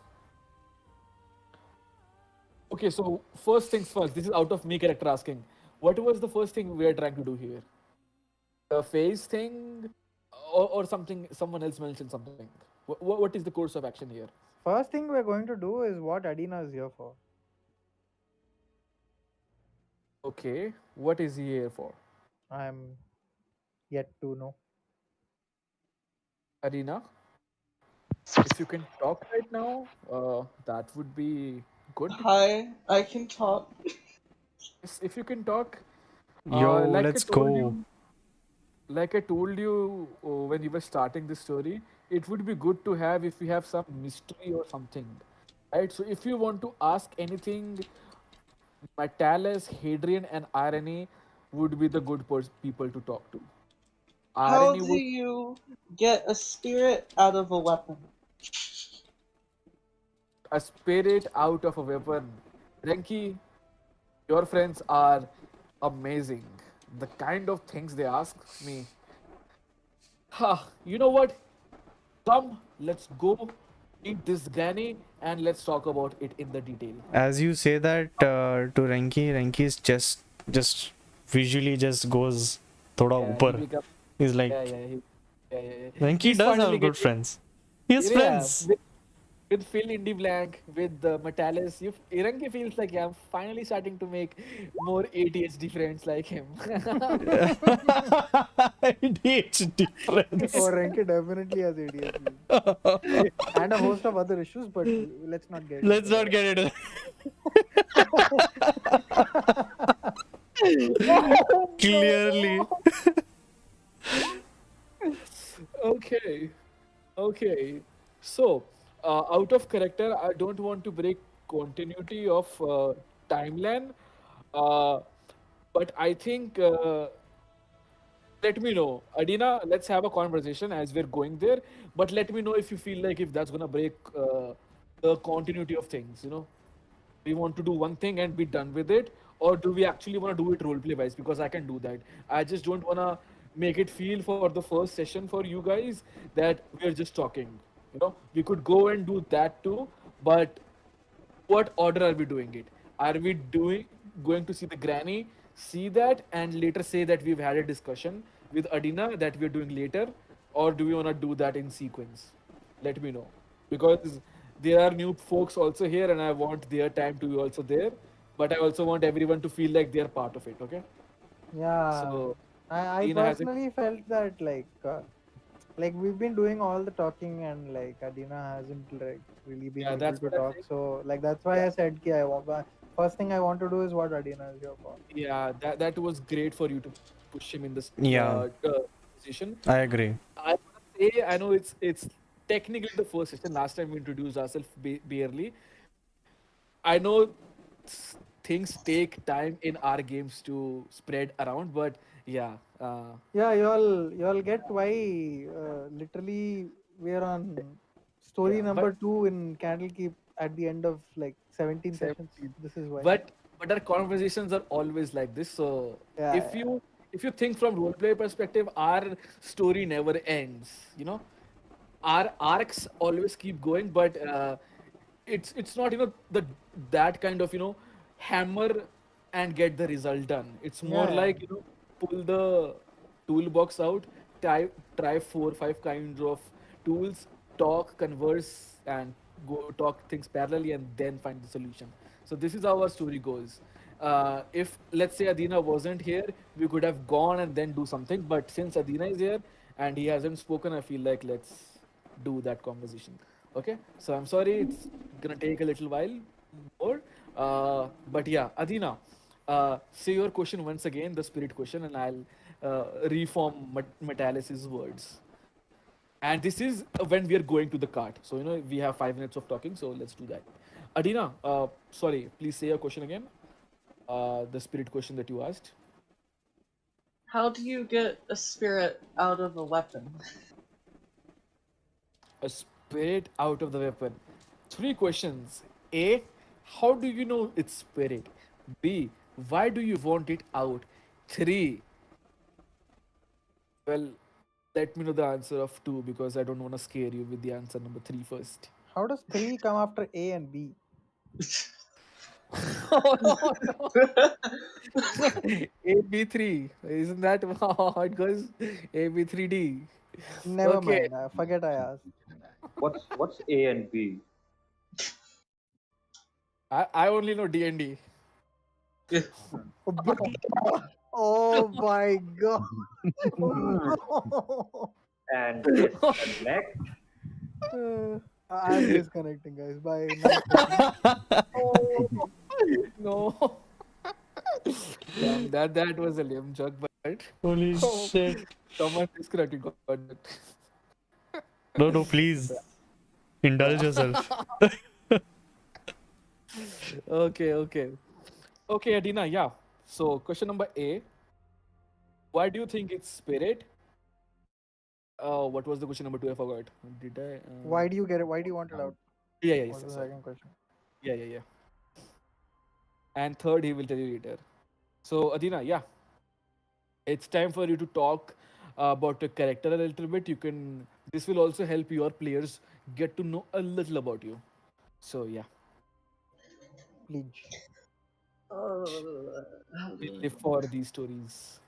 Okay, so first things first. This is out of me character asking. What was the first thing we are trying to do here? The phase thing, or something? Someone else mentioned something. What is the course of action here? First thing we're going to do is what Adina is here for. Okay, what is he here for? I'm yet to know. Adina, if you can talk right now, that would be good. Hi, I can talk. Yes, if you can talk, Yo, like I let's told go. you, when you were starting this story, it would be good to have if we have some mystery or something, right? So if you want to ask anything, Metalis, Hadrian, and Irony would be the good people to talk to. How Irony do would you get a spirit out of a weapon? a spirit out of a weapon. Renki, your friends are amazing. The kind of things they ask me. Ha, you know what? Come, let's go meet this granny and let's talk about it in the detail. As you say that to Renki, Renki's just visually just goes thoda Yeah, he upar. becomes. He's like, Yeah, yeah, yeah. Renki He's does finally have good getting. friends. He has Yeah, friends. with Phil Indie Blank, with the Metalis, Iranki feels like, yeah, I'm finally starting to make more ADHD friends like him. ADHD Oh, friends. Renki definitely has ADHD and a host of other issues, but let's not get Let's into not get into that. Clearly. Okay, okay. So, out of character, I don't want to break continuity of timeline, uh, but I think let me know, Adina. Let's have a conversation as we're going there. But let me know if you feel like if that's gonna break the continuity of things. We want to do one thing and be done with it, or do we actually want to do it roleplay wise? Because I can do that. I just don't wanna make it feel for the first session for you guys that we're just talking. We could go and do that too, but what order are we doing it? Are we doing going to see the granny, see that, and later say that we've had a discussion with Adina that we're doing later, or do we want to do that in sequence? Let me know, because there are new folks also here, and I want their time to be also there, but I also want everyone to feel like they're part of it. Okay, Yeah, so I Adina has a personally felt that like we've been doing all the talking and like Adina hasn't like really been yeah, able that's to what I'm talk. saying. So like that's why I said ki I want first thing I want to do is what Adina is here for. Yeah, that was great for you to push him in this Yeah, position. I agree. I wanna say I know it's technically the first session. Last time we introduced ourselves barely. I know things take time in our games to spread around, but yeah, Yeah, y'all get why literally we're on story yeah. number 2 in Candlekeep at the end of like 17 sessions. 17. This is why. But our conversations are always like this. So Yeah, if yeah. you if you think from roleplay perspective, our story never ends. Our arcs always keep going, but it's not the that kind of hammer and get the result done. It's more Yeah, like pull the toolbox out, try 4 5 kinds of tools, talk, converse, and go talk things parallelly, and then find the solution. So this is how our story goes. If let's say Adina wasn't here, we could have gone and then do something. But since Adina is here and he hasn't spoken, I feel like let's do that conversation. Okay, so I'm sorry, it's gonna take a little while more. But yeah, Adina, say your question once again, the spirit question, and I'll reform Metallis's words. And this is when we are going to the cart. So we have 5 minutes of talking, so let's do that. Adina, sorry, please say your question again. The spirit question that you asked. How do you get a spirit out of a weapon? A spirit out of the weapon. Three questions. A. How do you know it's spirit? B. Why do you want it out? Three. Well, let me know the answer of two because I don't want to scare you with the answer number three first. how does 3 come after A and B? Oh no, no. AB3. Isn't that how it goes? AB3D. Never Okay. mind. Forget I asked. What's A and B? I only know D&D. Oh my god. And disconnect. I'm disconnecting, guys. Bye. Nice session. Oh no. Damn, that was a lame joke, but Holy oh, shit. someone disconnected got it. No, no, please. Indulge yourself. Okay, Adina, yeah. So question number A. Why do you think it's spirit? What was the question number two? I forgot. Did I? Why do you get it? Why do you want it out? Yeah, Was the sorry. second question. Yeah. And third, he will tell you later. So, Adina, yeah, it's time for you to talk about your character a little bit. You can This will also help your players get to know a little about you. So yeah, Pledge. How we do I live know? for these stories.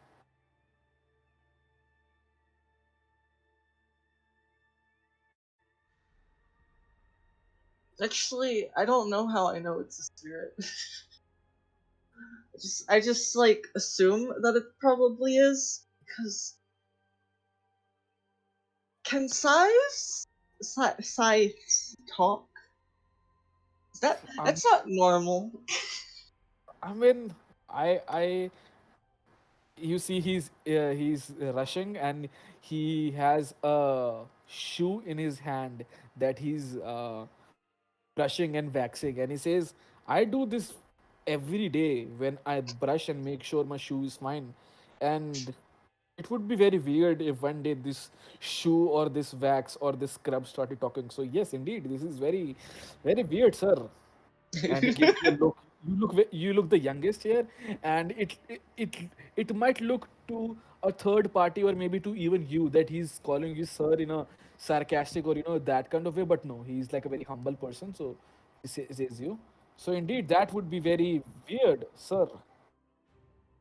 Actually, I don't know how I know it's a spirit. I just like assume that it probably is because can scythes talk? Um, That's not normal. I mean, I you see he's rushing and he has a shoe in his hand that he's brushing and waxing, and he says, I do this every day when I brush and make sure my shoe is fine. And it would be very weird if one day this shoe or this wax or this scrub started talking. So yes, indeed, this is very very weird, sir. And he gives you a look. You look the youngest here, and it might look to a third party or maybe to even you that he's calling you sir in a sarcastic or that kind of way. But no, he's like a very humble person. So says you. So indeed, that would be very weird, sir.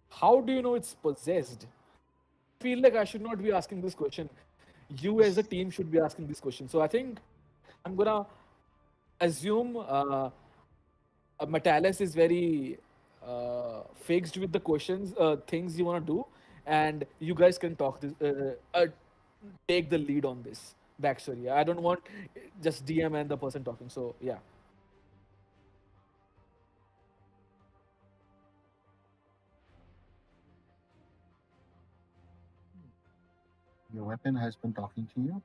How do you know it's possessed? I feel like I should not be asking this question. You as a team should be asking this question. So I think I'm gonna assume Metalis is very fixed with the questions, things you want to do, and you guys can talk this, take the lead on this backstory. I don't want just DM and the person talking. So yeah, Your weapon has been talking to you.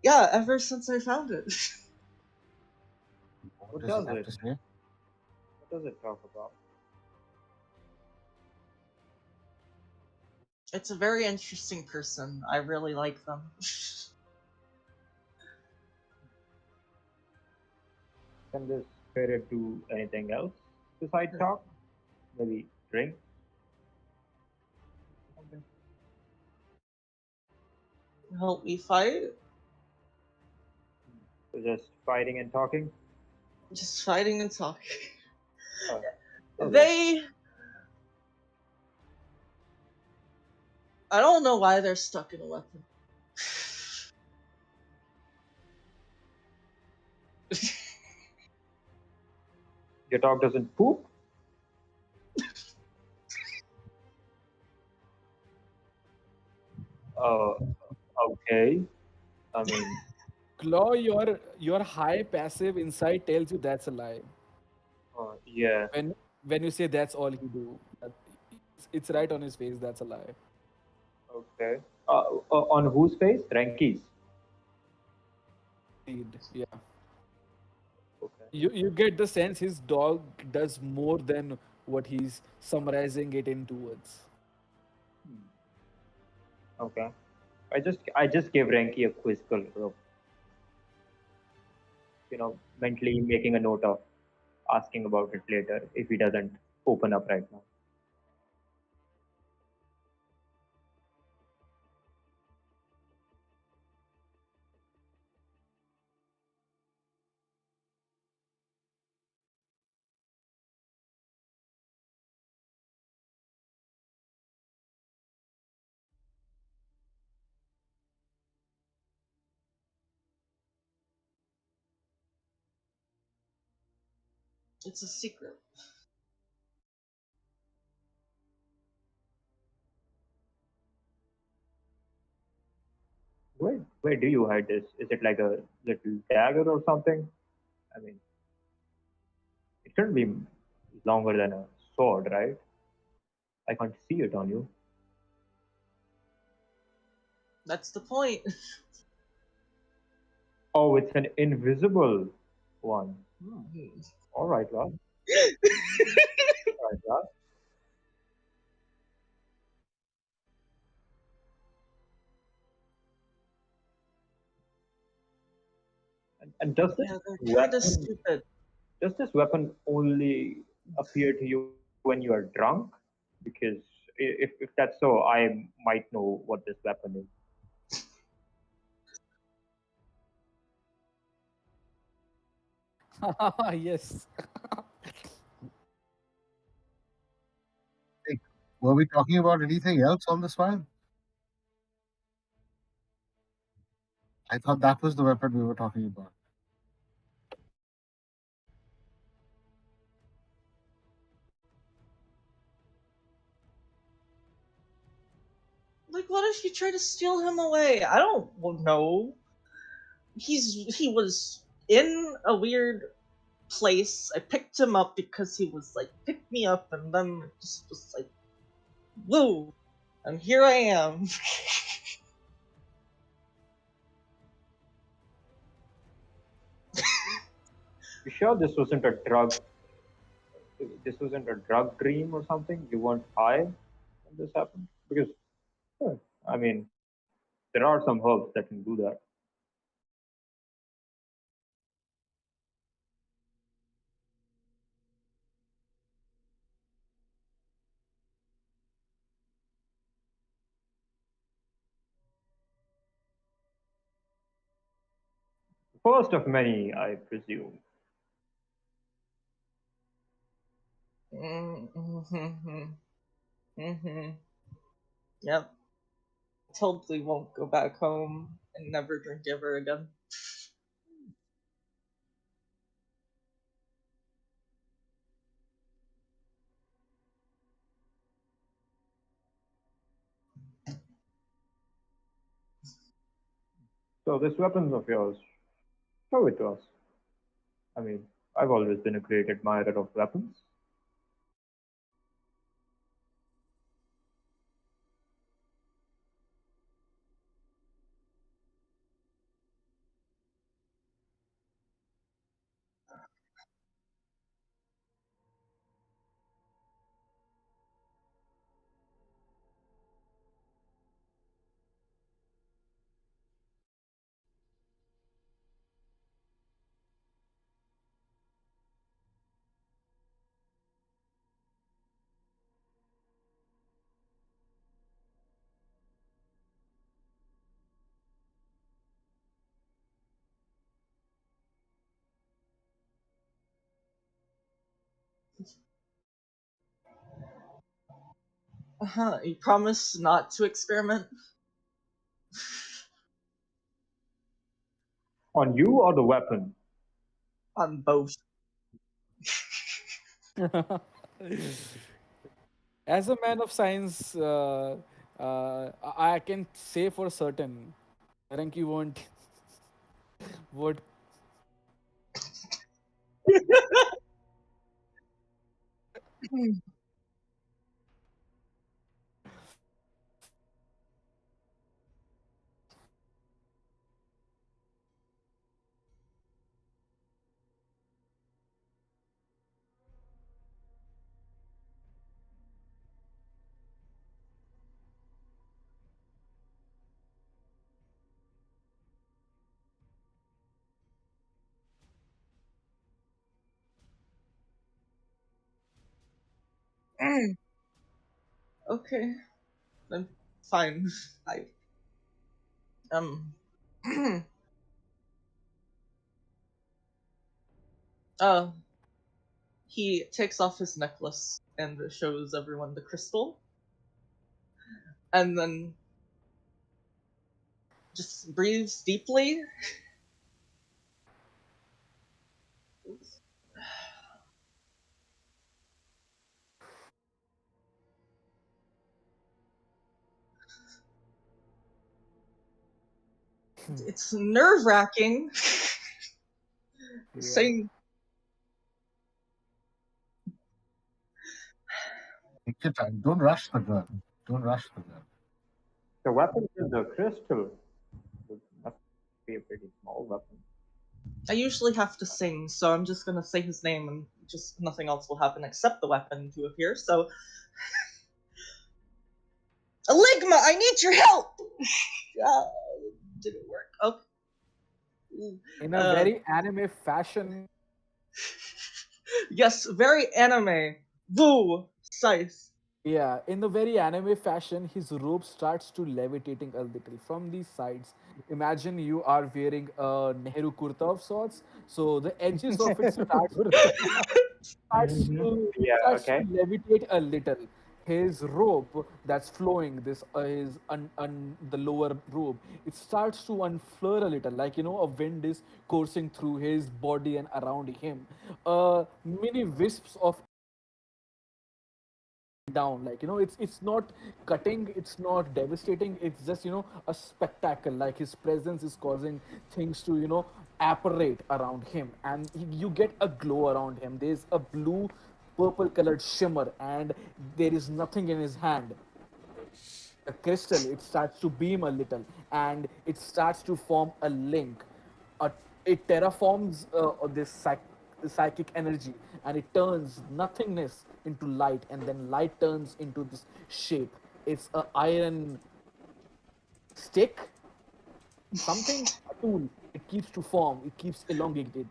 Yeah, ever since I found it. What What does it does have it? to say? What does it talk about? It's a very interesting person. I really like them. Can this spirit do anything else besides talk? Maybe drink? Something? Help me fight? So just fighting and talking? Just fighting and talking. Oh, okay. They. I don't know why they're stuck in a weapon. Your dog doesn't poop? Uh, okay. I mean, Claw, your high passive insight tells you that's a lie. yeah. When you say that's all he do, it's right on his face. That's a lie. Okay. On whose face? Renki's. Indeed, yeah. Okay. You get the sense his dog does more than what he's summarizing it into words. Okay. I just gave Renki a quizzical look, mentally making a note of asking about it later if he doesn't open up right now. It's a secret. Where do you hide this? Is it like a little dagger or something? I mean, it shouldn't be longer than a sword, right? I can't see it on you. That's the point. Oh, it's an invisible one. All right, Raj. All right, Raj. And Yeah, they're kind of stupid. does this weapon only appear to you when you are drunk? Because if that's so, I might know what this weapon is. Yes. Hey, were we talking about anything else on this file? I thought that was the weapon we were talking about. Like, what if you try to steal him away? I don't know. He was in a weird place. I picked him up because he was like, pick me up, and then it just was like, woo, and here I am. You sure this wasn't a drug? This wasn't a drug dream or something? You weren't high when this happened? Because, I mean, there are some herbs that can do that. First of many, I presume. Yep. Totally won't go back home and never drink ever again. So this weapon of yours, show it to us. I mean, I've always been a great admirer of weapons. You promise not to experiment? On you or the weapon? On both. As a man of science, I can say for certain, Renki would. Okay, then fine. I uh, he takes off his necklace and shows everyone the crystal, and then just breathes deeply. It's nerve-wracking. Saying Take your time. Don't rush the girl. Don't rush the girl. The weapon is the crystal. It must be a pretty small weapon. I usually have to sing, so I'm just gonna say his name and just nothing else will happen except the weapon to appear. So, Eligma, I need your help. Didn't work. Okay. In a very anime fashion. Yes, very anime. Woo, scythe. Yeah, in the very anime fashion, his robe starts to levitating a little from the sides. Imagine you are wearing a Nehru kurta of sorts, so the edges of it starts Mm-hmm. to Yeah. starts to Okay. levitate a little. His robe that's flowing, this his the lower robe, it starts to unfurl a little, like a wind is coursing through his body and around him. Many wisps of down, like it's not cutting, it's not devastating, it's just a spectacle. Like his presence is causing things to apparate around him, and you get a glow around him. There's a blue purple colored shimmer, and there is nothing in his hand. The crystal, it starts to beam a little, and it starts to form a link. a, it terraforms this psychic energy, and it turns nothingness into light, and then light turns into this shape. It's a iron stick, something, a tool. It keeps to form, it keeps elongated,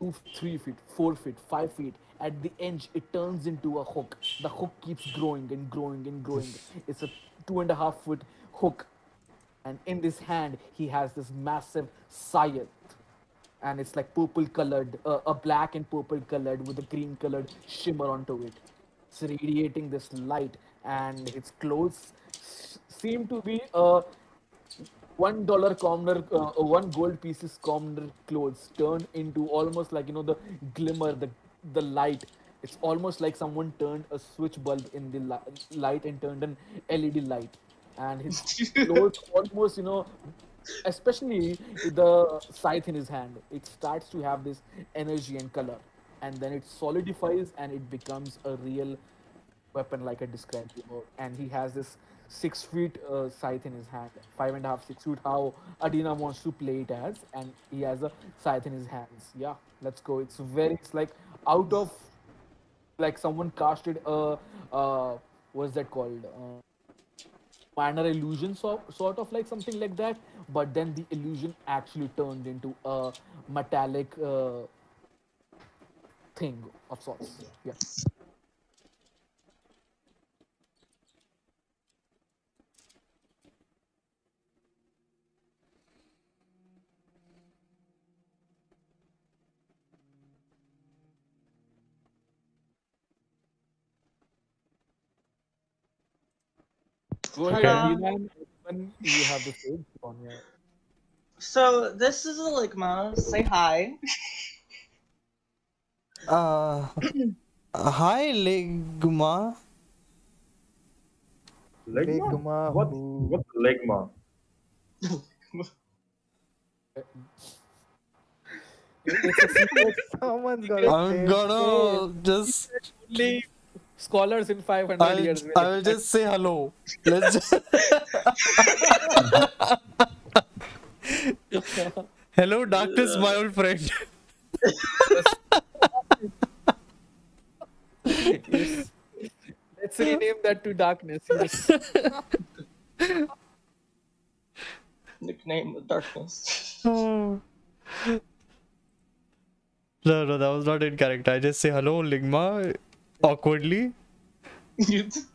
2 3 feet, 4 feet, 5 feet. At the edge, it turns into a hook. The hook keeps growing and growing and growing. It's a 2.5 foot hook, and in this hand he has this massive scythe, and it's like purple colored, a black and purple colored with a green colored shimmer onto it. It's radiating this light, and its clothes seem to be $1 commoner, one gold pieces commoner clothes turned into almost like the glimmer, the light. It's almost like someone turned a switch bulb in the light and turned an LED light, and his clothes almost especially the scythe in his hand, it starts to have this energy and color, and then it solidifies and it becomes a real weapon, like I described before. And he has this 6 feet scythe in his hand, 5.5, 6 feet. How Adina wants to play it as, and he has a scythe in his hands. Yeah, let's go. It's like out of, like someone casted a what's that called? Minor illusion, sort of like something like that. But then the illusion actually turned into a metallic thing of sorts. Yeah. Go ahead, Okay. Hello. Adina, and when you have the stage on your. So this is a Ligma. Say hi. Uh, Hi, Ligma. Ligma? Ligma What's who? what's ligma? It's a secret. Someone's got a Secret. I'm safe space. gonna just. Secret only scholars in 500 I'll years will I will understand. just say hello. Let's. Hello, darkness, my old friend. Yes. Yes. Let's rename that to darkness. Yes. Nickname the darkness. Oh. No, that was not in character. I just say hello, Ligma, awkwardly.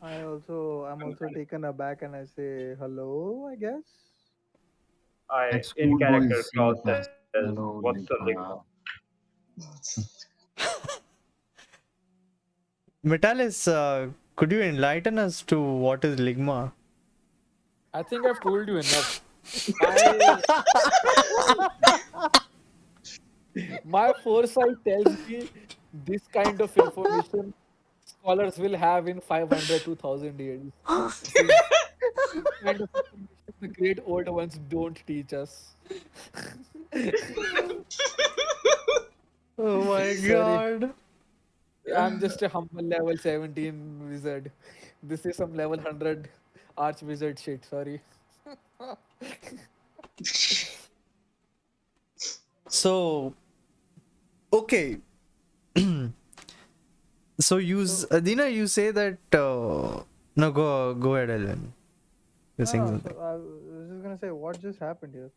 I'm also taken aback and I say hello, I guess. I Like in schoolboys character say clause it as says, "What's hello, a like ligma?" Metalis, could you enlighten us to what is Ligma? I think I've told you enough. My my foresight tells me this kind of information scholars will have in 500 to 1000 years. This is kind of information the great old ones don't teach us. Oh my Sorry, god. I'm just a humble level 17 wizard. This is some level 100 arch wizard shit. Sorry. So, okay. So, So Adina, you say that. No, go ahead, Elwyn. You're no, saying no. So something. I was just gonna say what just happened here.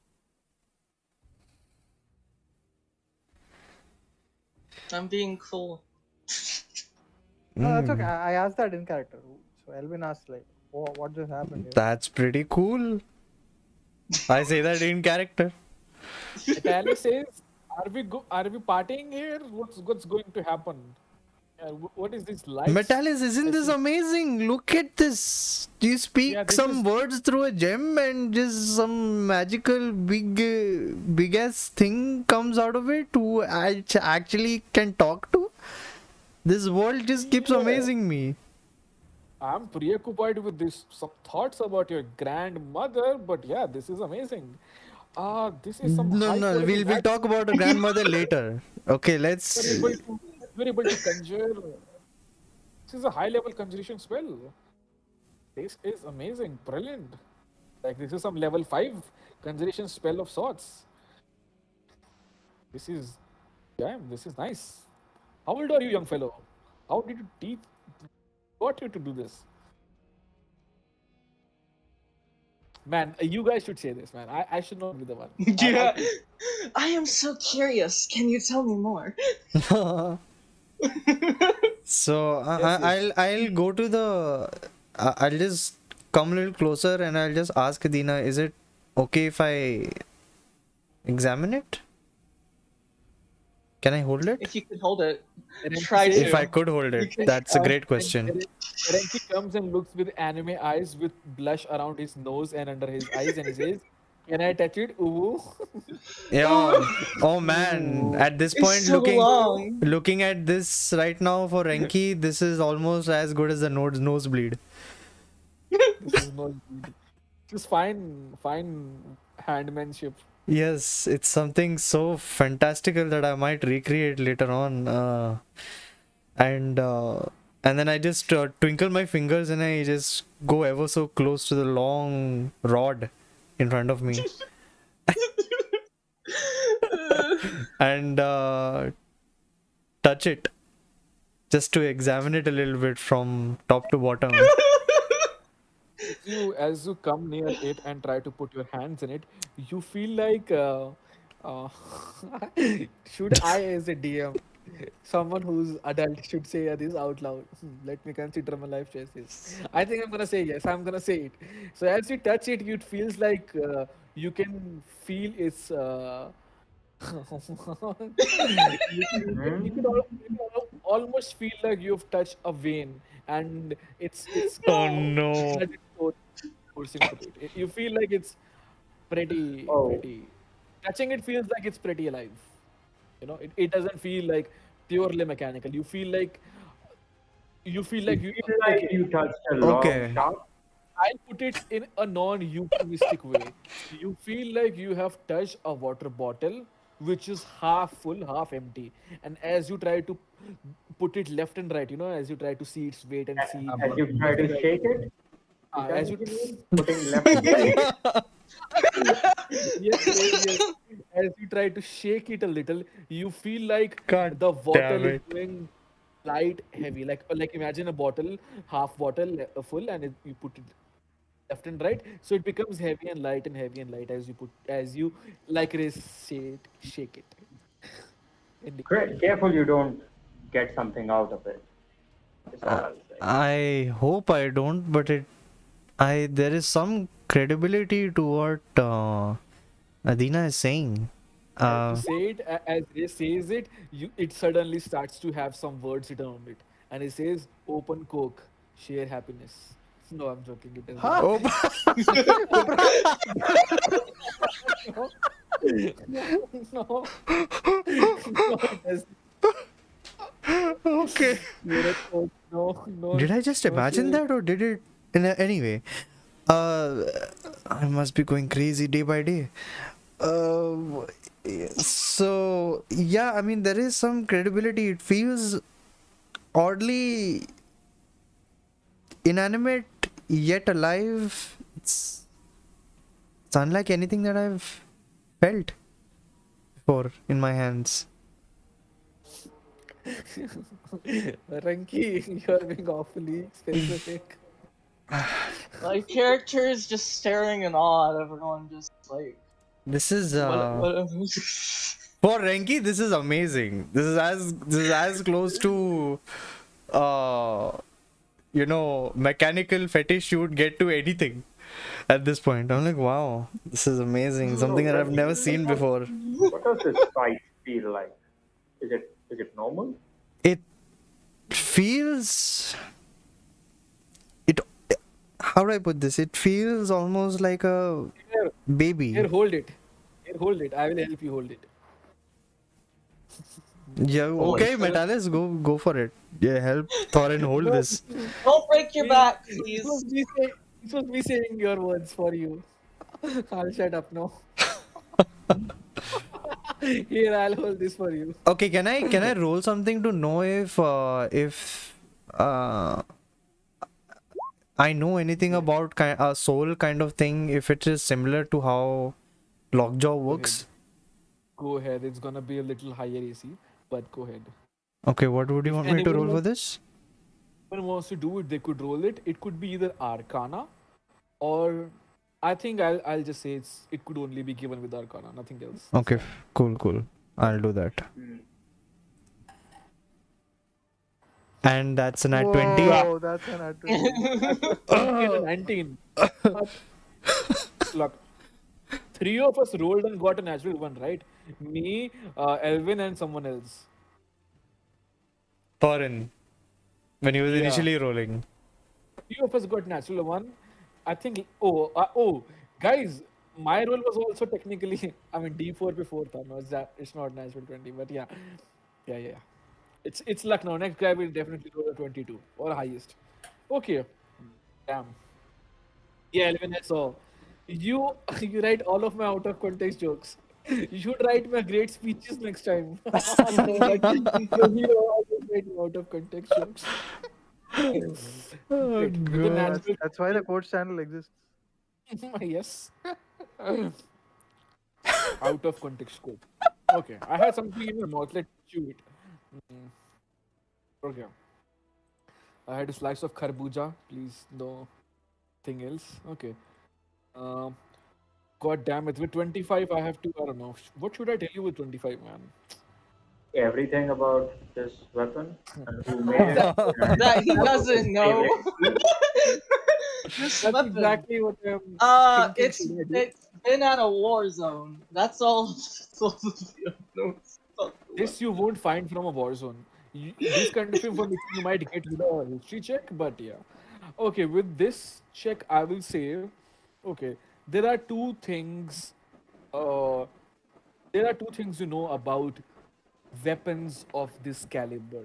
I'm being cool. No, that's okay. Mm. I asked that in character. So Elwyn asks like, "Oh, what just happened?" That's pretty cool. I say that in character. Metallic says, are we partying here? What's going to happen? What is this lights? Metalis, isn't I this see. amazing? Look at this. You Yeah, speak this some is words through a gem and just some magical big ass thing comes out of it who actually can talk to. This world just keeps yeah. amazing me. I'm preoccupied with this some thoughts about your grandmother, but yeah, this is amazing. This is some No, high no, quality we'll magic. talk about a grandmother later. Okay, You're let's. able to you're able to conjure. This is a high level conjuration spell. This is amazing, brilliant. Like this is some level 5 conjuration spell of sorts. This is damn, this is nice. How old are you, young fellow? How did you teach got you to do this? Man, you guys should say this, man. I should not be the one. Yeah. I am so curious. Can you tell me more? So Yes, yes. I'll go to the. I'll just come a little closer and I'll just ask Adina, is it okay if I examine it? Can I hold it? If you could hold it, Renki try says- to. If I could hold You it, can that's a try. great question. Renki comes and looks with anime eyes with blush around his nose and under his eyes and he says, "Can I touch it? Ooh." Yeah. Oh man, at this It's point, so long. looking at this right now for Renki, this is almost as good as the nosebleed. This is no just fine handmanship. Yes, it's something so fantastical that I might recreate later on. And then I just twinkle my fingers and I just go ever so close to the long rod in front of me and touch it just to examine it a little bit from top to bottom. As you come near it and try to put your hands in it, you feel like uh, should I as a DM, someone who's adult should say this out loud. Let me consider my life choices. I think I'm gonna say yes. I'm gonna say it. So as you touch it, it feels like you can feel its. You can almost feel like you've touched a vein, and it's Oh no. blood is coursing through it. You feel like it's pretty Oh. pretty. Touching it feels like it's pretty alive. It doesn't feel like purely mechanical. You feel like you Feel like okay. you touched a long Okay. shaft. I'll put it in a non-euphemistic way. You feel like you have touched a water bottle which is half full, half empty. And as you try to put it left and right, as you try to see its weight and see. As you try to shake it, As you putting left and right. yes. As you try to shake it a little, you feel like God the damn bottle is it. going light, heavy. Like imagine a bottle, half bottle full, and you put it left and right, so it becomes heavy and light and heavy and light as you like Raze said, shake it. Careful you don't get something out of it. That's all I'll say. I hope I don't, but there is some credibility to what Adina is saying. To say it as Raze says it, it suddenly starts to have some words written on it, and it says, "Open Coke, share happiness." No, I'm joking. It doesn't. Oh, No, it doesn't. okay. No. Did I just imagine that, or did it? Anyway, I must be going crazy day by day. So yeah, I mean there is some credibility. It feels oddly inanimate yet alive. It's unlike anything that I've felt before in my hands. Renki, you're being awfully specific. My character is just staring in awe at everyone, just like. This is What, for Renki. This is amazing. This is as close to mechanical fetish you would get to anything at this point. I'm like, wow, this is amazing. Something So, that I've Renki, never seen before. what does this sight feel like? Is it normal? It feels it. How do I put this? It feels almost like a Here, baby. here, hold it. Here, hold it. I will help you hold it. Yeah, Oh, okay, it's- Metalis, go for it. Yeah, help Thorin hold this. Don't break your back, This please. was this was me saying your words for you. I'll shut up now. Here, I'll hold this for you. Okay, can I roll something to know if I know anything about a soul kind of thing, if it is similar to how Lockjaw works? Go ahead. It's gonna be a little higher AC, but go ahead. Okay, what would you If want me to roll anyone for this? wants to do it, they could roll it. It could be either Arcana, or I think I'll just say it could only be given with Arcana, nothing else. Okay, cool. I'll do that. And that's a nat 20. Whoa, that's an advantage. 19. But, look, three of us rolled and got a natural one, right? Me, Elwyn, and someone else. Thorin, when he was Yeah. initially rolling. Three of us got natural one. I think. Oh, guys, my roll was also technically. I mean, D4 before that. No, it's not natural 20, but yeah. It's luck now. Next guy will definitely roll a 22 or highest. Okay. Damn. Yeah, Elvin, I saw. You you write all of my out of context jokes. You should write my great speeches next time. Your hero always write out of context jokes. Oh, Great. With the God. natural That's why the coach channel exists. yes. Out of context quote. Okay. I had something in my mouth. Let's chew it. Mm. Okay. I had a slice of kharbuja. Please, no thing else. Okay. Um, God damn it. With 25, I have to. I don't know. What should I tell you with 25, man? Everything about this weapon and who made it. and That he what was doesn't his know. favorite speech. This That's weapon. exactly what I'm thinking. It's been at a war zone. That's all. That's all the field knows about the This you won't find from a war zone. This kind of information you might get with a history check, but yeah. Okay, with this check, I will say, okay, there are two things. Uh, there are two things you know about weapons of this caliber.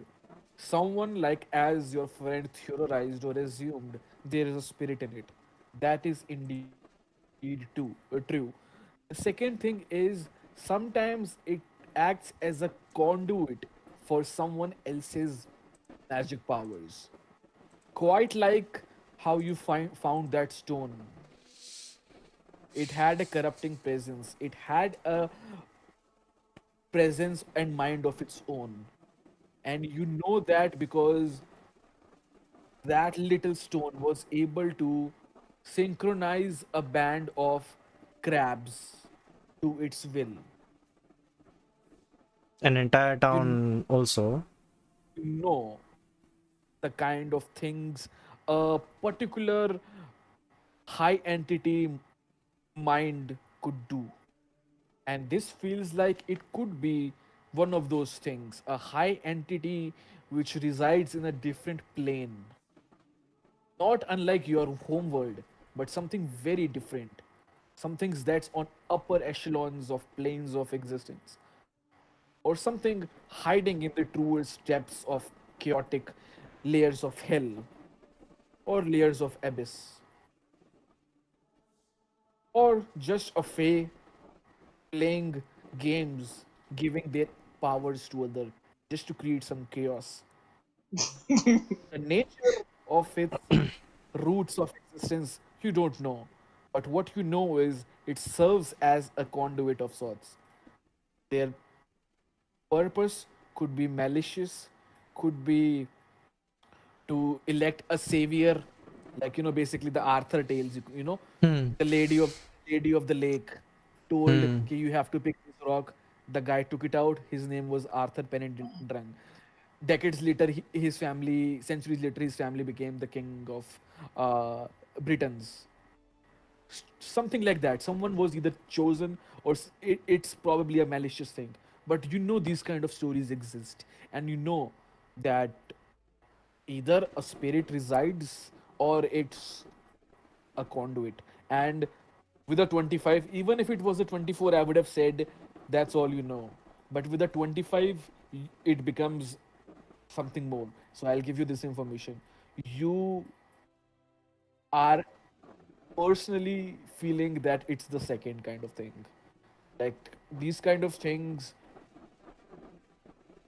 Someone like as your friend theorized or assumed, there is a spirit in it. That is indeed true. The second thing is sometimes it acts as a conduit for someone else's magic powers. Quite like how you found that stone. It had a corrupting presence. It had a presence and mind of its own. And you know that because that little stone was able to synchronize a band of crabs to its will. An entire You town also. know the kind of things a particular high entity mind could do. And this feels like it could be one of those things, a high entity which resides in a different plane, not unlike your home world, but something very different. Something that's on upper echelons of planes of existence, or something hiding in the truest depths of chaotic layers of hell or layers of abyss, or just a fae playing games, giving their powers to other just to create some chaos. The nature of its roots of existence, you don't know. But what you know is it serves as a conduit of sorts. Their purpose could be malicious, could be to elect a savior, like basically the Arthur tales. Hmm. The lady of the lake told, Hmm. "Okay, you have to pick this rock." The guy took it out. His name was Arthur Pendrang. decades later, his family, centuries later, his family became the king of Britons. Something like that. Someone was either chosen or it's probably a malicious thing. But you know these kind of stories exist, and you know that either a spirit resides or it's a conduit. And with a 25, even if it was a 24, I would have said that's all you know. But with a 25, it becomes something more. So I'll give you this information. You are personally feeling that it's the second kind of thing. Like these kind of things,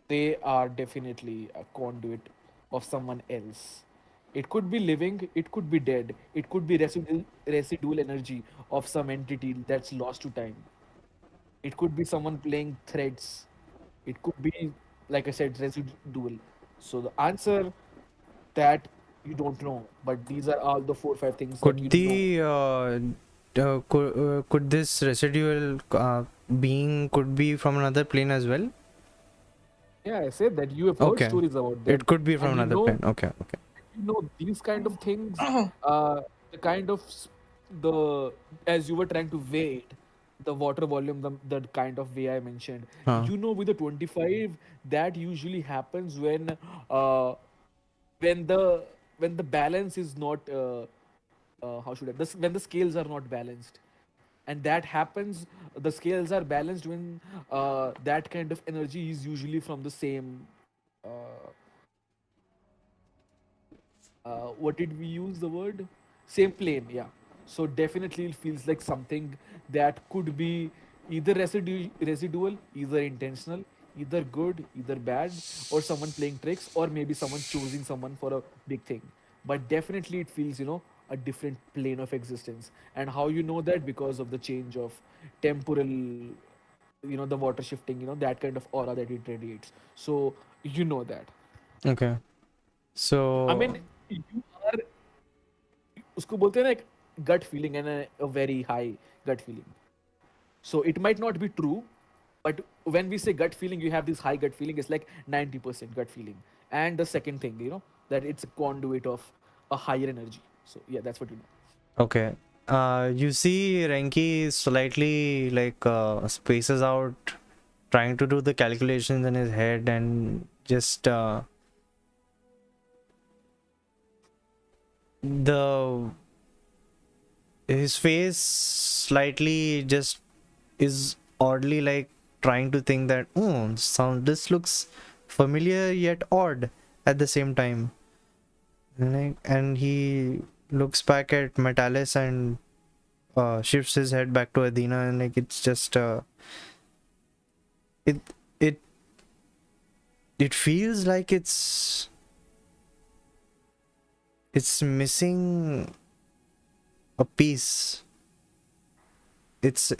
they are definitely a conduit of someone else. It could be living, it could be dead, it could be residual energy of some entity that's lost to time. It could be someone playing threads. It could be, like I said, residual. So the answer that you don't know, but these are all the 4 or 5 things that Could you know. could this residual being could be from another plane as well? Yeah, I said that you have heard Okay, stories about it them, could be from and another plane. Okay, okay. these kind of things, the kind of the as you were trying to weigh it, the water volume, the kind of way I mentioned. Huh. With the 25, that usually happens uh, when the when the balance is not how should I this when the scales are not balanced, and that happens. The scales are balanced when that kind of energy is usually from the same. Uh, what did we use the word? Same plane, yeah. So definitely it feels like something that could be either residual, either intentional, either good, either bad, or someone playing tricks, or maybe someone choosing someone for a big thing. But definitely it feels, a different plane of existence. And how you know that? Because of the change of temporal, the water shifting, that kind of aura that it radiates. So you know that. Okay. I So mean, you are उसको बोलते हैं ना एक gut feeling and a very high gut feeling. So it might not be true, but when we say gut feeling, you have this high gut feeling. It's like 90% gut feeling. And the second thing, that it's a conduit of a higher energy. So yeah, that's what you know. okay. You see Renki is slightly like spaces out, trying to do the calculations in his head and just the his face slightly just is oddly like trying to think that this looks familiar yet odd at the same time. And he looks back at Metalis and shifts his head back to Adina, and like it's just it it it feels like it's missing a piece. It's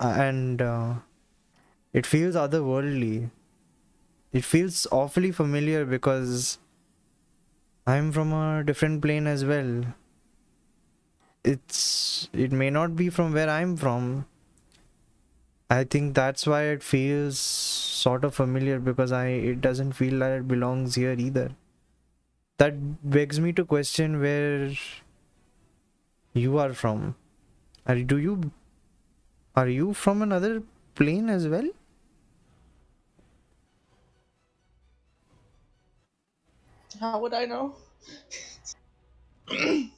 and it feels otherworldly. It feels awfully familiar because I'm from a different plane as well. It may not be from where I'm from. I think that's why it feels sort of familiar, because it doesn't feel that it belongs here either. That begs me to question where you are from. Do you Are you from another plane as well? How would I know?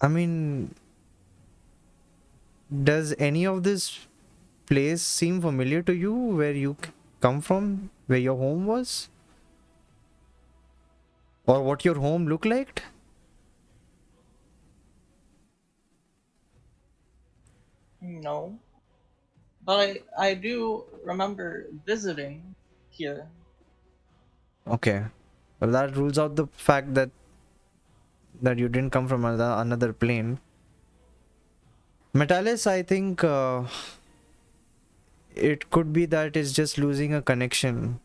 I mean, does any of this place seem familiar to you, where you come from, where your home was, or what your home looked like? No. But I do remember visiting here. Okay. Well, that rules out the fact that you didn't come from another plane. Metalis, I think it could be that it's just losing a connection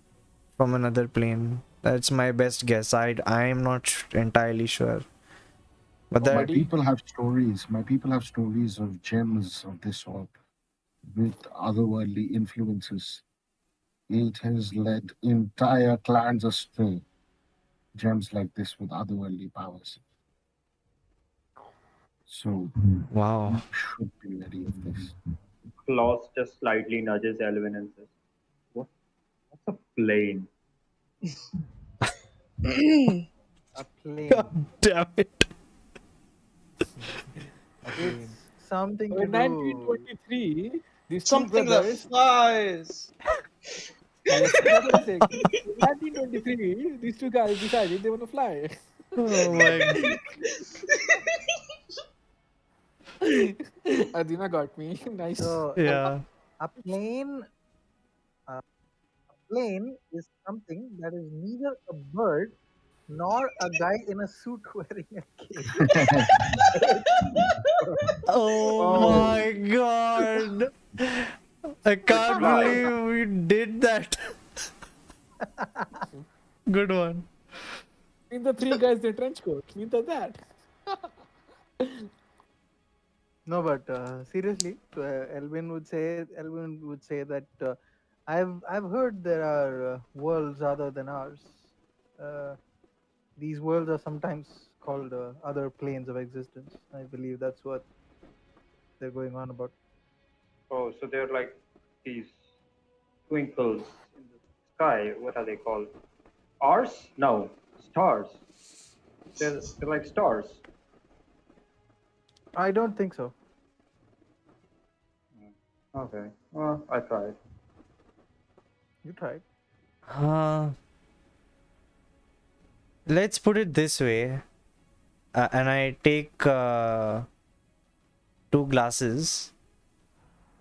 from another plane. That's my best guess. I'm not entirely sure. But My that Buddy, people have stories. My people have stories of gems of this sort with otherworldly influences. It has led entire clans astray. Gems like this with otherworldly powers. So Wow. you should be wary of this. Klaus just slightly nudges Elwyn and says, "What? What's a plane?" A plane. God damn it. It's something So to in do. 1923, these two Something that brothers. flies. Yes, that's what I'm saying. In 1923, these two guys decided they want to fly. Oh my. Adina got me. Nice. So Yeah. a plane. A plane is something that is neither a bird nor a guy in a suit wearing a cape. Oh my god. I can't believe we did that. Good one. In the three guys in trench coat. Mean that. No, but seriously, Elwyn would say that I've heard there are worlds other than ours. Uh, these worlds are sometimes called other planes of existence. I believe that's what they're going on about. Oh, so they're like these twinkles in the sky. What are they called? Ars? No, stars. They're like stars. I don't think so. Okay. Well, I tried. You tried. Let's put it this way. And I take 2 glasses,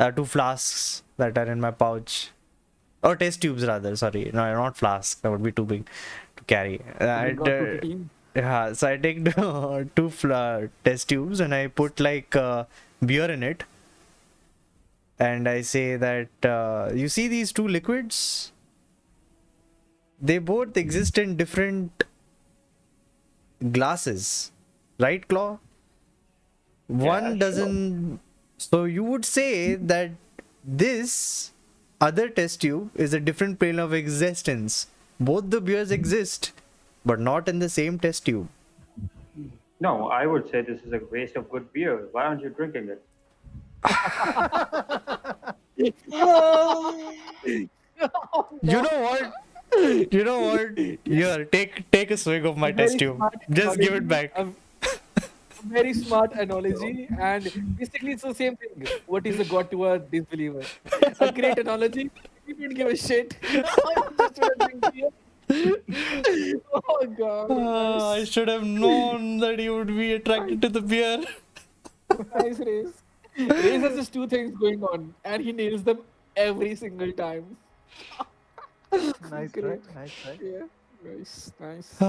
2 flasks that are in my pouch. Or test tubes rather, sorry. No, not flasks. That would be too big to carry. Yeah, so I take 2 test tubes and I put like beer in it. And I say that, you see these 2 liquids? They both exist in different glasses. Right, Claw? One sure. doesn't... So you would say that this other test tube is a different plane of existence. Both the beers exist, but not in the same test tube. No, I would say this is a waste of good beer. Why aren't you drinking it? You know what? You know what? Here, take a swig of my test tube. Just give it back. A very smart analogy, and basically it's the same thing. What is a god to a disbeliever? A great analogy. You don't give a shit. Just wanna drink beer. Oh god. I should have known that you would be attracted to the beer. Nice Raze. Raze has just 2 things going on, and he nails them every single time. Nice try. Great. Nice try. Yeah. Nice. Nice.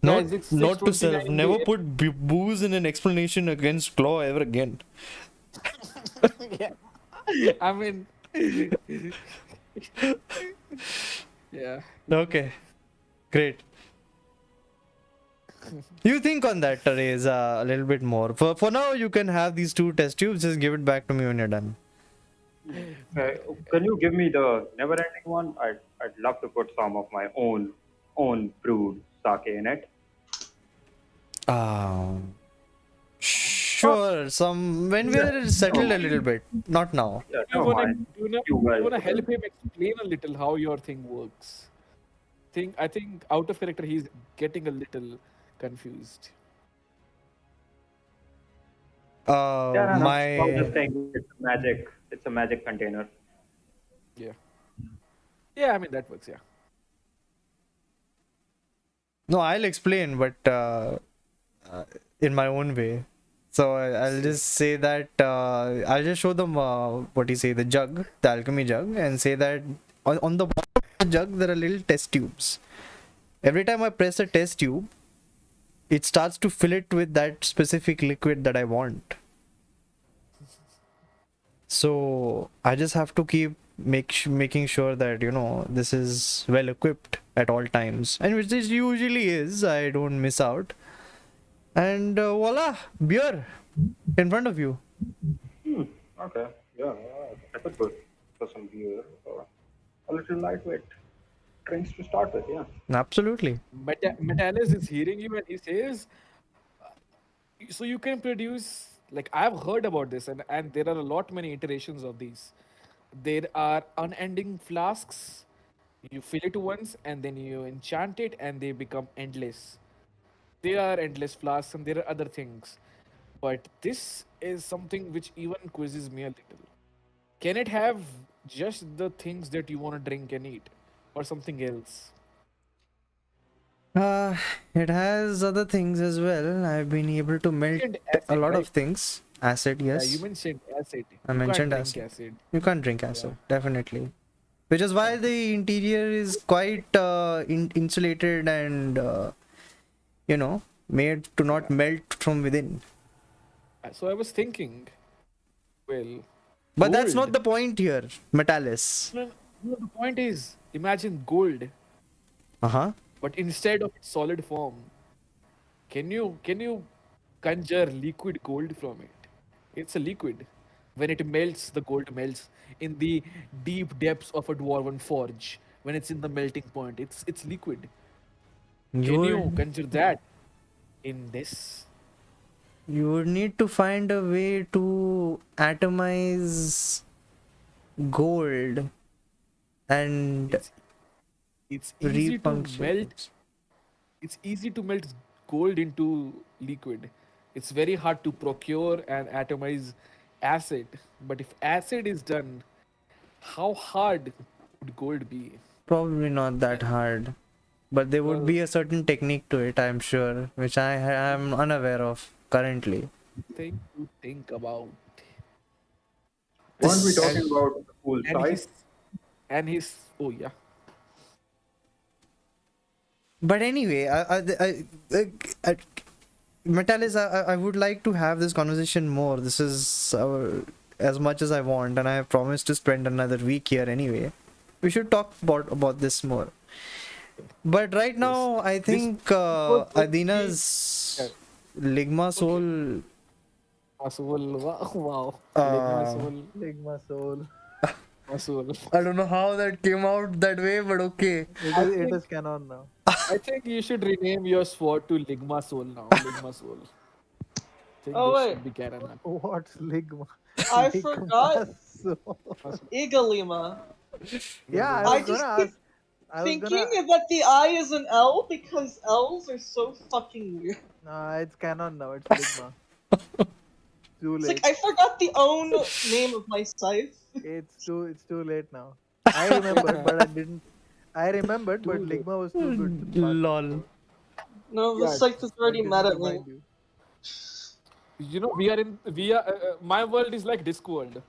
Not, Guys, it's not to self. 6:29 Never AM. put booze in an explanation against Claw ever again. Yeah. I mean, yeah. Okay, great. You think on that, Raze, a little bit more. For now, you can have these 2 test tubes. Just give it back to me when you're done. Can you give me the never-ending one? I'd love to put some of my own brewed sake in it. Sure. When we're settled a little bit. Not now. Yeah, You never mind. wanna You guys. help him explain a little how your thing works. I think out of character he's getting a little confused. Yeah, no, I was My just saying it's a magic container. Yeah. Yeah, I mean that works, yeah. no, I'll explain, but in my own way. So I'll just say that I'll just show them what you say, the jug, the alchemy jug, and say that on the bottom of the jug there are little test tubes. Every time I press a test tube, it starts to fill it with that specific liquid that I want. So I just have to keep making sure that this is well equipped at all times, and which this usually is. I don't miss out. And voila, beer in front of you. Okay. Yeah, that's good. So some beer or a little lightweight drinks to start with. Yeah. Absolutely. Metalis is hearing you and he says, so you can produce, like I've heard about this, and there are a lot many iterations of these. There are unending flasks. You fill it once and then you enchant it and they become endless. There are endless flasks and there are other things. But this is something which even quizzes me a little. Can it have just the things that you want to drink and eat, or something else? Uh, it has other things as well. I've been able to You melt mentioned a acid, lot right? of things. Acid, Yeah, you yes. mentioned acid. I You can't mentioned drink acid. acid. You can't drink Yeah. acid, definitely. Which is why the interior is quite insulated and, made to not melt from within. So I was thinking, well, But that's not gold. the point here, Metalis. No, the point is, imagine gold, Uh-huh. but instead of its solid form, can you conjure liquid gold from it? It's a liquid. When it melts, the gold melts in the deep depths of a dwarven forge. When it's in the melting point, it's liquid. You Can you would, conjure that in this? you would need to find a way to atomize gold and It's it's easy to repuncture. melt. It's easy to melt gold into liquid. It's very hard to procure and atomize acid. But if acid is done, how hard would gold be? Probably not that hard. But there would Well, be a certain technique to it, I'm sure, which I am unaware of currently. thing to think about. Weren't we This, talking And about the cool and side? he's oh yeah. but anyway, I, Metalis, I would like to have this conversation more. This is as much as I want, and I have promised to spend another week here anyway. We should talk about this more. But right Yes. now, I This think was going to be Adina's Ligma okay. soul. Soul. Wow. Ligma Uh, soul. Ligma soul. My soul. I don't know how that came out that way, but okay. It is canon now. I think you should rename your sword to Ligma Soul now. Ligma Soul. I think Oh this wait, should be canon now. What's Ligma? I Ligma forgot soul. Igalima. Yeah, I I was just gonna keep ask. I was thinking gonna. that the I is an L because L's are so fucking weird. It's canon now. It's Ligma. Too It's late. like I forgot the own name of my scythe. It's too late now. I remembered, but I didn't. I remembered, but Too late. Ligma was too good to pass Lol. before. No, the Yeah, scythe is I already didn't mad at me. remind you. you know, my world is like Discworld.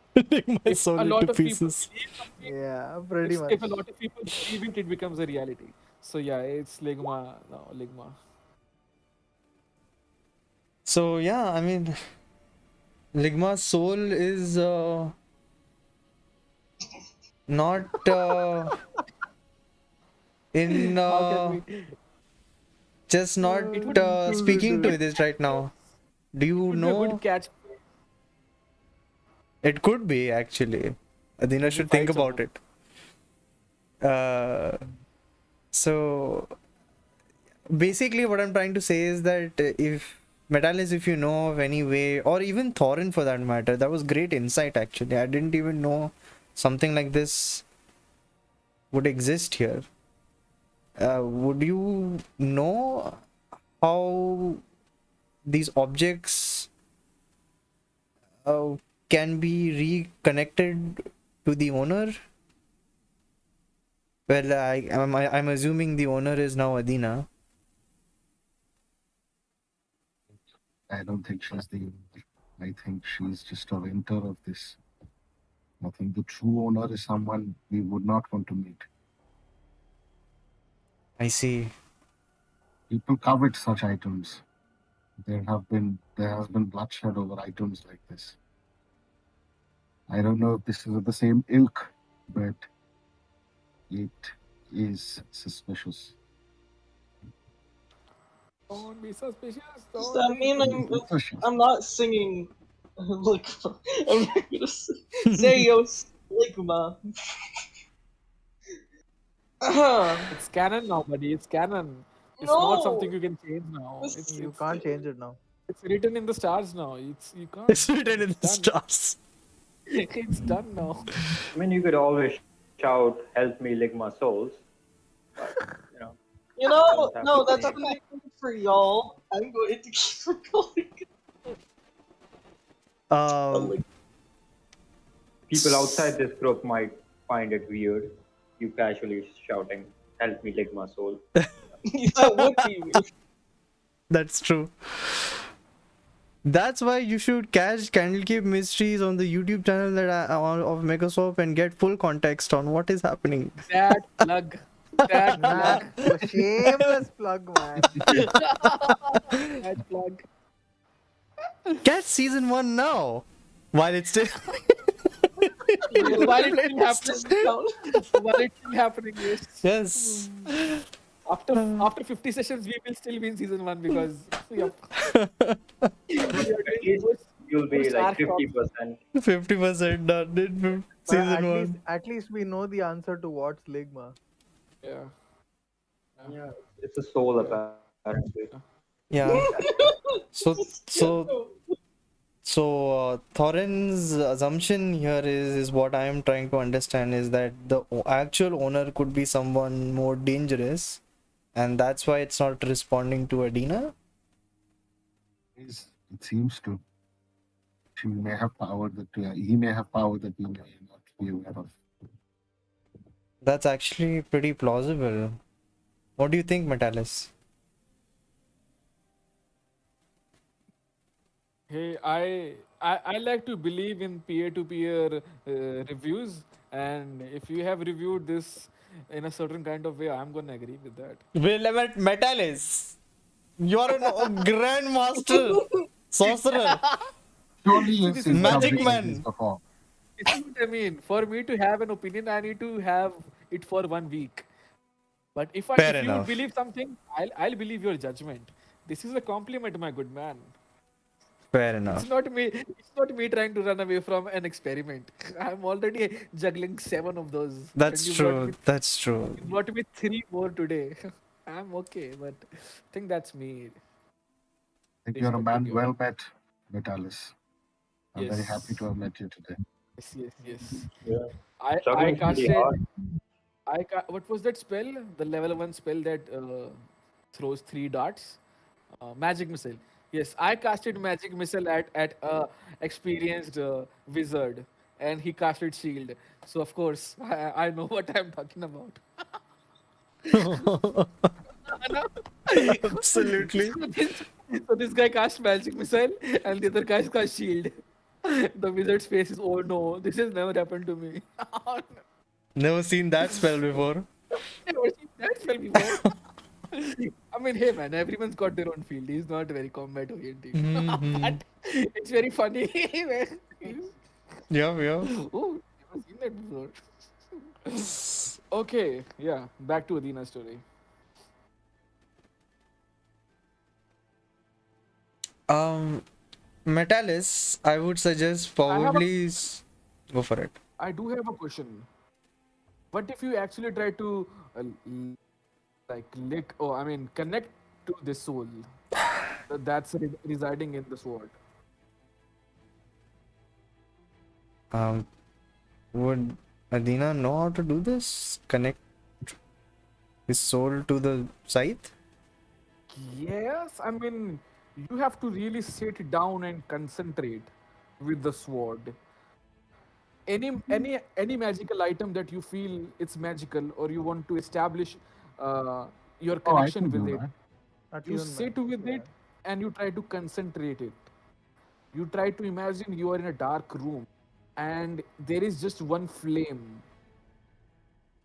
My If soul a into lot of people pieces. believe something, Yeah, pretty much. if a lot of people believe it, it becomes a reality. So yeah, it's Ligma now. Ligma. So yeah, I mean, Ligma's soul is not in How can we? just not It would. speaking to this right now. Do you Would be a good know? catch. It could be actually. Adina should think Fight about someone. it. So basically, what I'm trying to say is that if Metalis, if you know of any way, or even Thorin for that matter, that was great insight actually. I didn't even know something like this would exist here. Would you know how these objects can be reconnected to the owner? Well, I'm assuming the owner is now Adina. I don't think she's the owner. I think she's just a renter of this. I think the true owner is someone we would not want to meet. I see. People covet such items. There has been bloodshed over items like this. I don't know if this is of the same ilk, but it is suspicious. Don't be suspicious. Does Don't that be mean Suspicious. I'm not singing? Like I'm not gonna say Zeus. Ligma. It's canon now, buddy. It's canon. It's not something No. you can change now. This, You can't change it now. It's written in the stars now. You can't. It's written in It's the done. stars. It's done now. I mean, you could always shout, "Help me lick my souls," but you know, don't have no, that's any. only good for y'all. I'm going to keep recording. Um, People outside this group might find it weird. You casually shouting, "Help me lick my soul." That would be weird. that's true. That's why you should catch Candlekeep Mysteries on the YouTube channel of Megaswap and get full context on what is happening. That plug. That Nah, plug. shameless plug, man. That plug. Catch season 1 now, while it's still. While it's still happening now. While it's still happening, yes. Yes. After 50 sessions, we will still be in season 1 because yep. We are doing At least most- you'll be most like arc talk. 50%. 50% done in But season 1. at least we know the answer to what's Ligma. Yeah. Yeah, it's a soul apparently. Yeah. So Thorin's assumption here is what I am trying to understand is that the actual owner could be someone more dangerous, and that's why it's not responding to Adina. It seems to. She may have power that he may have power that we may not be aware of. That's actually pretty plausible. What do you think, Metalis? Hey, I like to believe in peer-to-peer reviews, and if you have reviewed this in a certain kind of way, I'm gonna agree with that. Metalis, you are a grandmaster sorcerer. Surely See, you've this seen is what I Magic something like mean. this man. before. This is what I mean. For me to have an opinion, I need to have it for 1 week. But Fair if you would enough. believe something, I'll believe your judgment. This is a compliment, my good man. Fair It's enough. not me. It's not me trying to run away from an experiment. I'm already juggling 7 of those, and That's true. That's true. you brought me 3 more today. I'm okay, but I think that's me. I think you're a man Respecting your well met, Vitalis. I'm very happy yes, to have met you today. yes. Yeah. I Juggling pretty casted. hard. What was that spell? The level 1 spell that throws 3 darts. Magic missile. Yes, I casted magic missile at a experienced wizard, and he casted shield. So of course I know what I'm talking about. Absolutely. So this guy cast magic missile, and the other guy cast shield. The wizard's face is, oh no, this has never happened to me. Never seen that spell before. Never seen that spell before. I mean, hey man, everyone's got their own field. He's not very combat oriented. Mhm. But it's very funny. Yeah, yeah. Oh, never seen that before. Okay, yeah, back to Adina's story. Metalis, I would suggest I have a, probably go for it. I do have a question. What if you actually try to like lick, oh, I mean, connect to the soul that's residing in the sword? Um, would Adina know how to do this? Connect his soul to the scythe? Yes, I mean, you have to really sit down and concentrate with the sword. Any magical item that you feel it's magical or you want to establish uh, your Oh, I connection can with do it, that. you Attunement. sit with it and you try to concentrate it. You try to imagine you are in a dark room and there is just one flame,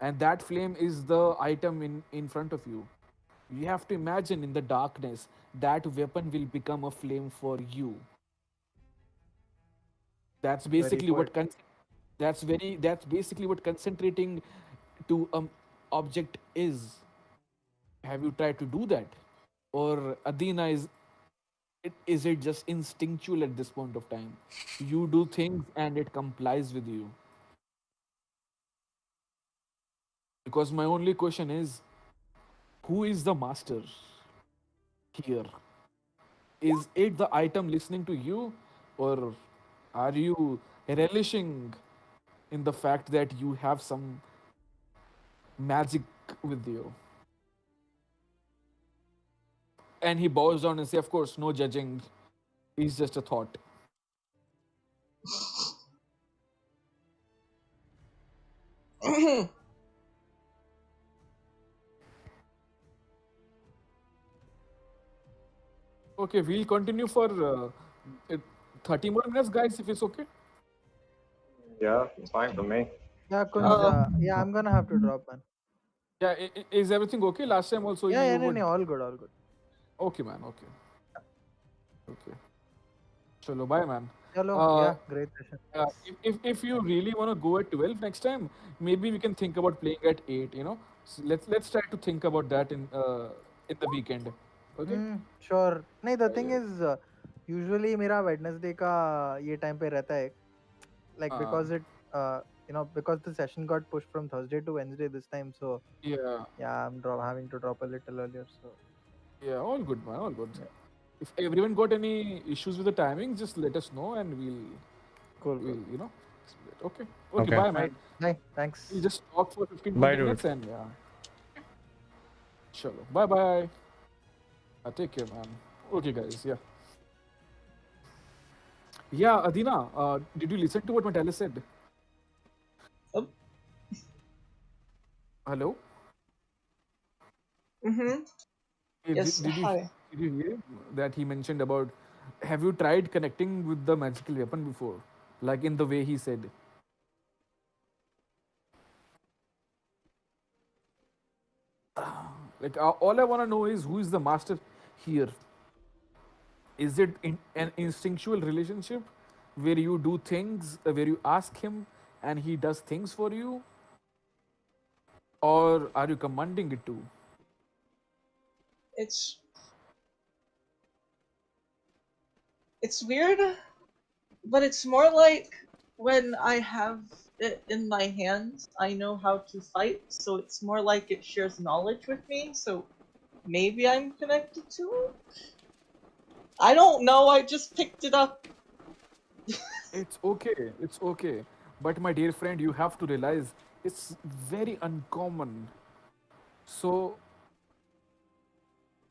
and that flame is the item in front of you. You have to imagine in the darkness that weapon will become a flame for you. That's Very basically what poetic. that's basically what concentrating to object is. Have you tried to do that? Or Adina, is it just instinctual at this point of time? You do things and it complies with you. Because my only question is, who is the master here? Is it the item listening to you, or are you relishing in the fact that you have some magic with you? And he bows down and says, of course, no judging. It's just a thought. Okay, we'll continue for uh, 30 more minutes, guys, if it's okay. Yeah, fine for me. Yeah, Kunj. uh, Yeah, I'm gonna have to drop, man. Yeah, is everything okay? Last time also Yeah, you yeah, no, would. no, all good, all good. Okay, man. Okay. Okay. Chalo, bye, man. Hello. Uh, Yeah, great session. if you really want to go at 12 next time, maybe we can think about playing at 8. So let's try to think about that in the weekend. Okay. Sure. नहीं, the thing is, usually मेरा Wednesday का ये time पे रहता है, like Uh, because because the session got pushed from Thursday to Wednesday this time, so yeah. yeah, I'm having to drop a little earlier. So Yeah. All good, man. All good. yeah, If everyone got any issues with the timing, just let us know and cool, cool. we'll. Okay. Okay. Okay. Bye, Right. man. Bye. We'll Thanks. just talk for 15 Bye, 20 dude. minutes and yeah. Chalo. Bye, bye. Take care, man. Okay, guys. Yeah. Yeah, Adina, did you listen to what Metallis said? oh, Hello? mm-hmm. Yes, Did hi. you hear that he mentioned about have you tried connecting with the magical weapon before? Like in the way he said. Like all I want to know is who is the master here? Is it an instinctual relationship where you do things, where you ask him and he does things for you? Or are you commanding it to? It's it's weird, but it's more like when I have it in my hands, I know how to fight, so it's more like it shares knowledge with me, so maybe I'm connected to it? I don't know, I just picked it up. It's okay, it's okay. But my dear friend, you have to realize it's very uncommon. So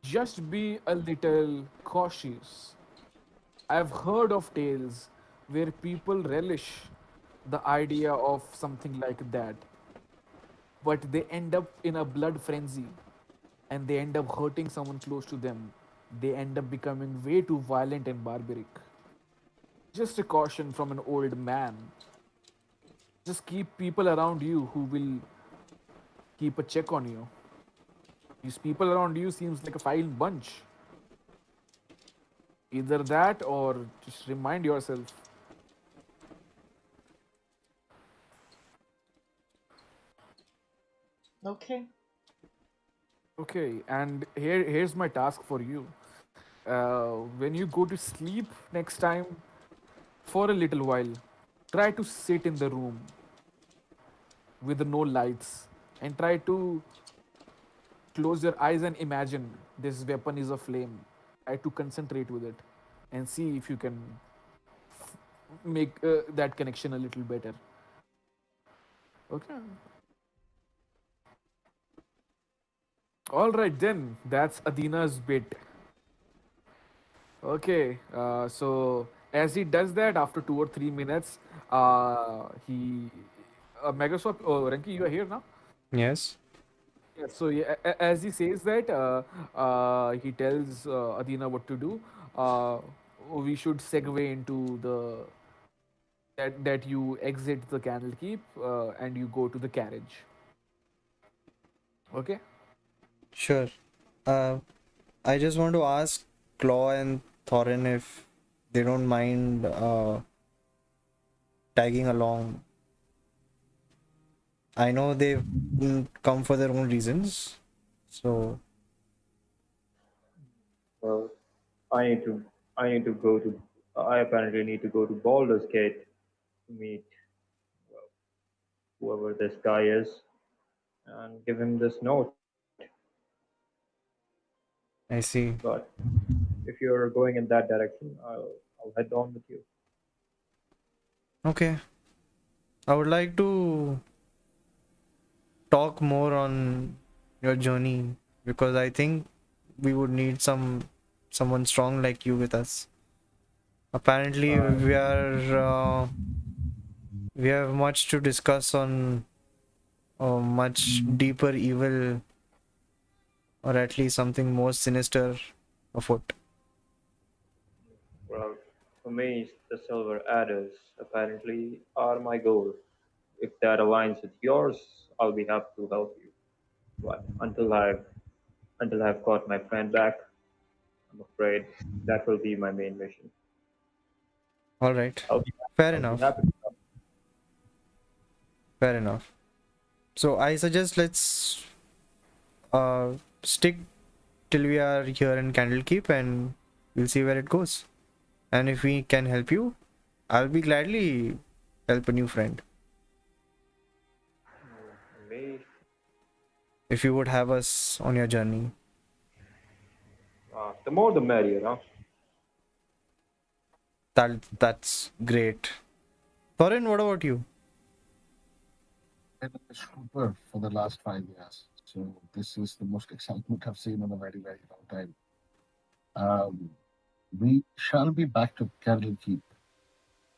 just be a little cautious. I've heard of tales where people relish the idea of something like that, but they end up in a blood frenzy and they end up hurting someone close to them. They end up becoming way too violent and barbaric. Just a caution from an old man. Just keep people around you who will keep a check on you. These people around you seems like a fine bunch. Either that or just remind yourself. Okay. Okay, and here's my task for you. When you go to sleep next time, for a little while, try to sit in the room with no lights and try to close your eyes and imagine this weapon is a flame. Try to concentrate with it and see if you can make that connection a little better. Okay. All right then. That's Adina's bit. Okay. So as he does that, after 2 or 3 minutes, he Megaswap. Oh, Renki, you are here now. Yes. Yeah, so yeah, as he says that, he tells Adina what to do. We should segue into the that you exit the Candlekeep and you go to the carriage. Okay. Sure. Uh, I just want to ask Claw and Thorin if they don't mind tagging along. I know they've come for their own reasons, so Well, I need to. I need to go to. I apparently need to go to Baldur's Gate to meet whoever this guy is, and give him this note. I see. But if you're going in that direction, I'll head on with you. Okay. I would like to talk more on your journey because I think we would need someone strong like you with us. Apparently, we have much to discuss on much deeper evil, or at least something more sinister afoot. Well, for me, the silver adders apparently are my goal. If that aligns with yours, I'll be happy to help you. But until I've got my friend back, I'm afraid that will be my main mission. All right. I'll be Fair I'll be enough. happy to help. Fair enough. So I suggest let's stick till we are here in Candlekeep and we'll see where it goes. And if we can help you, I'll be gladly help a new friend. Me, If you would have us on your journey. the more the merrier, huh? That's great. Thorin, what about you? I've been a trooper for the last 5 years. So this is the most excitement I've seen in a very, very long time. We shall be back to Candlekeep,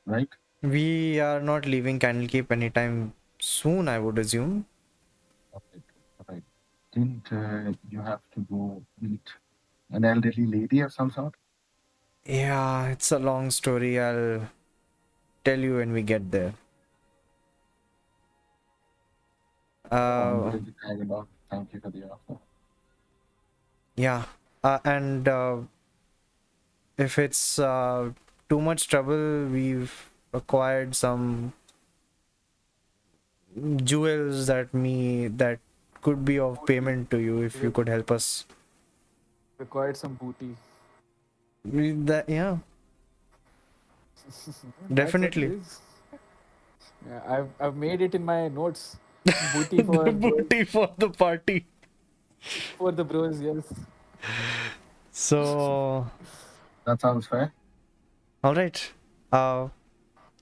right? We are not leaving Candlekeep anytime soon, I would assume. Alright, alright. Didn't you have to go meet an elderly lady of some sort? Yeah, it's a long story. I'll tell you when we get there. I'm willing to tag along. Thank you for the offer. Yeah, and if it's too much trouble, we've acquired some jewels that could be of payment to you if you could help us. Required some booty. Yeah, That's what it definitely. is. Yeah, I've made it in my notes. Booty for The booty for the party. for the bros, yes. So, That sounds fair. all right.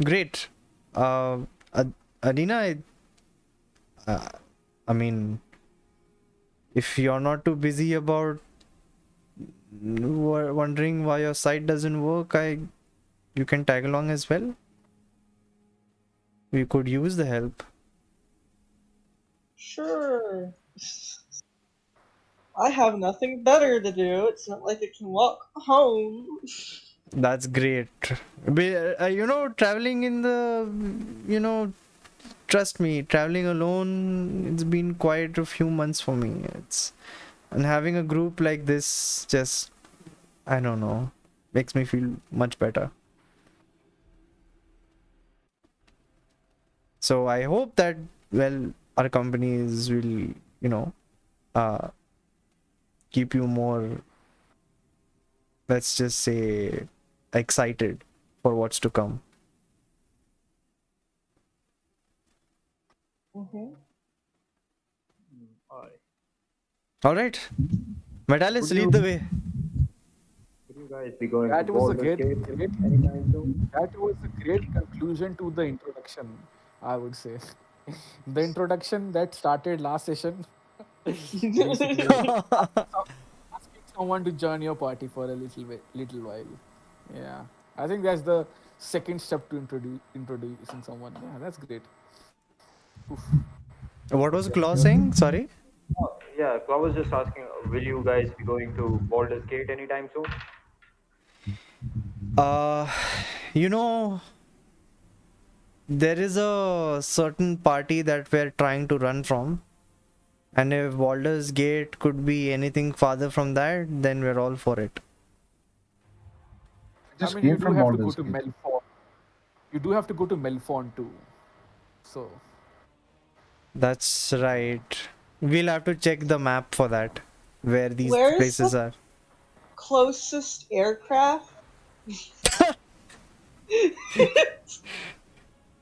Great. Adina, I mean, if you're not too busy about wondering why your site doesn't work, you can tag along as well. We could use the help. Sure. I have nothing better to do. It's not like I can walk home. That's great. Traveling in trust me, traveling alone, it's been quite a few months for me. And having a group like this just, I don't know, makes me feel much better. So I hope that, well, our companies will, keep you more, let's just say, excited for what's to come. Mm-hmm. All right. Metalis, lead the way. Would you guys be going That to was a Baldur's great, Gate great. anytime soon? That was a great conclusion to the introduction, I would say. The introduction that started last session, basically asking someone to join your party for a little while. Yeah, I think that's the second step to introducing someone. Yeah, that's great. Oof. What was Claw saying? Sorry. Oh, yeah, I was just asking, will you guys be going to Baldur's Gate anytime soon? You know, there is a certain party that we're trying to run from, and if Baldur's Gate could be anything farther from that, then we're all for it. Just I mean, came you do from have to go Baldur's to Gate. Melfort. You do have to go to Melfort too. So That's right. We'll have to check the map for that, where these Where's places the are. closest aircraft?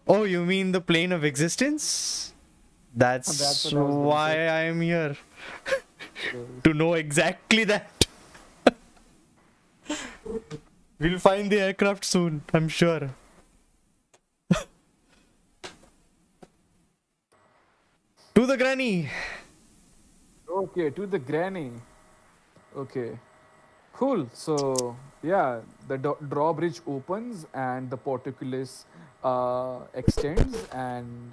Oh, you mean the plane of existence? That's That's what I was gonna why say. I am here. So, To know exactly that. We'll find the aircraft soon, I'm sure. To the granny. okay, to the granny. Okay, cool. So yeah, the drawbridge opens and the portcullis extends, and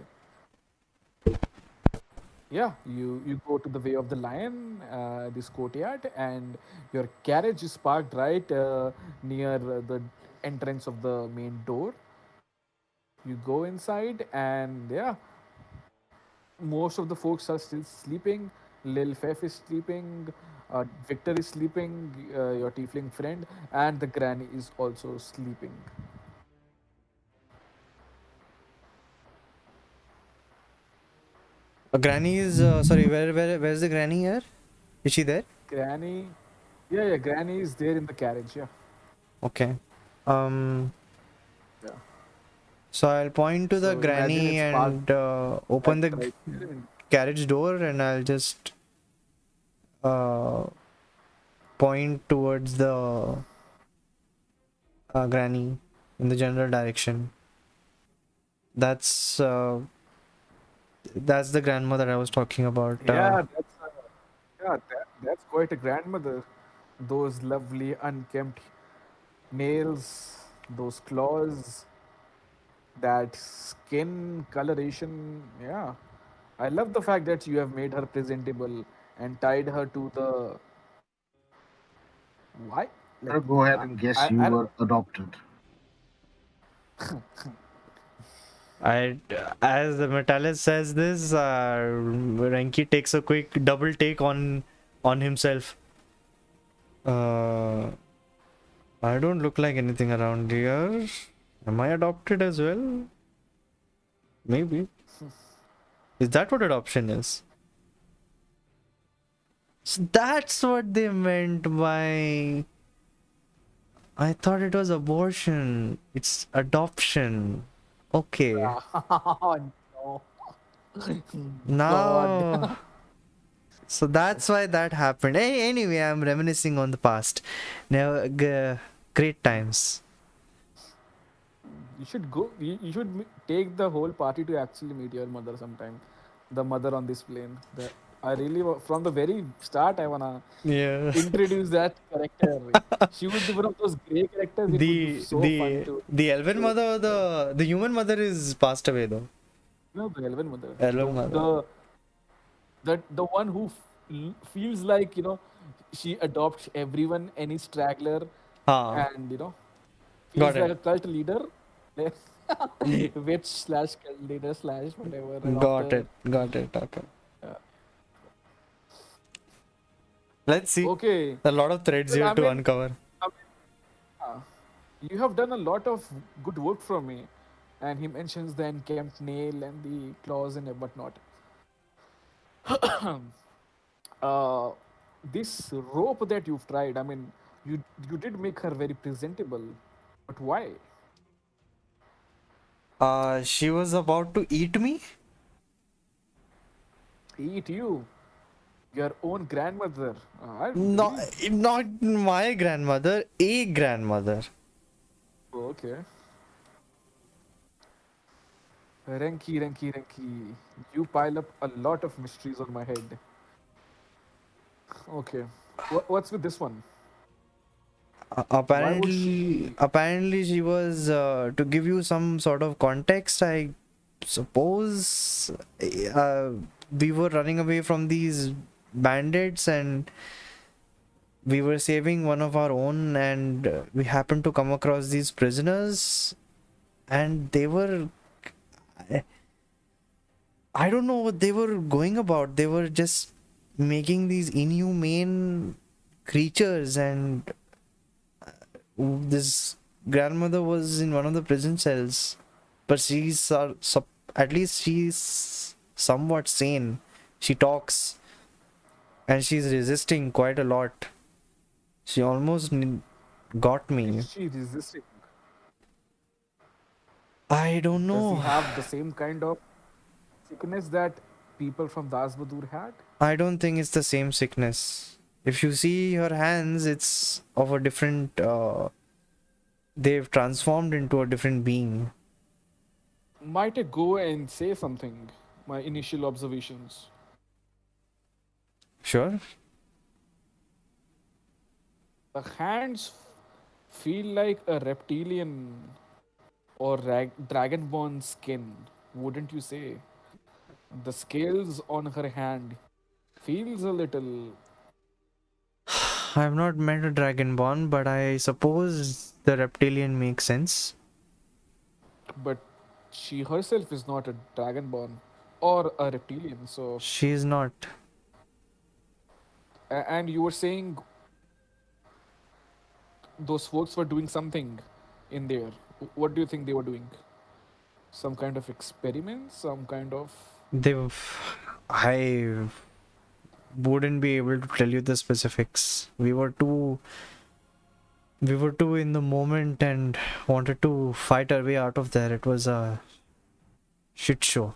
yeah, you go to the way of the lion, this courtyard, and your carriage is parked right near the entrance of the main door. You go inside, and yeah, most of the folks are still sleeping. Lil Fef is sleeping. Victor is sleeping. Your tiefling friend, and the granny is also sleeping. Granny is sorry. Where's the granny here? Is she there? Granny, yeah, granny is there in the carriage. Yeah, Okay. Um. yeah. So I'll point to the So imagine granny it's parked and open the right there. carriage door, and I'll just uh, point towards the granny in the general direction. That's that's the grandmother I was talking about. That's quite a grandmother. Those lovely unkempt nails, those claws, that skin coloration. Yeah, I love the fact that you have made her presentable and tied her to the why? Like I'll go ahead and I guess you don't know. were adopted. I, as the Metallus says this, Renki takes a quick double take on himself. I don't look like anything around here. Am I adopted as well? Maybe. Is that what adoption is? So that's what they meant by. I thought it was abortion. It's adoption. Okay. Oh no, God. Now. So that's why that happened. Anyway, I'm reminiscing on the past. Now, great times. You should go. You should take the whole party to actually meet your mother sometime. The mother on this plane. I really from the very start I wanna Yeah. introduce that character. She would be one of those great characters. It would be The so fun the to the Elwyn mother or the human mother is passed away though. the Elven mother. Elwyn mother. The one who feels like she adopts everyone, any straggler, Ah, and got feels like it. a cult leader, like witch slash cult leader slash whatever Got adopter. it. Got it. Okay. Uh, Let's see. okay, A lot of threads well, here to uncover. I mean, uh, you have done a lot of good work for me, and he mentions the encamped nail and the claws and whatnot. uh, this rope that you've tried, I mean, you did make her very presentable, but why? She was about to eat me? Eat you, your own grandmother. I don't No, believe. not my grandmother, a grandmother. Okay. Renki. You pile up a lot of mysteries on my head. Okay. What's with this one? Why would she? Apparently she was to give you some sort of context. I suppose we were running away from these bandits and we were saving one of our own, and we happened to come across these prisoners, and they were. I don't know what they were going about. They were just making these inhumane creatures, and this grandmother was in one of the prison cells, but at least she's somewhat sane. She talks, and she's resisting quite a lot. She almost got me. Is she resisting? I don't Does he know. have the same kind of sickness that people from Dasbadur had? I don't think it's the same sickness. If you see her hands, it's of a different. They've transformed into a different being. Might I go and say something? My initial observations. Sure. The hands feel like a reptilian or dragonborn skin, wouldn't you say? The scales on her hand feels a little. I've not met a dragonborn, but I suppose the reptilian makes sense. But she herself is not a dragonborn or a reptilian. So, She is not. and you were saying those folks were doing something in there. What do you think they were doing? Some kind of experiment? Some kind of. I wouldn't be able to tell you the specifics. We were too in the moment and wanted to fight our way out of there. It was a shit show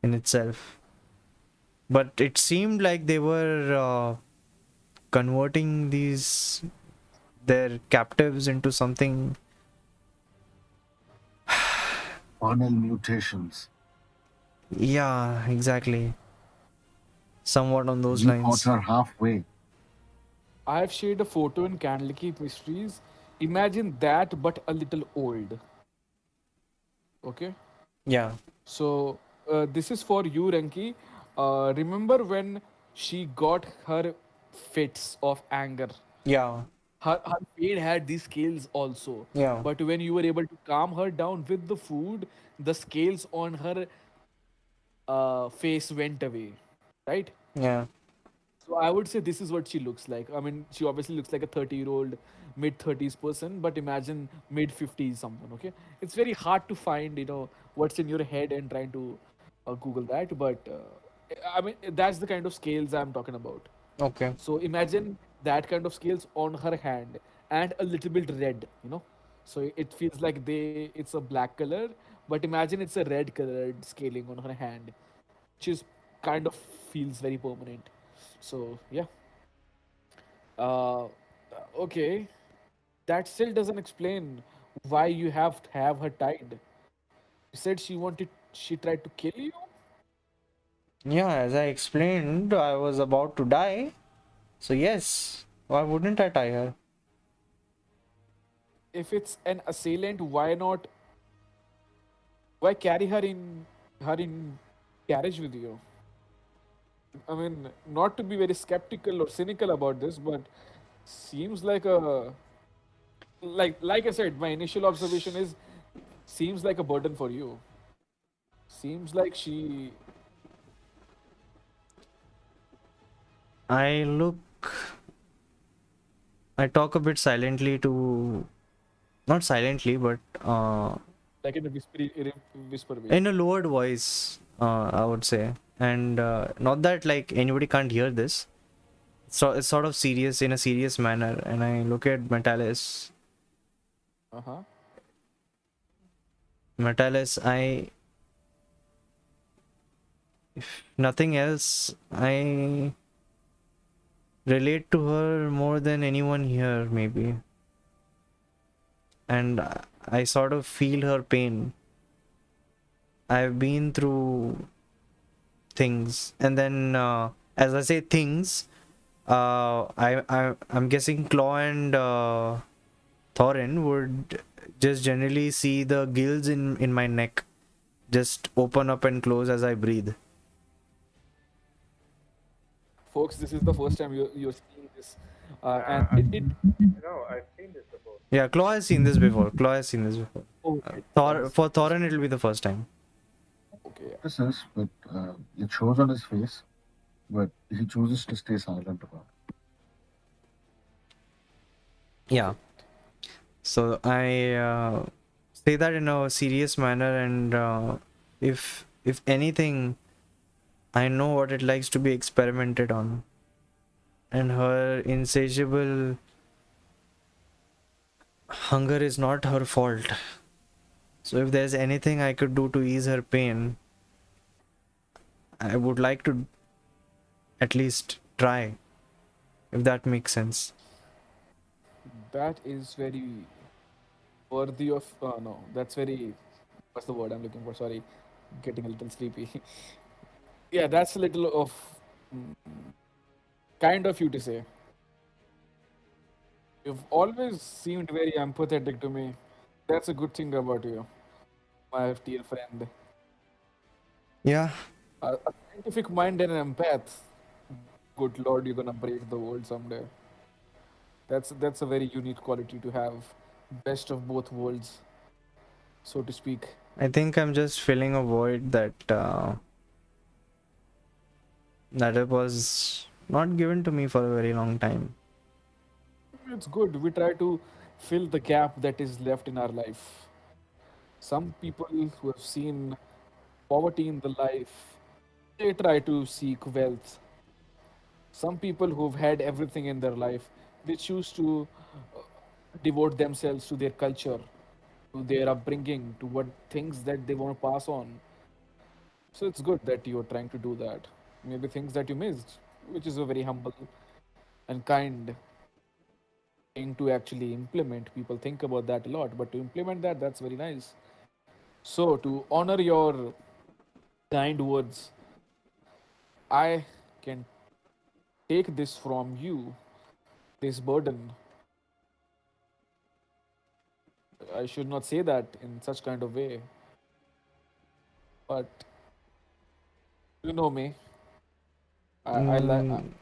in itself. But it seemed like they were converting their captives into something. Funnel mutations. Yeah, exactly. Somewhat on those We lines. caught her halfway. I have shared a photo in Candlekeep Mysteries. Imagine that, but a little old. Okay? Yeah. So, this is for you, Renki. Remember when she got her fits of anger? Yeah. Her fade had these scales also. Yeah. But when you were able to calm her down with the food, the scales on her face went away. Right? Yeah. So I would say this is what she looks like. I mean, she obviously looks like a 30-year-old, mid 30s person, but imagine mid 50s someone, okay? It's very hard to find, what's in your head and trying to Google that, but I mean, that's the kind of scales I'm talking about. Okay. So imagine that kind of scales on her hand and a little bit red. So it feels like it's a black color, but imagine it's a red colored scaling on her hand, which is kind of feels very permanent. So yeah. Uh, okay. That still doesn't explain why you have her tied. You said she tried to kill you? Yeah, as I explained, I was about to die. So yes, why wouldn't I tie her? If it's an assailant, why carry her in carriage with you? I mean, not to be very skeptical or cynical about this, but seems like like I said, my initial observation is seems like a burden for you. Seems like she. I talk a bit silently to, not silently, but Like in a whisper way. in a lowered voice, I would say. And not that like anybody can't hear this. So it's sort of serious in a serious manner. And I look at Metalis. Uh-huh. Metalis, if nothing else, I relate to her more than anyone here, maybe. And I sort of feel her pain. I've been through things, and then as I say things, I'm guessing Claw and Thorin would just generally see the gills in my neck just open up and close as I breathe. Folks, this is the first time you're seeing this, and it. No, I've seen this before. Yeah, Claw has seen this before. Claw has seen this before. Okay. For Thorin, it'll be the first time. Okay. This is, but it shows on his face, but he chooses to stay silent about it. Yeah. So I say that in a serious manner, and if anything, I know what it likes to be experimented on, and her insatiable hunger is not her fault. So if there's anything I could do to ease her pain, I would like to at least try, if that makes sense. That is very worthy of. No, that's very. What's the word I'm looking for? Sorry, getting a little sleepy. Yeah, that's a little of mm, kind of you to say. You've always seemed very empathetic to me. That's a good thing about you, my dear friend. Yeah, A scientific mind and an empath. Good lord, you're gonna break the world someday. That's a very unique quality to have. Best of both worlds, so to speak. I think I'm just filling a void that it was not given to me for a very long time. It's good. We try to fill the gap that is left in our life. Some people who have seen poverty in the life, they try to seek wealth. Some people who've had everything in their life, they choose to devote themselves to their culture, to their upbringing, to what things that they want to pass on. So it's good that you're trying to do that. Maybe things that you missed, which is a very humble and kind thing to actually implement. People think about that a lot, but to implement that, that's very nice. So, to honor your kind words, I can take this from you, this burden. I should not say that in such kind of way, but you know me. I like. Mm,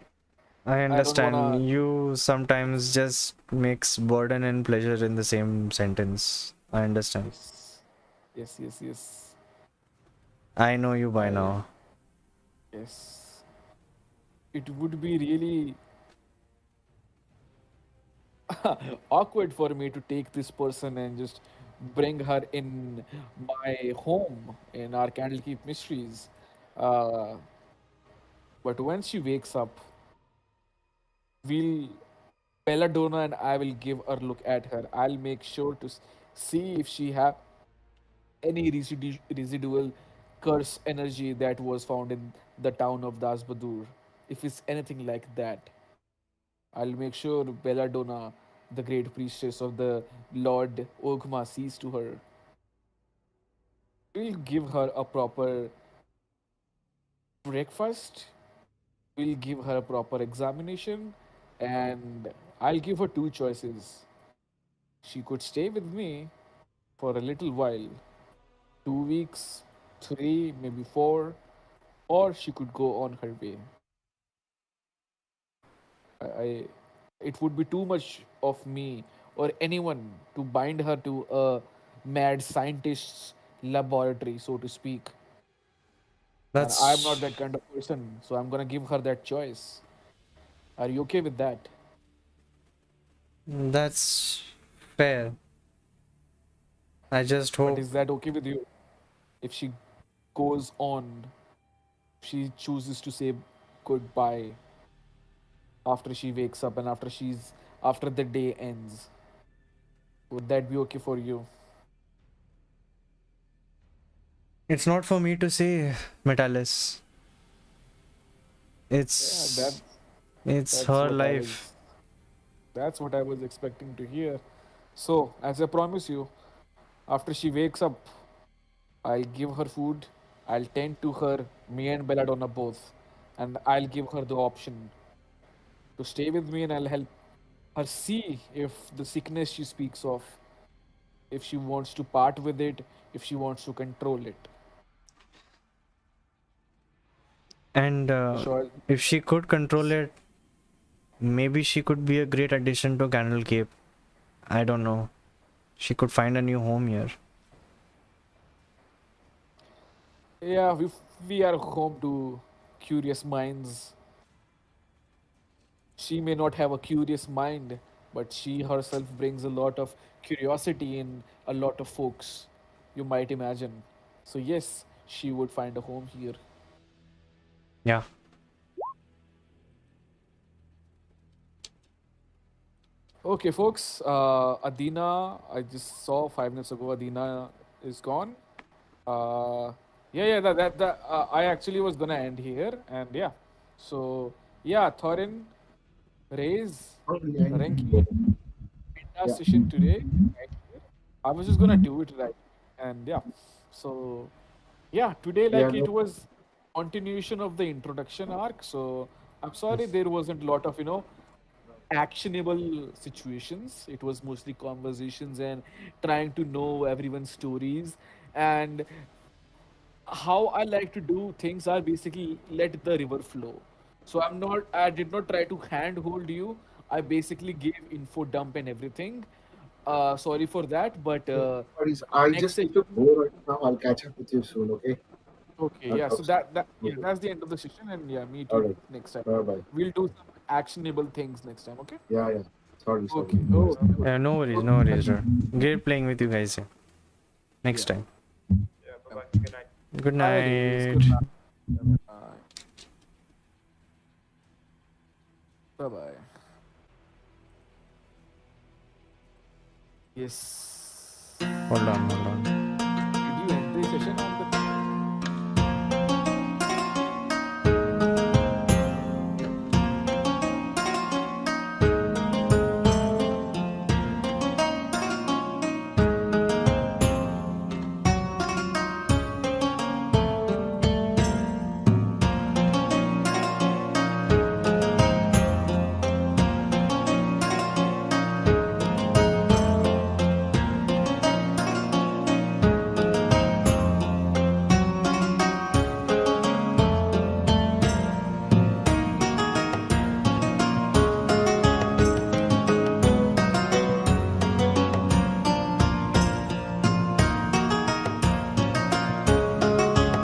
I I don't wanna. understand. You sometimes just mix burden and pleasure in the same sentence. I understand. Yes, yes, yes, yes. I know you by I now. yes. It would be really awkward for me to take this person and just bring her in my home in our Candlekeep Mysteries. Uh, but when she wakes up, we'll Belladonna and I will give a look at her. I'll make sure to see if she have any residual curse energy that was found in the town of Dasbadur. If it's anything like that, I'll make sure Belladonna, the great priestess of the Lord Ogma, sees to her. We'll give her a proper breakfast, we'll give her a proper examination, and I'll give her two choices. She could stay with me for a little while, 2 weeks, three, maybe four, or she could go on her way. I it would be too much of me or anyone to bind her to a mad scientist's laboratory, so to speak. And I'm not That's that kind of person, so I'm gonna give her that choice. Are you okay with that? that's fair. I just But hope is that okay with you? If she goes on, she chooses to say goodbye after she wakes up and after the day ends. Would that be okay for you? it's not for me to say, Metalis. Yeah, It's it's that's her what I life. was that's what I was expecting to hear. So, as I promise you, after she wakes up, I'll give her food, I'll tend to her, me and Belladonna both, and I'll give her the option to stay with me and I'll help her see if the sickness she speaks of, if she wants to part with it, if she wants to control it. And Sure. if she could control it, maybe she could be a great addition to Candlekeep. I don't know. She could find a new home here. Yeah, we are home to curious minds. She may not have a curious mind, but she herself brings a lot of curiosity in a lot of folks, you might imagine. So, yes, she would find a home here. Yeah. Okay, folks, Adina, I just saw 5 minutes ago, Adina is gone. Uh, Yeah, I actually was gonna end here, and yeah. So yeah, Thorin, Raze, Oh, yeah. Renki, Meta Yeah. session today, right here. I was just gonna do it right, and yeah. So yeah, today Yeah. like No. it was continuation of the introduction arc. So I'm sorry there wasn't a lot of actionable situations. It was mostly conversations and trying to know everyone's stories. And how I like to do things are basically let the river flow. So I did not try to handhold you. I basically gave info dump and everything. Sorry for that, but No worries. I next just need to session. go right now. I'll catch up with you soon. Okay. Okay, I'll yeah. So talk soon. yeah, Okay. that's the end of the session, and yeah, meet All you right. next time. Bye bye. We'll do some actionable things next time. Okay. Yeah. Yeah. Sorry. Sorry. Okay. Oh. Yeah, no worries, no worries, bro. Great playing with you guys. Yeah. Next Yeah. time. Yeah, bye bye. Good night. Good Bye, days. Good night. night. Bye. Bye. Bye. Yes. Hold on, hold on.